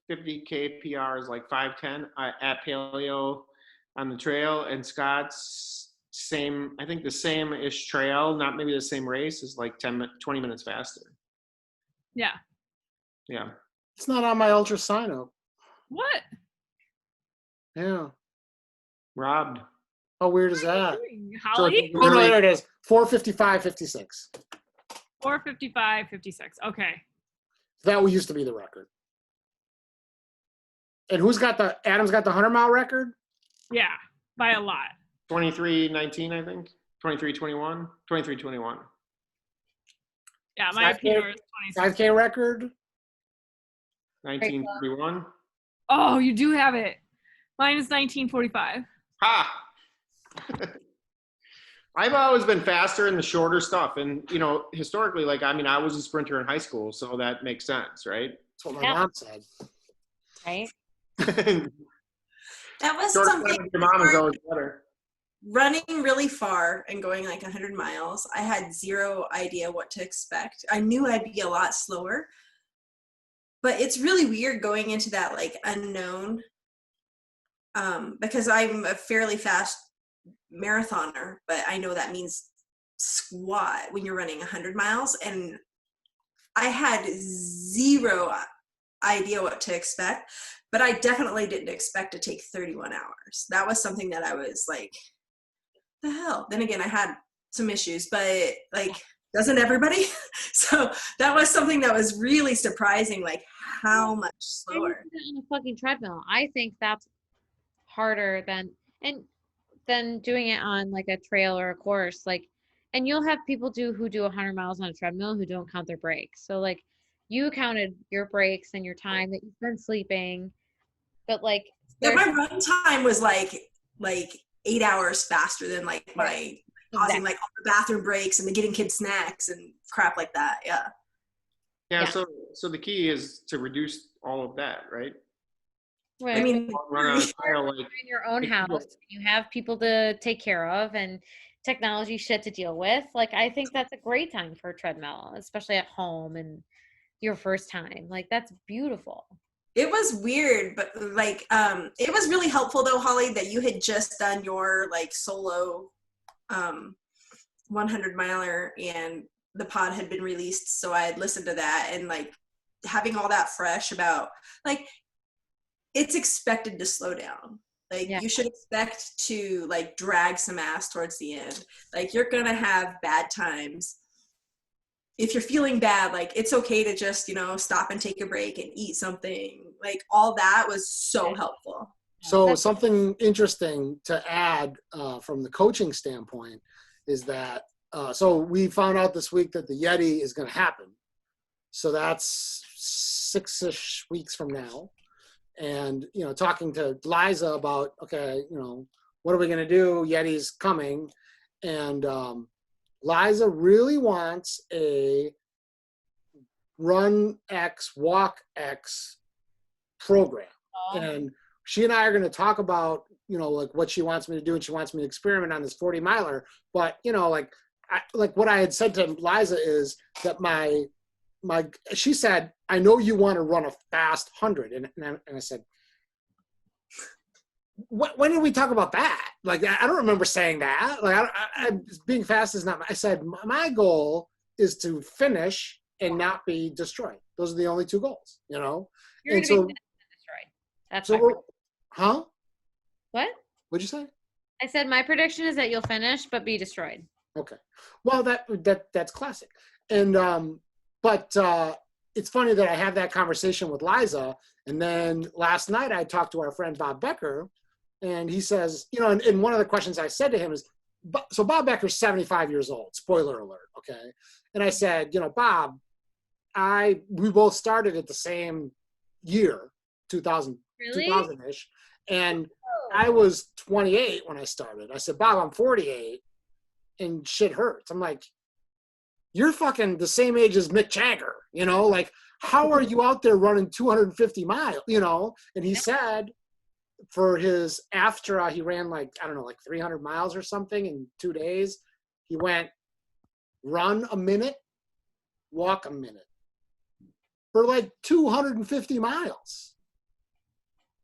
50K PR is like 5:10 at paleo on the trail, and Scott's the same-ish trail, not maybe the same race, is like 20 minutes faster. Yeah. Yeah. It's not on my ultra sign up. What? Yeah. Robbed. How weird is that? Holly? Oh, no, there it is. 4:55:56. 4:55:56. Okay. That used to be the record. And Adam's got the 100-mile record? Yeah, by a lot. 23:19, I think. 23:21. 23:21. Yeah, my PR is 26. 5K record. 19:41. Oh, you do have it. Mine is 19:45. Ha! I've always been faster in the shorter stuff. And, you know, historically, like, I mean, I was a sprinter in high school, so that makes sense, right? That's what my mom said. Right? That was Short something. time with your mom is always better. Running really far and going like 100 miles, I had zero idea what to expect. I knew I'd be a lot slower, but it's really weird going into that like unknown, because I'm a fairly fast marathoner, but I know that means squat when you're running 100 miles, and I had zero idea what to expect, but I definitely didn't expect to take 31 hours. That was something that I was like, the hell. Then again, I had some issues, but like, doesn't everybody? So that was something that was really surprising, like how much slower. On a fucking treadmill. I think that's harder than doing it on like a trail or a course. Like, and you'll have people who do 100 miles on a treadmill who don't count their breaks. So like, you counted your breaks and your time that you've been sleeping, but like, Yeah, my run time was like 8 hours faster than like my causing like all the bathroom breaks and the getting kids snacks and crap like that. Yeah. Yeah. So the key is to reduce all of that, right? Right. I mean, Run on a trail like in your own house, you have people to take care of and technology shit to deal with. Like, I think that's a great time for a treadmill, especially at home and your first time. Like, that's beautiful. it was weird, but like it was really helpful though, Holly, that you had just done your like solo 100 miler and the pod had been released, so I had listened to that, and like having all that fresh about like it's expected to slow down. Like you should expect to like drag some ass towards the end. Like you're gonna have bad times. If you're feeling bad, like it's okay to just, you know, stop and take a break and eat something. Like all that was so helpful. So something interesting to add from the coaching standpoint is that, so we found out this week that the Yeti is going to happen. So that's 6-ish weeks from now. And, you know, talking to Liza about, okay, you know, what are we going to do? Yeti's coming. And Liza really wants a run X, walk X program. And she and I are going to talk about, you know, like what she wants me to do, and she wants me to experiment on this 40 miler. But, you know, like what I had said to Liza is that she said, I know you want to run a fast 100. And I said, when did we talk about that? Like, I don't remember saying that. Like, being fast is not, I said, my goal is to finish and not be destroyed. Those are the only two goals, you know? You're and so, so, destroyed. That's so huh? What? What'd you say? I said my prediction is that you'll finish but be destroyed. Okay. Well, that's classic. And but it's funny that I have that conversation with Liza, and then last night I talked to our friend Bob Becker, and he says, you know, and one of the questions I said to him is, so Bob Becker's 75 years old, spoiler alert, okay? And I said, you know, Bob, we both started at the same year, 2000, Really? 2000-ish, and I was 28 when I started. I said, Bob, I'm 48, and shit hurts. I'm like, you're fucking the same age as Mick Jagger, you know? Like, how are you out there running 250 miles, you know? And he said for his Aftra, he ran like, I don't know, like 300 miles or something in 2 days. He went run a minute, walk a minute for like 250 miles.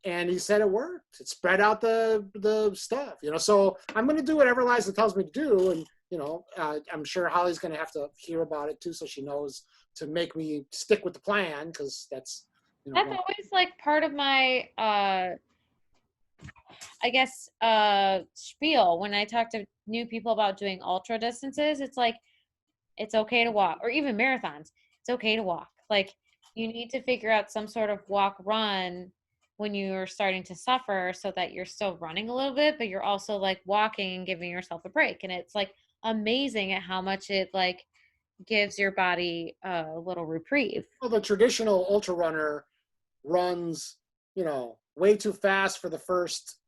And he said it worked. It spread out the stuff, you know? So I'm going to do whatever Liza tells me to do. And, you know, I'm sure Holly's going to have to hear about it too, so she knows to make me stick with the plan, because that's, you know, that's always like part of my I guess spiel when I talk to new people about doing ultra distances. It's like, it's okay to walk, or even marathons. It's okay to walk. Like, you need to figure out some sort of walk run when you're starting to suffer, so that you're still running a little bit, but you're also like walking and giving yourself a break. And it's like amazing at how much it like gives your body a little reprieve. Well, the traditional ultra runner runs, way too fast for the first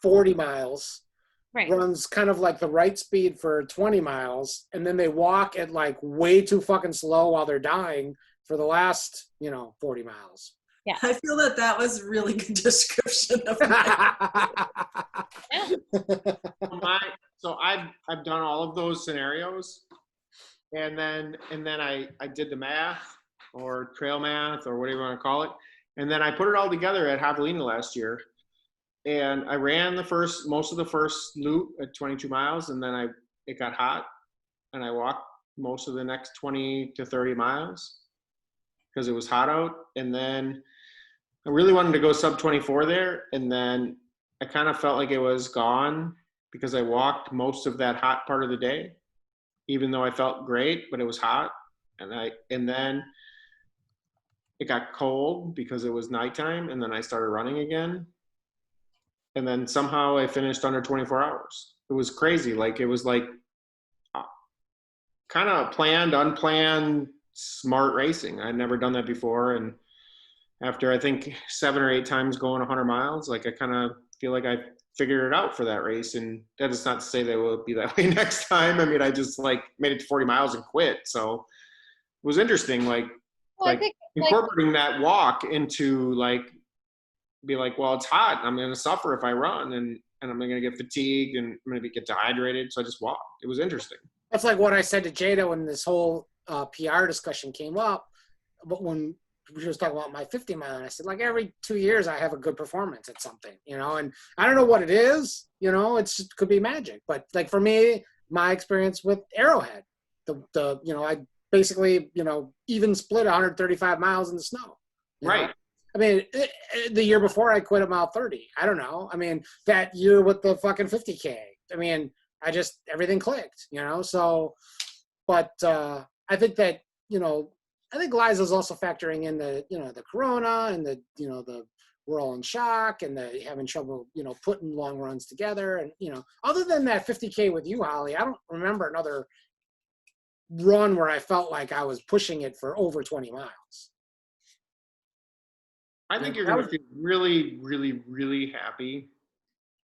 40 miles, Right. runs kind of like the right speed for 20 miles, and then they walk at like way too fucking slow while they're dying for the last, 40 miles. Yeah. I feel that was a really good description of my So I've done all of those scenarios, and then I did the math or trail math or whatever you want to call it, and then I put it all together at Javelina last year, and I ran most of the first loop at 22 miles, and then it got hot, and I walked most of the next 20 to 30 miles because it was hot out, and then I really wanted to go sub 24 there, and then I kind of felt like it was gone because I walked most of that hot part of the day, even though I felt great, but it was hot. And then it got cold because it was nighttime, and then I started running again. And then somehow I finished under 24 hours. It was crazy. Like, it was like kind of planned, unplanned, smart racing. I'd never done that before. And after I think 7 or 8 times going 100 miles, like, I kind of feel like I figured it out for that race. And that is not to say that it will be that way next time. I mean, I just like made it to 40 miles and quit. So it was interesting, like incorporating that walk into like, be like, well, it's hot. I'm going to suffer if I run, and I'm going to get fatigued, and I'm going to get dehydrated. So I just walked. It was interesting. That's like what I said to Jada when this whole PR discussion came up. But when we was talking about my 50 mile, and I said, like, every 2 years I have a good performance at something, and I don't know what it is, it could be magic. But like for me, my experience with Arrowhead, I basically, even split 135 miles in the snow. Right. I mean, the year before I quit at mile 30. I don't know. I mean, that year with the fucking 50K. I mean, everything clicked, So, but I think that, I think Liza's also factoring in the, the corona and the, the we're all in shock and the having trouble, putting long runs together. And, other than that 50K with you, Holly, I don't remember another run where I felt like I was pushing it for over 20 miles. I think you're going to feel really, really, really happy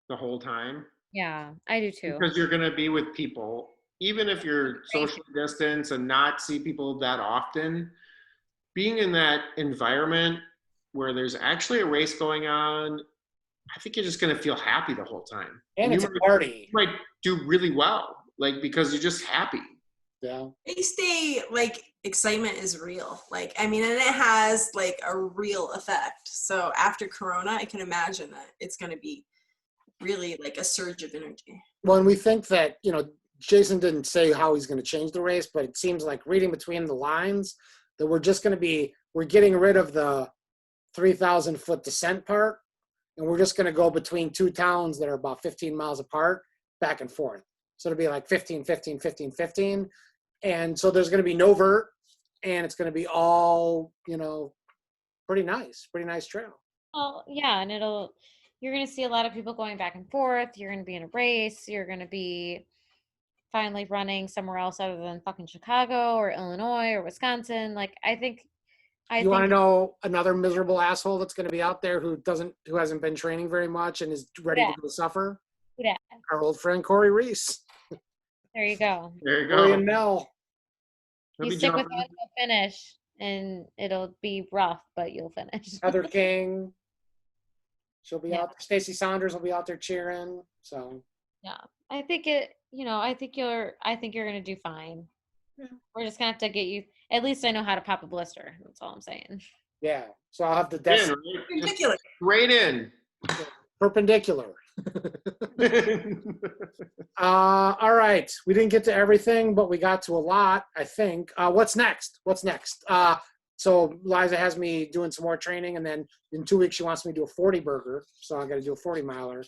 the whole time. Yeah, I do too. Because you're going to be with people, even if you're social distance and not see people that often. Being in that environment where there's actually a race going on, I think you're just going to feel happy the whole time. And it's a party. You might do really well, like, because you're just happy. Yeah. Race day, like, excitement is real. Like, I mean, and it has like a real effect. So after Corona, I can imagine that it's going to be really like a surge of energy. Well, and we think that, Jason didn't say how he's going to change the race, but it seems like reading between the lines that we're getting rid of the 3,000 foot descent part, and we're just going to go between 2 towns that are about 15 miles apart, back and forth. So it'll be like 15, 15, 15, 15. And so there's going to be no vert, and it's going to be all, pretty nice trail. Oh, yeah. And you're going to see a lot of people going back and forth. You're going to be in a race. You're going to be finally running somewhere else other than fucking Chicago or Illinois or Wisconsin. Like, I think You want to know another miserable asshole that's going to be out there who hasn't been training very much and is ready to go suffer? Yeah. Our old friend Corey Reese. There you go. There you go. Corey and Nell. You stick with us, you'll finish, and it'll be rough, but you'll finish. Heather King. She'll be out there. Stacey Saunders will be out there cheering. So yeah, I think you're gonna do fine. Yeah. We're just gonna have to get you. At least I know how to pop a blister. That's all I'm saying. Yeah. So I'll have the perpendicular. Right in. Perpendicular. All right. We didn't get to everything, but we got to a lot, I think. What's next? So Liza has me doing some more training, and then in 2 weeks she wants me to do a 40 burger. So I got to do a 40 miler,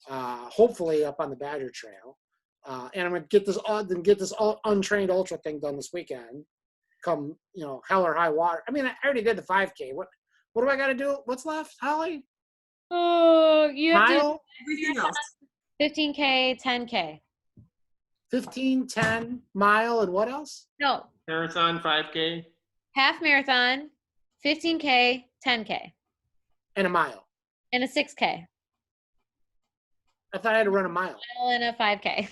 hopefully up on the Badger Trail. And I'm gonna get this untrained ultra thing done this weekend. Come, hell or high water. I mean, I already did the 5K. What do I got to do? What's left, Holly? Oh, you have to Mile, Everything else. 15K, 10K. 15, 10, mile, and what else? No, Marathon, 5K. half marathon, 15K, 10K, And a mile. and a 6K, I thought I had to run a mile. and a 5K.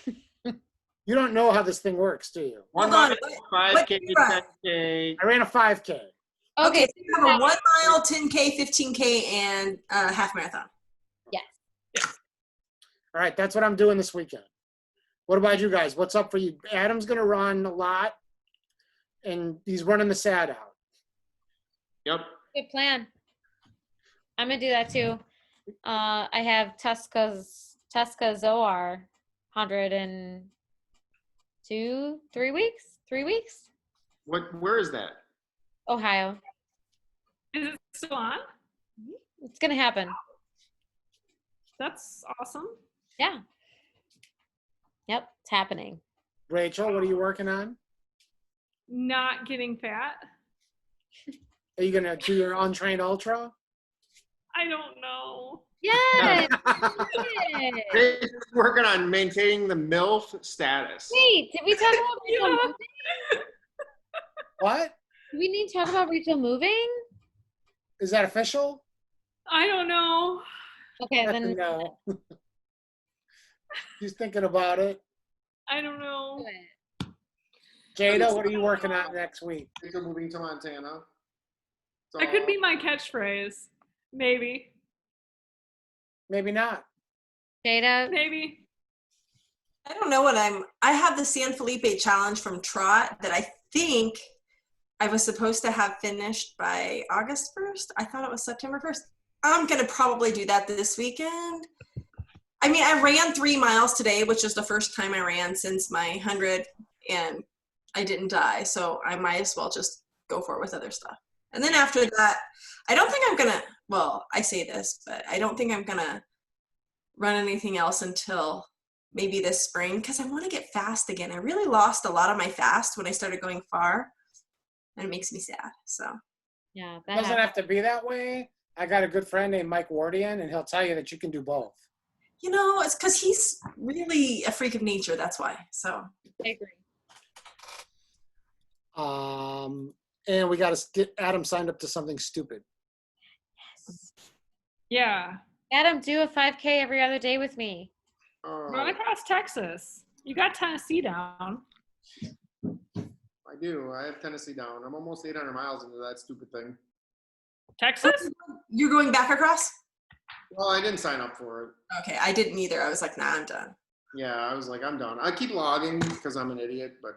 You don't know how this thing works, do you? One Hold on, mile, what 5K, did you run? 10K. I ran a 5K. Okay, so you have a 1 mile, 10K, 15K, and a half marathon. Yes. All right, that's what I'm doing this weekend. What about you guys? What's up for you? Adam's going to run a lot, and he's running the SAD out. Yep. Good plan. I'm gonna do that too. I have Tesca Zoar 102, 3 weeks? 3 weeks? Where is that? Ohio. Is it still on? It's gonna happen. That's awesome. Yeah. Yep, it's happening. Rachel, what are you working on? Not getting fat. Are you going to do your untrained ultra? I don't know. Yes. They're working on maintaining the MILF status. Wait, did we talk about Rachel Yeah. moving? What? Do we need to talk about Rachel moving? Is that official? I don't know. Okay, then No. She's thinking about it. I don't know. do it. Jada, what are you working on next week? They're moving to Montana. So, That could be my catchphrase. Maybe. Maybe not. Jada, Maybe. I don't know what I have the San Felipe challenge from Trot that I think I was supposed to have finished by August 1st. I thought it was September 1st. I'm going to probably do that this weekend. I mean, I ran 3 miles today, which is the first time I ran since my 100, and I didn't die. So I might as well just go for it with other stuff. And then after that, I don't think I'm going to, well, I say this, but I don't think I'm going to run anything else until maybe this spring, because I want to get fast again. I really lost a lot of my fast when I started going far, and it makes me sad. So yeah, It that doesn't happens. have to be that way. I got a good friend named Mike Wardian, and he'll tell you that you can do both. you know, it's because he's really a freak of nature. That's why. So I agree. And we got to get Adam signed up to something stupid. Yeah. Adam, do a 5K every other day with me. Run across Texas. You got Tennessee down. I do. I have Tennessee down. I'm almost 800 miles into that stupid thing. Texas? you're going back across? Well, I didn't sign up for it. Okay, I didn't either. I was like, nah, I'm done. Yeah, I was like, I'm done. I keep logging because I'm an idiot, but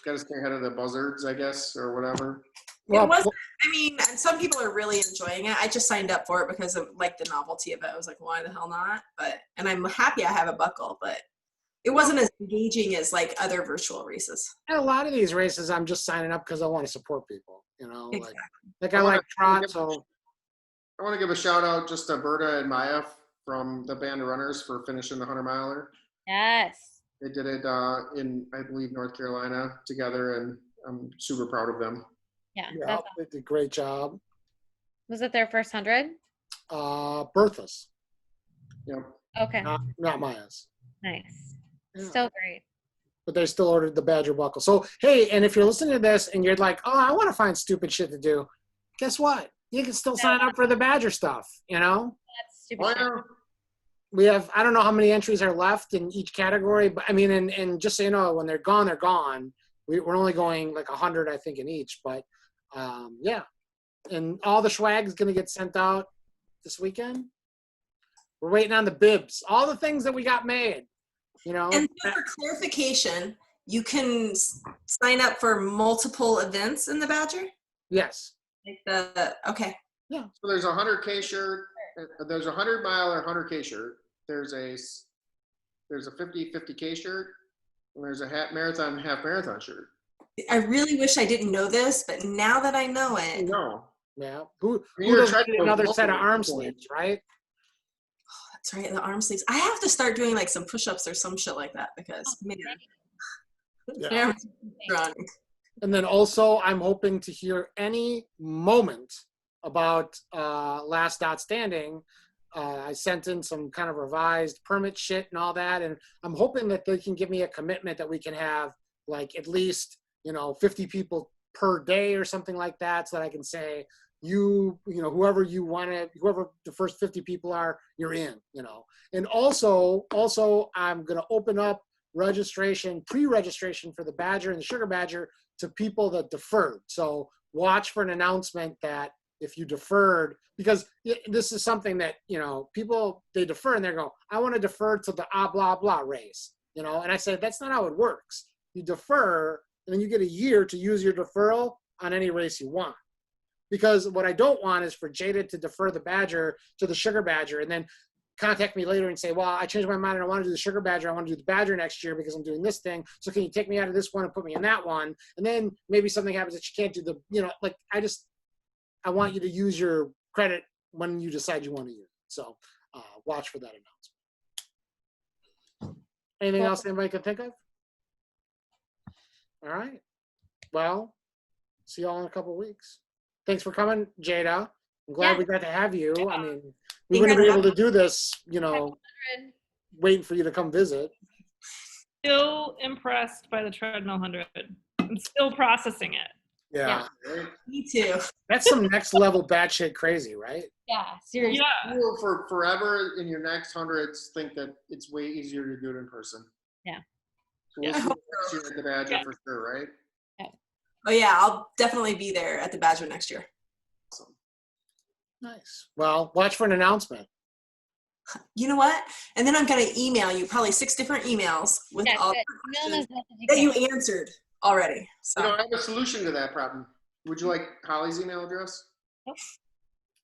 got to stay ahead of the buzzards, I guess, or whatever. Well, It wasn't, I mean, and some people are really enjoying it. I just signed up for it because of like the novelty of it. I was like, why the hell not? But, and I'm happy I have a buckle, but it wasn't as engaging as like other virtual races. and a lot of these races, I'm just signing up because I want to support people. You know, Exactly. like I like trot, so I want to give a shout out just to Berta and Maya from the Band of Runners for finishing the 100-miler. Yes. They did it in, I believe, North Carolina together, and I'm super proud of them. Yeah. yeah, That's, they did a great job. was it their first 100? Bertha's, Yep. Okay. not Maya's. Nice. Yeah. Still great. But they still ordered the Badger buckle. So, hey, and if you're listening to this and you're like, oh, I want to find stupid shit to do, guess what? You can still sign up for the Badger stuff, you know? That's stupid. Oh, shit. yeah. We have, I don't know how many entries are left in each category, but I mean, and just so you know, when they're gone, they're gone. We're only going like 100, I think, in each, but yeah. And all the swag is going to get sent out this weekend. We're waiting on the bibs, all the things that we got made, you know? And so for clarification, you can sign up for multiple events in the Badger? Yes. Like okay. So there's a 100K shirt. There's a 100-mile or 100K shirt. There's a 50K shirt. And there's a half marathon shirt. I really wish I didn't know this, but now that I know I it, know. Yeah. Who You're doesn't trying need to another go set of local arm at this point. sleeves, right? that's right, the arm sleeves. I have to start doing like some push-ups or some shit like that because, man, Yeah. I'm drunk. And then also, I'm hoping to hear any moment about Last Dot Standing. I sent in some kind of revised permit shit and all that, and I'm hoping that they can give me a commitment that we can have like at least 50 people per day or something like that, so that I can say whoever the first 50 people are, you're in. And also I'm going to open up pre-registration for the Badger and the Sugar Badger to people that deferred. So watch for an announcement that if you deferred, because this is something that, people, they defer and they go, I want to defer to the blah, blah race, and I said, that's not how it works. You defer and then you get a year to use your deferral on any race you want. Because what I don't want is for Jada to defer the Badger to the Sugar Badger and then contact me later and say, well, I changed my mind and I want to do the Sugar Badger. I want to do the Badger next year because I'm doing this thing. So can you take me out of this one and put me in that one? And then maybe something happens that you can't do I want you to use your credit when you decide you want to use it. So watch for that announcement. Anything else anybody can think of? All right. Well, see y'all in a couple of weeks. Thanks for coming, Jada. I'm glad we got to have you. I mean, we wouldn't be able to do this, waiting for you to come visit. Still impressed by the treadmill 100. I'm still processing it. Yeah. Me too. That's some next level batshit crazy, right? Yeah, seriously. Yeah. You will for forever in your next hundreds think that it's way easier to do it in person. Yeah. So we'll see you next year at the Badger for sure, right? Oh yeah, I'll definitely be there at the Badger next year. Awesome. Nice. Well, watch for an announcement. You know what? And then I'm going to email you probably 6 different emails with all the questions that you answered already. So. I have a solution to that problem. Would you like Holly's email address?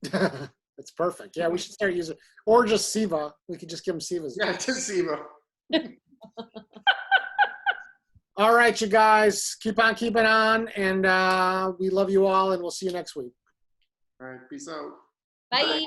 That's perfect. Yeah, we should start using, or just Siva. We could just give him Siva's. Yeah, to Siva. All right, you guys, keep on keeping on, and we love you all, and we'll see you next week. All right, peace out. Bye.